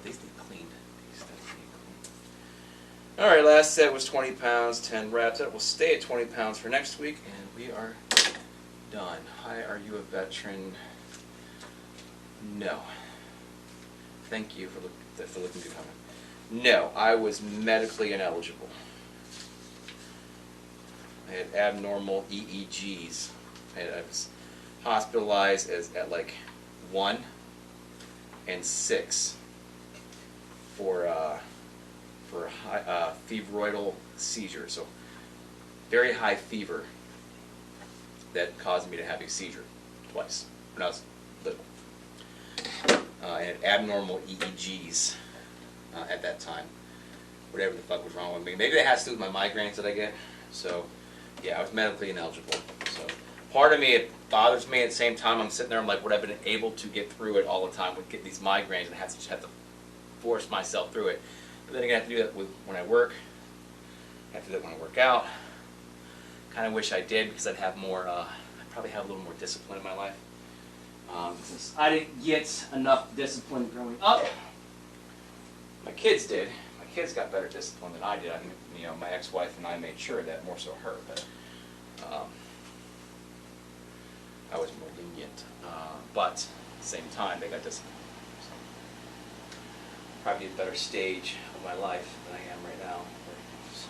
These need cleaned. These things need cleaned. All right, last set was 20 pounds, 10 reps. That will stay at 20 pounds for next week, and we are done. Hi, are you a veteran? No. Thank you for looking good comment. No, I was medically ineligible. I had abnormal EEGs. I was hospitalized at like 1 and 6 for febroidal seizure. So very high fever that caused me to have a seizure twice when I was little. I had abnormal EEGs at that time. Whatever the fuck was wrong with me. Maybe that has to do with my migraines that I get. So yeah, I was medically ineligible. So part of me, it bothers me. At the same time, I'm sitting there, I'm like, would I have been able to get through it all the time? Would get these migraines and just have to force myself through it. But then again, I have to do that when I work. I have to do that when I work out. Kind of wish I did, because I'd have more, I'd probably have a little more discipline in my life. Because I didn't get enough discipline growing up. My kids did. My kids got better discipline than I did. I mean, you know, my ex-wife and I made sure of that, more so her, but I was more lenient. But at the same time, they got discipline. So, probably a better stage of my life than I am right now. So,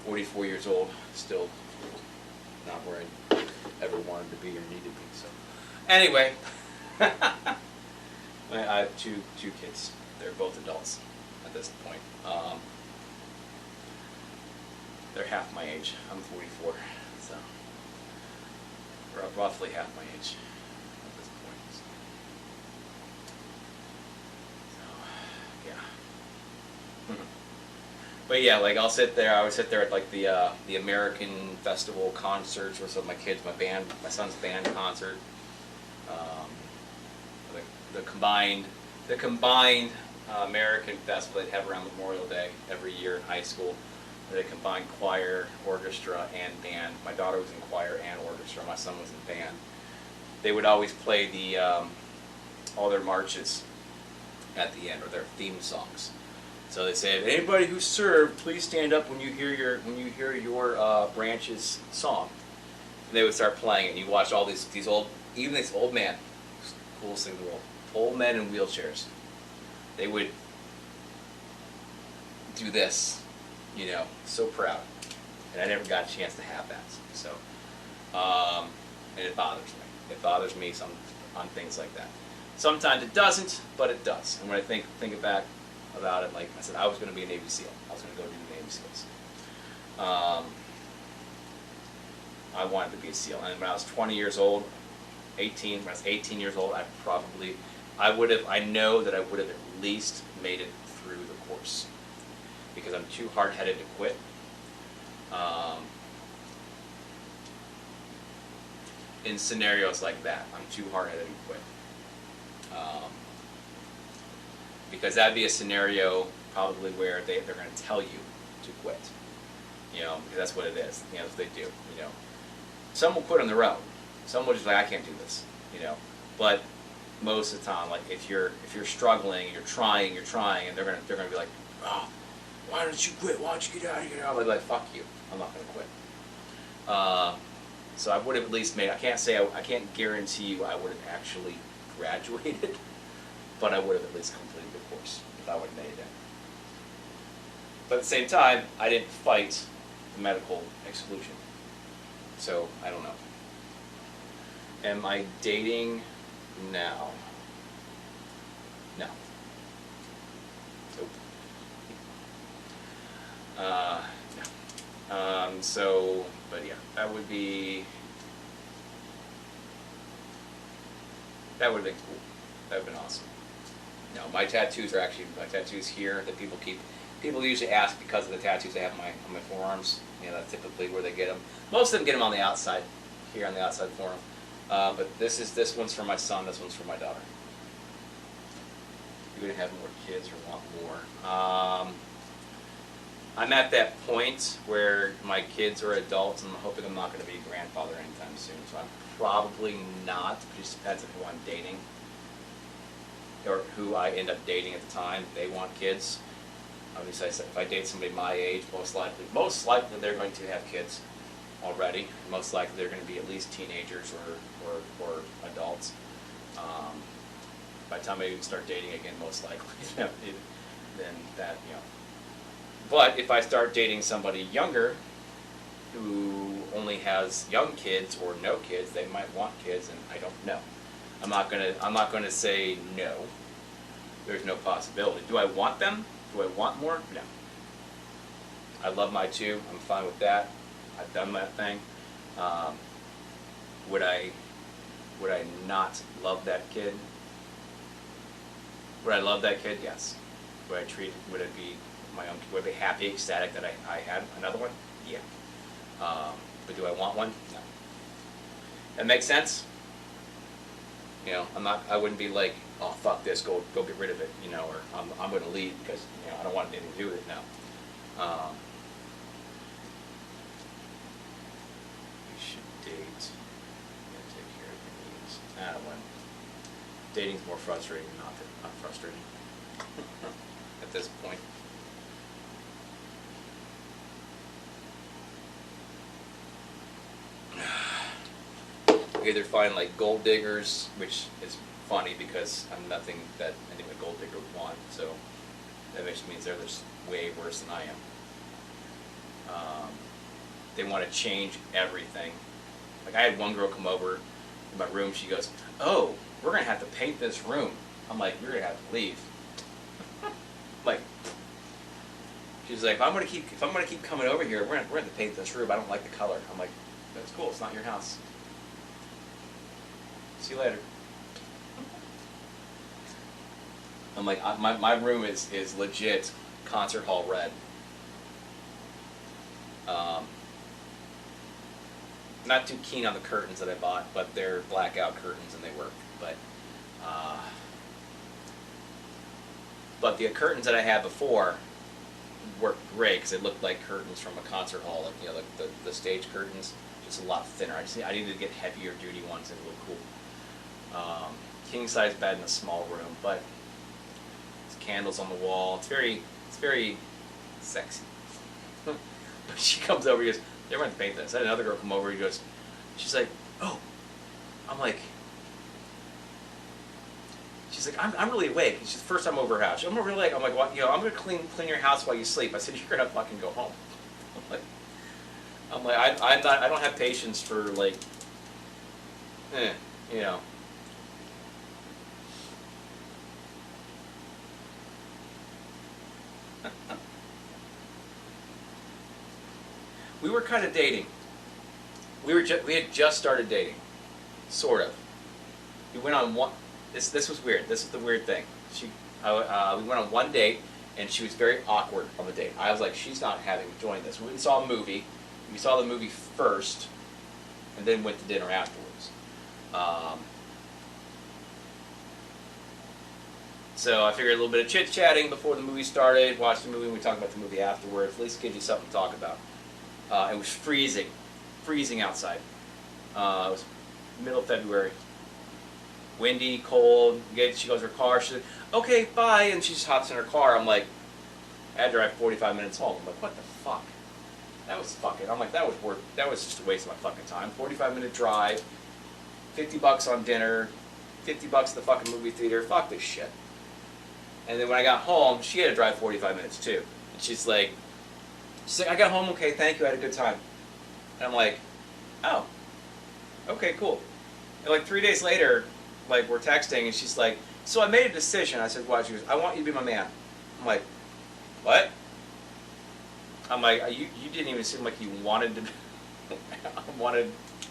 44 years old, still not where I ever wanted to be or needed to be. So, anyway, I have two kids. They're both adults at this point. They're half my age. I'm 44, so we're roughly half my age at this point. So yeah. But yeah, like I'll sit there. I would sit there at like the American Festival concerts with some of my kids, my son's band concert. The combined American Festival they'd have around Memorial Day every year in high school. They combined choir, orchestra, and band. My daughter was in choir and orchestra. My son was in band. They would always play all their marches at the end, or their theme songs. So they said, anybody who served, please stand up when you hear your branch's song. And they would start playing it, and you watch all these old men, coolest thing in the world, old men in wheelchairs. They would do this, you know, so proud. And I never got a chance to have that. So, and it bothers me. It bothers me on things like that. Sometimes it doesn't, but it does. And when I think back about it, like I said, I was going to be a Navy SEAL. I was going to go do the Navy SEALs. I wanted to be a SEAL. And when I was 20 years old, when I was 18 years old, I know that I would have at least made it through the course, because I'm too hard-headed to quit. In scenarios like that, I'm too hard-headed to quit. Because that'd be a scenario probably where they're going to tell you to quit. You know, because that's what it is. You know, that's what they do. You know, some will quit on their own. Some will just like, I can't do this. You know, but most of the time, like if you're struggling and you're trying, and they're gonna be like, oh, why don't you quit? Why don't you get out of here? I'll be like, fuck you. I'm not gonna quit. So I would have at least made. I can't guarantee you I would have actually graduated, but I would have at least completed the course if I would have made it. But at the same time, I didn't fight the medical exclusion. So I don't know. Am I dating now? No. Nope. No. So, but yeah, that would have been cool. That would have been awesome. No, my tattoos here that people keep. People usually ask because of the tattoos I have on my forearms. You know, that's typically where they get them. Most of them get them on the outside, here on the outside forearm. But this one's for my son. This one's for my daughter. You're gonna have more kids or want more. I'm at that point where my kids are adults, and I'm hoping I'm not going to be a grandfather anytime soon. So I'm probably not. It just depends on who I'm dating. or who I end up dating at the time, they want kids. Obviously, I said if I date somebody my age, most likely they're going to have kids already. Most likely they're going to be at least teenagers or adults. By the time I even start dating again, most likely, then that, you know. But if I start dating somebody younger who only has young kids or no kids, they might want kids, and I don't know. I'm not gonna say no. There's no possibility. Do I want them? Do I want more? No. I love my two. I'm fine with that. I've done that thing. Would I not love that kid? Would I love that kid? Yes. Would it be my own? Would I be happy, ecstatic that I had another one? Yeah. But do I want one? No. That makes sense? You know, I wouldn't be like, oh fuck this, go get rid of it, you know, or I'm gonna leave because, you know, I don't want anything to do with it now. You should date. You gotta take care of your needs. I don't want. Dating's more frustrating than not frustrating at this point. You either find like gold diggers, which is funny because I'm nothing that any gold digger would want, so that means they're just way worse than I am. They want to change everything. Like I had one girl come over in my room, she goes, "Oh, we're gonna have to paint this room." I'm like, "You're gonna have to leave." Like, she's like, if I'm gonna keep coming over here, we're gonna have to paint this room. I don't like the color. I'm like, that's cool. It's not your house. See you later. I'm like, my room is legit concert hall red. Not too keen on the curtains that I bought, but they're blackout curtains and they work. But the curtains that I had before worked great because it looked like curtains from a concert hall, like, you know, like the stage curtains, just a lot thinner. I needed to get heavier duty ones and look cool. King size bed in a small room, but it's candles on the wall. It's very sexy. She comes over, he goes, "They were going to paint this." I had another girl come over, he goes, she's like, "Oh," I'm like, she's like, I'm really awake. It's the first time over her house. I'm really awake. I'm like, what? You know, I'm gonna clean your house while you sleep. I said, "You're gonna fucking go home." I'm like, I don't have patience for like, you know. We were kind of dating. We had just started dating, sort of. We went on one. This was weird. This is the weird thing. We went on one date, and she was very awkward on the date. I was like, she's not having joined this. We went and saw a movie. We saw the movie first, and then went to dinner afterwards. So I figured a little bit of chit-chatting before the movie started, watched the movie, and we talked about the movie afterwards. At least gives you something to talk about. It was freezing outside. It was middle of February. Windy, cold. She goes to her car. She said, "Okay, bye," and she just hops in her car. I'm like, I had to drive 45 minutes home. I'm like, what the fuck? That was fucking. I'm like, that was just a waste of my fucking time. 45-minute drive, $50 on dinner, $50 at the fucking movie theater. Fuck this shit. And then when I got home, she had to drive 45 minutes too. And she's like, "I got home okay, thank you, I had a good time." And I'm like, "Oh, okay, cool." And like 3 days later, like we're texting, and she's like, "So I made a decision." I said, "What?" She goes, "I want you to be my man." I'm like, "What?" I'm like, you didn't even seem like you wanted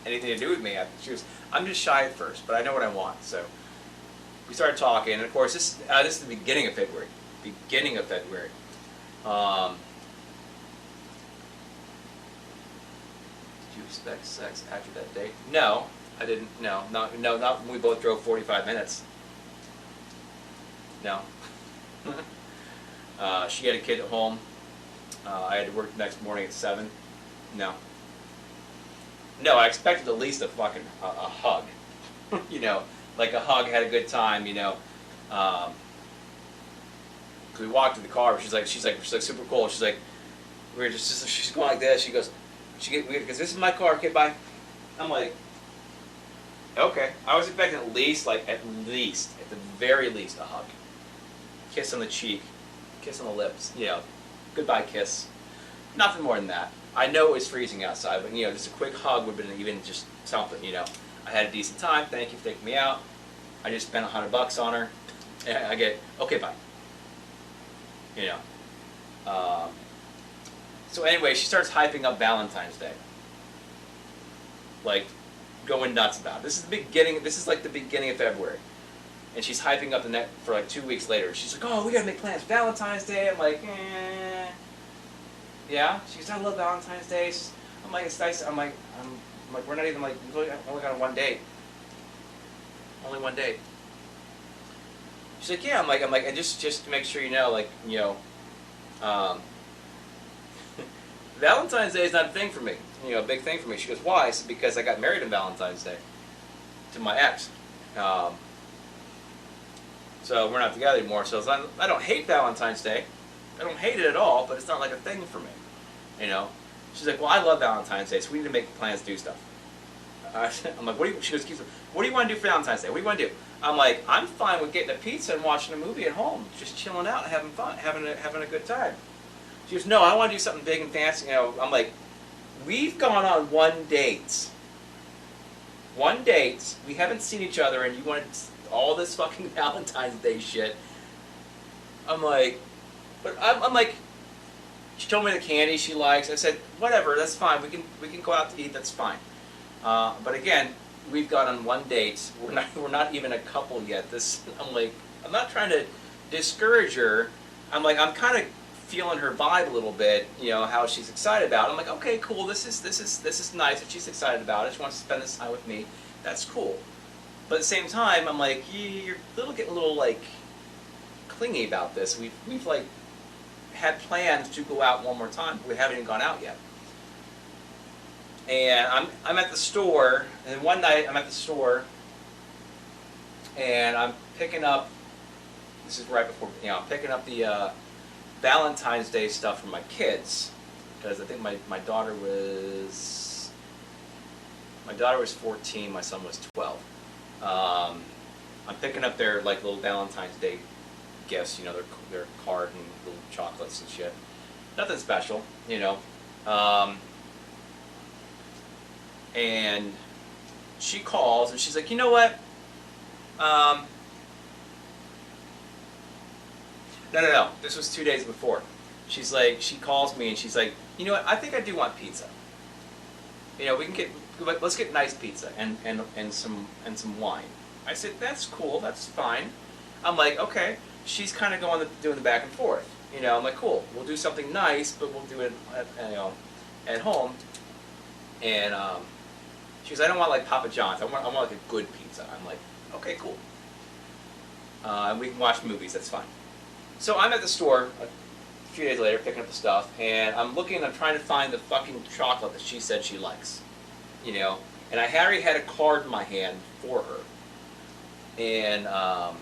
anything to do with me. She goes, "I'm just shy at first, but I know what I want." So we started talking, and of course, this is the beginning of February. Did you expect sex after that date? No, I didn't. No, not when we both drove 45 minutes. No. She had a kid at home. I had to work the next morning at 7. No. No, I expected at least a fucking a hug. You know, like a hug, had a good time, you know. Cause we walked to the car. She's like super cool. She's like, she's going like this. She goes, because this is my car. Okay, bye. I'm like, okay. I was expecting at the very least, a hug, kiss on the cheek, kiss on the lips. You know, goodbye kiss. Nothing more than that. I know it was freezing outside, but just a quick hug would have been even just something. I had a decent time. Thank you for taking me out. I just spent $100 on her. And I get, okay, bye. So anyway, she starts hyping up Valentine's Day. Like, going nuts about it. This is like the beginning of February. And she's hyping up the next for like 2 weeks later. She's like, oh, we gotta make plans for Valentine's Day. I'm like, yeah. She goes, I love Valentine's Day. I'm like, it's nice. I'm like, we're not even like, we've only got one date. Only one date. She's like, yeah. I'm like, and just to make sure Valentine's Day is not a thing for me. A big thing for me. She goes, why? I said, because I got married on Valentine's Day to my ex. So we're not together anymore. So I don't hate Valentine's Day. I don't hate it at all, but it's not like a thing for me. She's like, well, I love Valentine's Day, so we need to make plans to do stuff. I'm like, she goes, what do you want to do for Valentine's Day? What do you want to do? I'm like, I'm fine with getting a pizza and watching a movie at home, just chilling out and having fun, having a good time. She goes, no, I want to do something big and fancy. I'm like, we've gone on one date. One date. We haven't seen each other, and you want all this fucking Valentine's Day shit. I'm like, but I'm like, she told me the candy she likes. I said, whatever, that's fine. We can go out to eat. That's fine. But again, we've gone on one date. We're not even a couple yet. I'm like, I'm not trying to discourage her. I'm like, I'm kind of feeling her vibe a little bit. How she's excited about it. I'm like, okay, cool. This is nice that she's excited about it. She wants to spend this time with me. That's cool. But at the same time, I'm like, you're getting a little like clingy about this. We've like had plans to go out one more time. We haven't even gone out yet. And I'm at the store, and one night I'm at the store, and I'm picking up. This is right before I'm picking up the Valentine's Day stuff for my kids, because I think my daughter was 14, my son was 12. I'm picking up their like little Valentine's Day gifts, their card and little chocolates and shit. Nothing special, And she calls and she's like, you know what? No. This was 2 days before. She's like, she calls me and she's like, you know what? I think I do want pizza. Let's get nice pizza and some wine. I said, that's cool. That's fine. I'm like, okay. She's kind of doing the back and forth. I'm like, cool. We'll do something nice, but we'll do it at home. And she goes, I don't want like Papa John's. I want like a good pizza. I'm like, okay, cool. And we can watch movies. That's fine. So I'm at the store a few days later, picking up the stuff, and I'm trying to find the fucking chocolate that she said she likes. And I already had a card in my hand for her. And I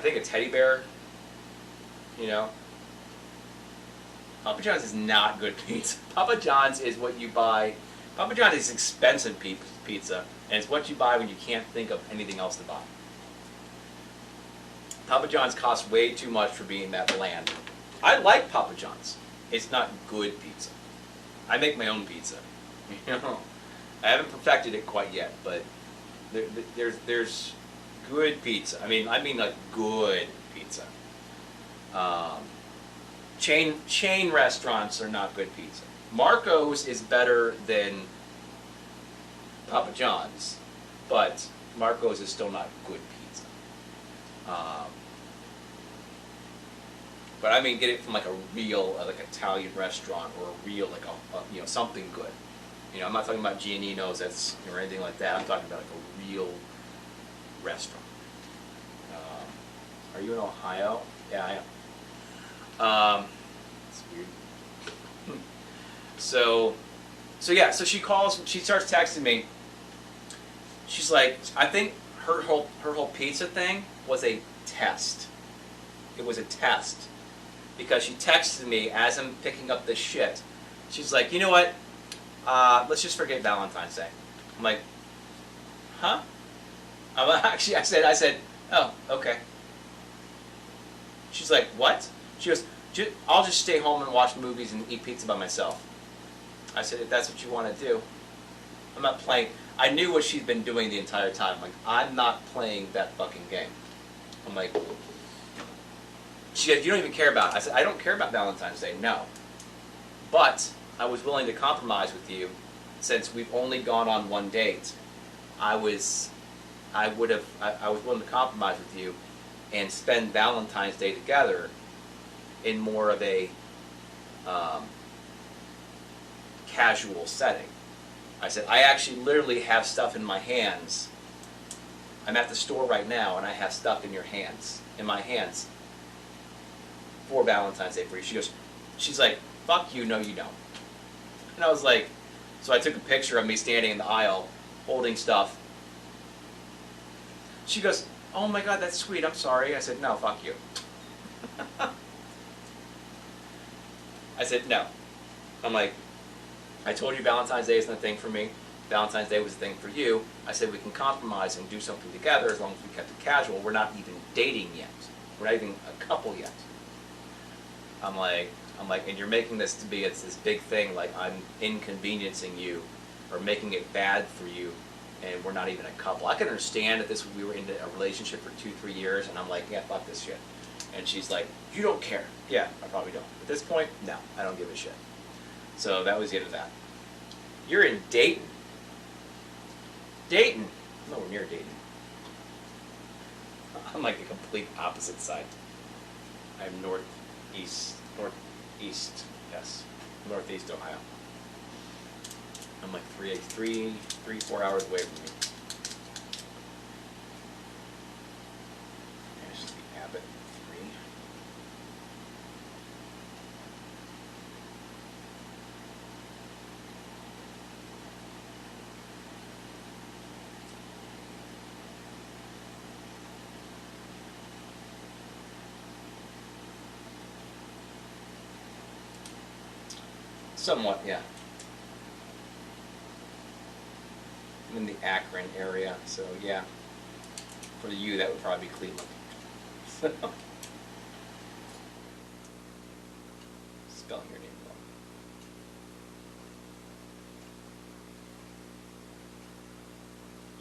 think a teddy bear. Papa John's is not good pizza. Papa John's is what you buy. Papa John's is expensive pizza, and it's what you buy when you can't think of anything else to buy. Papa John's costs way too much for being that bland. I like Papa John's. It's not good pizza. I make my own pizza. I haven't perfected it quite yet, but there's good pizza. I mean like good pizza. Chain restaurants are not good pizza. Marco's is better than Papa John's, but Marco's is still not good pizza. But I mean, get it from like a real like Italian restaurant or a real like a something good. I'm not talking about Giannino's or anything like that. I'm talking about like a real restaurant. Are you in Ohio? Yeah, I am. It's weird. So she calls. She starts texting me. She's like, I think her whole pizza thing was a test. It was a test. Because she texted me as I'm picking up this shit. She's like, you know what? Let's just forget Valentine's Day. I'm like, huh? Actually, I said, oh, okay. She's like, what? She goes, I'll just stay home and watch movies and eat pizza by myself. I said, if that's what you want to do. I'm not playing. I knew what she'd been doing the entire time. I'm like, I'm not playing that fucking game. I'm like, she goes, you don't even care about it. I said, I don't care about Valentine's Day, no. But I was willing to compromise with you since we've only gone on one date. I was willing to compromise with you and spend Valentine's Day together in more of a casual setting. I said, I actually literally have stuff in my hands. I'm at the store right now and I have stuff in my hands for Valentine's Day for you. She's like, fuck you, no you don't. And I was like, so I took a picture of me standing in the aisle holding stuff. She goes, oh my God, that's sweet, I'm sorry. I said, no, fuck you. I said, no. I'm like, I told you Valentine's Day isn't a thing for me. Valentine's Day was a thing for you. I said we can compromise and do something together as long as we kept it casual. We're not even dating yet. We're not even a couple yet. I'm like, and you're making this to be it's this big thing, like I'm inconveniencing you or making it bad for you, and we're not even a couple. I can understand if we were in a relationship for 2-3 years, and I'm like, yeah, fuck this shit. And she's like, you don't care. Yeah, I probably don't. At this point, no, I don't give a shit. So that was the end of that. You're in Dayton. Dayton. Nowhere near Dayton. I'm like the complete opposite side. I'm northeast, yes, northeast Ohio. I'm like 4 hours away from you. Ashley Abbott, 3. Somewhat, yeah. I'm in the Akron area, so yeah. For you, that would probably be Cleveland. Spelling your name wrong.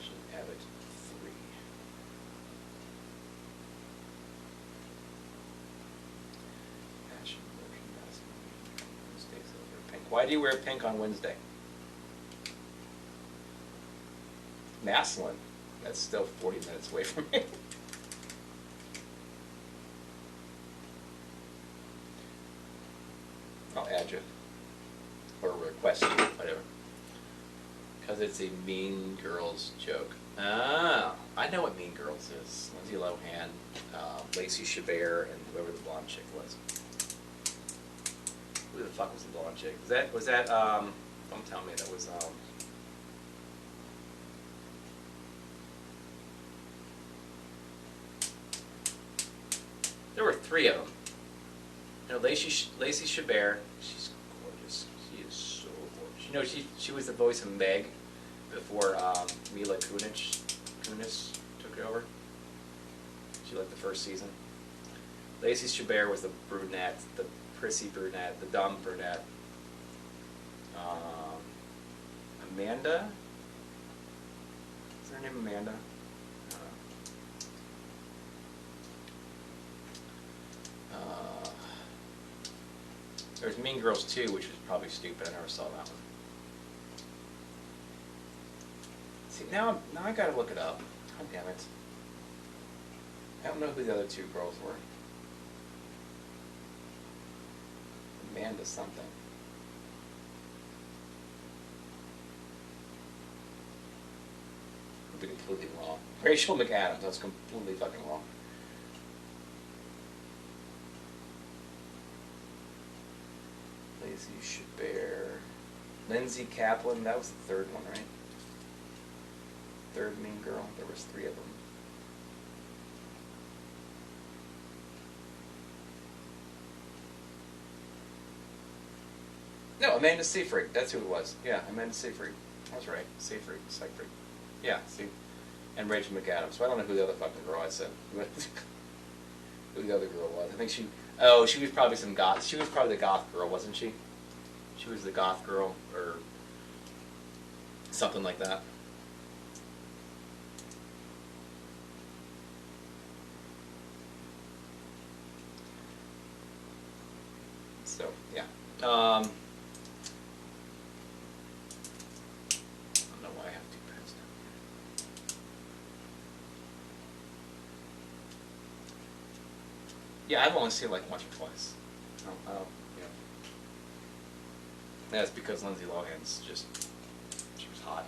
Should have it 3. Passion, merchandising, Wednesdays over pink. Why do you wear pink on Wednesday? Maslin. That's still 40 minutes away from me. I'll add you. Or request you, whatever. Because it's a Mean Girls joke. Oh, I know what Mean Girls is. Lindsay Lohan, Lacey Chabert, and whoever the blonde chick was. Who the fuck was the blonde chick? Was that don't tell me that was, there were 3 of them. You know, Lacey Chabert, she's gorgeous. She is so gorgeous. You know, she was the voice of Meg before Mila Kunis took it over. She liked the first season. Lacey Chabert was the brunette, the prissy brunette, the dumb brunette. Amanda? Is her name Amanda? There's Mean Girls 2, which was probably stupid. I never saw that one. See, now I gotta look it up. God damn it. I don't know who the other 2 girls were. Amanda something. I'd be completely wrong. Rachel McAdams, I was completely fucking wrong. Lacey Chabert. Lindsay Kaplan, that was the 3rd one, right? 3rd Mean Girl. There was 3 of them. No, Amanda Seyfried. That's who it was. Yeah, Amanda Seyfried. That's right. Seyfried. Seyfried. Yeah, see. And Rachel McAdams. So I don't know who the other fucking girl I said. Who the other girl was. I think she... Oh, she was probably some goth... She was probably the goth girl, wasn't she? She was the goth girl, or something like that. So, yeah. I don't know why I have two pens down here. Yeah, I've only seen it like once or twice. I don't, you know. That's because Lindsay Lohan's just, she was hot.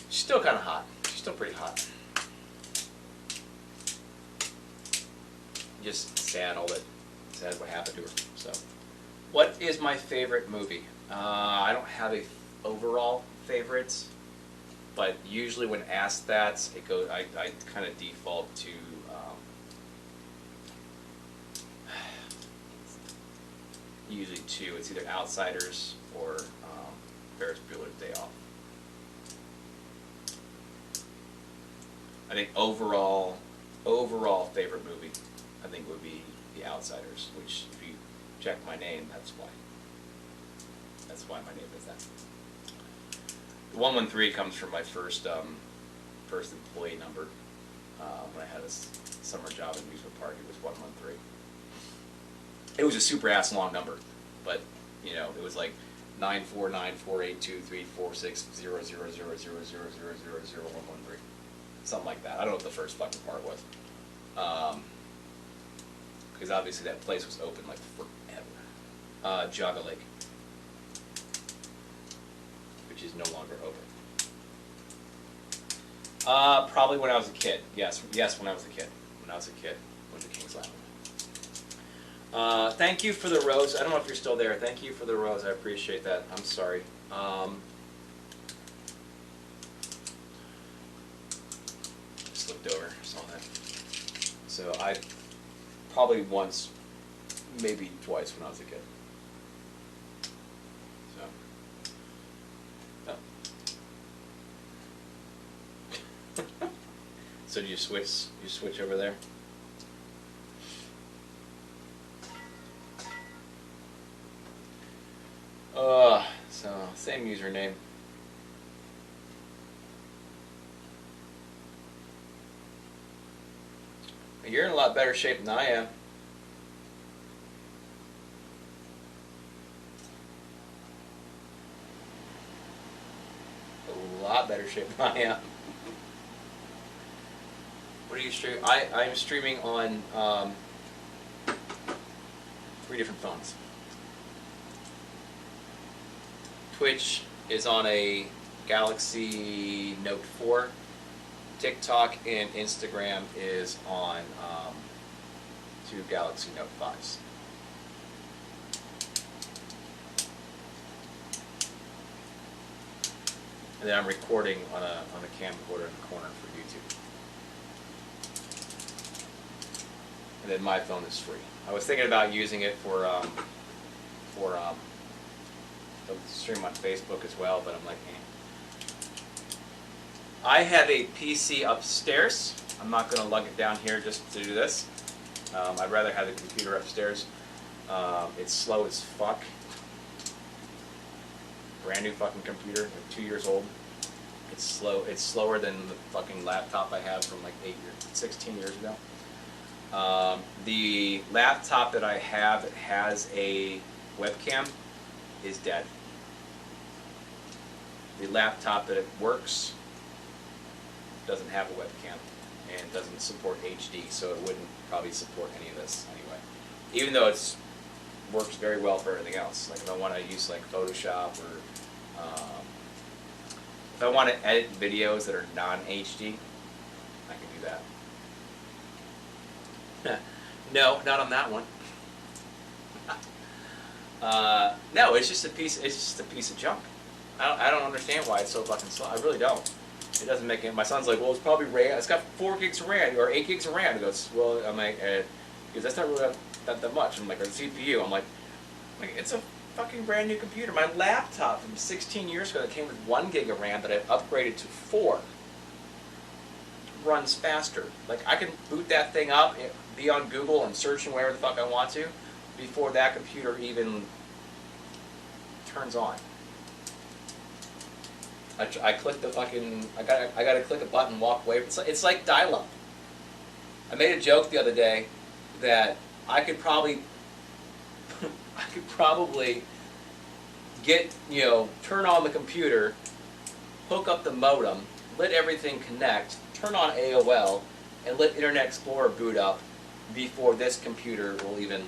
She's still kind of hot. She's still pretty hot. Just sad what happened to her. So, what is my favorite movie? I don't have a overall favorite, but usually when asked that, it goes. I kind of default to usually two. It's either Outsiders or Ferris Bueller's Day Off. I think overall favorite movie, I think would be The Outsiders, which if you check my name, that's why. That's why my name is that. The 113 comes from my first employee number. When I had a summer job in amusement park, it was 113. It was a super ass long number, but you know, it was like 949482346000000000113, something like that. I don't know what the first fucking part was. Because obviously that place was open like forever. Jogga Lake, which is no longer open. Probably when I was a kid. Yes, when I was a kid. When I was a kid, went to King's Landing. Thank you for the rose. I don't know if you're still there. Thank you for the rose. I appreciate that. I'm sorry. Slipped over. Saw that. So I probably once, maybe twice when I was a kid. So. Oh. So do you switch? You switch over there? So same username. You're in a lot better shape than I am. A lot better shape than I am. What are you streaming? I'm streaming on 3 different phones. Twitch is on a Galaxy Note 4. TikTok and Instagram is on 2 Galaxy Note 5s. And then I'm recording on a camcorder in the corner for YouTube. And then my phone is free. I was thinking about using it for stream on Facebook as well, but I'm like, eh. I have a PC upstairs. I'm not going to lug it down here just to do this. I'd rather have the computer upstairs. It's slow as fuck. Brand new fucking computer, like 2 years old. It's slow. It's slower than the fucking laptop I have from like 16 years ago. The laptop that I have that has a webcam is dead. The laptop that it works doesn't have a webcam and doesn't support HD, so it wouldn't probably support any of this anyway. Even though it works very well for everything else. Like if I want to use like Photoshop or if I want to edit videos that are non-HD, I can do that. No, not on that one. No, it's just a piece. It's just a piece of junk. I don't understand why it's so fucking slow. I really don't. It doesn't make it. My son's like, well, it's probably RAM. It's got 4 gigs of RAM or 8 gigs of RAM. He goes, well, I'm like, Because that's not really that much. I'm like, or the CPU, I'm like, it's a fucking brand new computer. My laptop from 16 years ago that came with 1 gig of RAM that I upgraded to 4 runs faster. Like, I can boot that thing up, be on Google and search and wherever the fuck I want to before that computer even turns on. I click the fucking, I gotta click a button, walk away. It's like dial-up. I made a joke the other day that I could probably get, turn on the computer, hook up the modem, let everything connect, turn on AOL, and let Internet Explorer boot up before this computer will even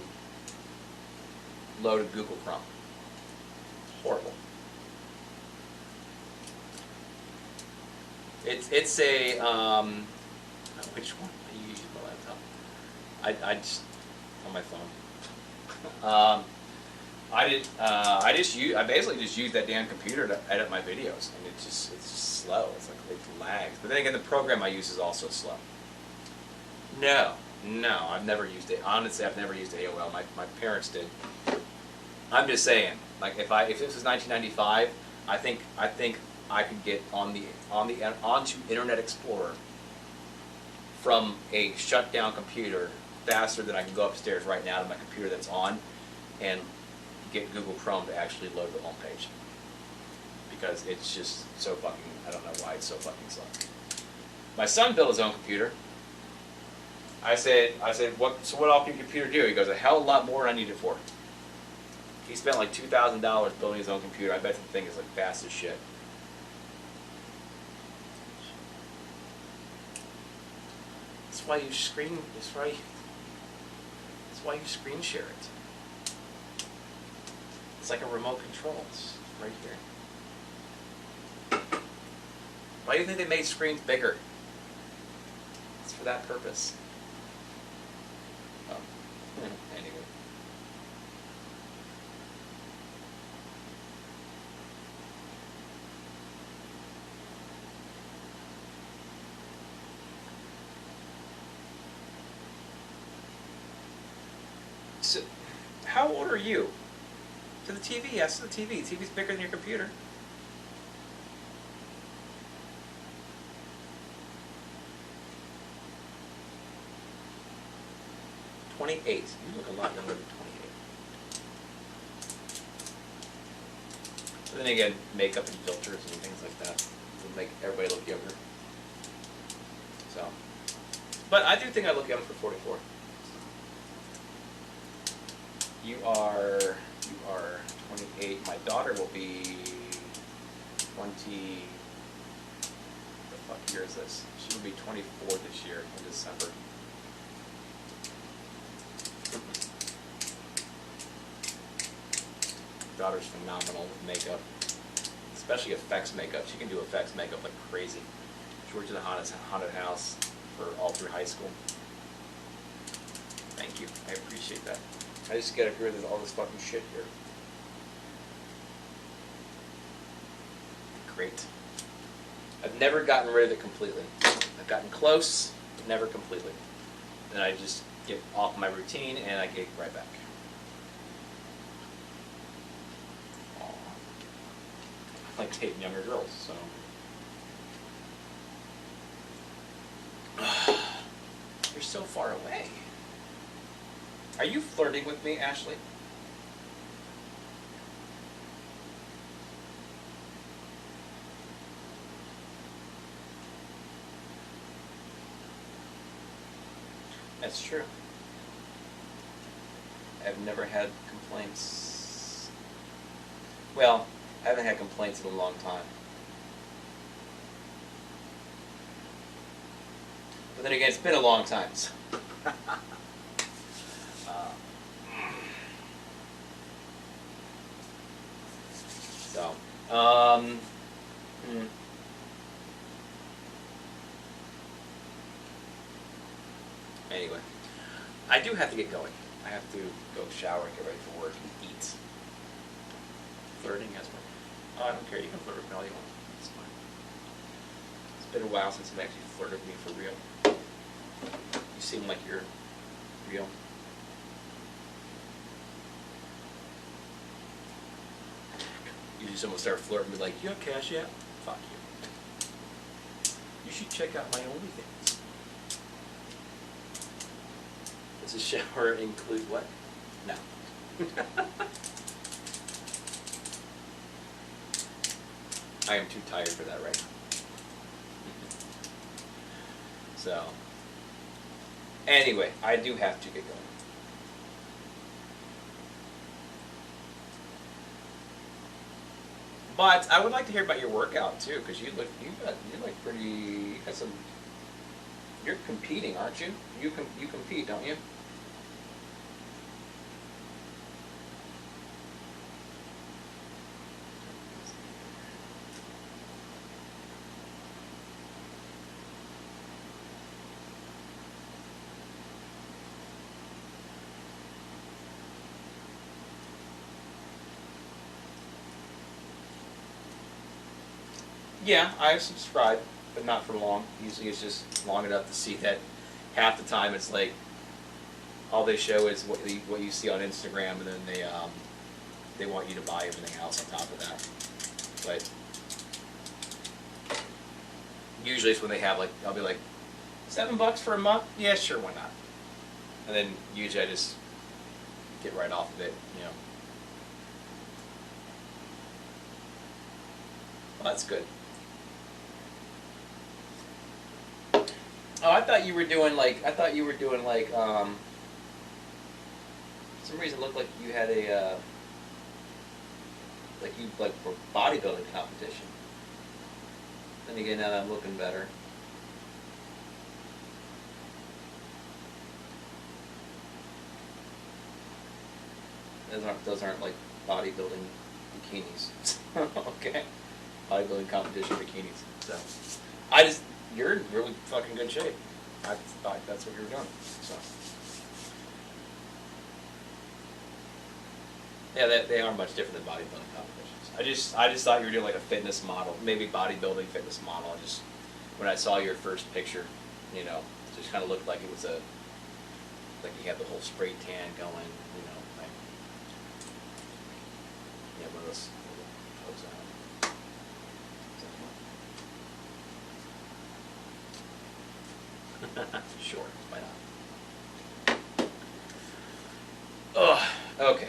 load a Google Chrome. Horrible. It's a which one? I use my laptop. I just on my phone. I basically just use that damn computer to edit my videos, and it's just slow. It's like it lags. But then again, the program I use is also slow. No, I've never used it. Honestly, I've never used AOL. My parents did. I'm just saying, like if this was 1995, I think I could get onto Internet Explorer from a shutdown computer faster than I can go upstairs right now to my computer that's on and get Google Chrome to actually load the homepage. Because it's just so fucking, I don't know why it's so fucking slow. My son built his own computer. I said, what all can your computer do? He goes, a hell of a lot more than I need it for. He spent like $2,000 building his own computer. I bet the thing is like fast as shit. That's why you screen share it. It's like a remote control. It's right here. Why do you think they made screens bigger? It's for that purpose. Oh. Anyway. So, how old are you? To the TV, yes, to the TV. The TV's bigger than your computer. $28. You look a lot younger than 28. But then again, makeup and filters and things like that will make everybody look younger. So, but I do think I look young for 44. You are 28. My daughter will be 20. The fuck year is this? She will be 24 this year in December. Daughter's phenomenal with makeup, especially effects makeup. She can do effects makeup like crazy. She worked at a haunted house for all through high school. Thank you. I appreciate that. I just gotta get rid of all this fucking shit here. Great. I've never gotten rid of it completely. I've gotten close, but never completely. Then I just get off my routine and I get right back. Aww. I like dating younger girls, so. You're so far away. Are you flirting with me, Ashley? That's true. I've never had complaints. Well, I haven't had complaints in a long time. But then again, it's been a long time. So. Anyway, I do have to get going. I have to go shower, get ready for work, and eat. Flirting as well. Oh, I don't care. You can flirt with me all you want. It's fine. It's been a while since you've actually flirted with me for real. You seem like you're real. Usually someone will start flirting and be like, you have cash yet? Fuck you. You should check out my OnlyFans. Does a shower include what? No. I am too tired for that right now. So, anyway, I do have to get going. But I would like to hear about your workout too, because you look pretty. You got some. You're competing, aren't you? You compete, don't you? Yeah, I subscribe, but not for long. Usually it's just long enough to see that half the time it's like all they show is what you see on Instagram, and then they want you to buy everything else on top of that. But usually it's when they have like, I'll be like, $7 for a month? Yeah, sure, why not? And then usually I just get right off of it, you know. Well, that's good. Oh, I thought you were doing like, for some reason it looked like you had a, for bodybuilding competition. Then again, now that I'm looking better. Those aren't like bodybuilding bikinis. Okay. Bodybuilding competition bikinis. So, you're in really fucking good shape. I thought that's what you were doing. So, yeah, they are much different than bodybuilding competitions. I just thought you were doing like a fitness model, maybe bodybuilding fitness model. When I saw your first picture, you know, it just kind of looked like it was like you had the whole spray tan going, you know, like, yeah, one of those pose out. Sure, why not? Oh, okay.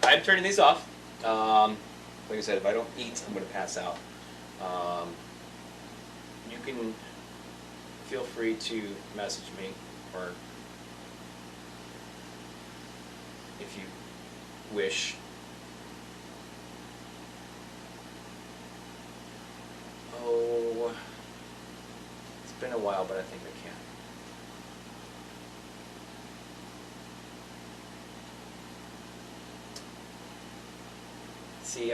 I'm turning these off. Like I said, if I don't eat, I'm going to pass out. You can feel free to message me, or if you wish. Oh, it's been a while, but I think I can. See,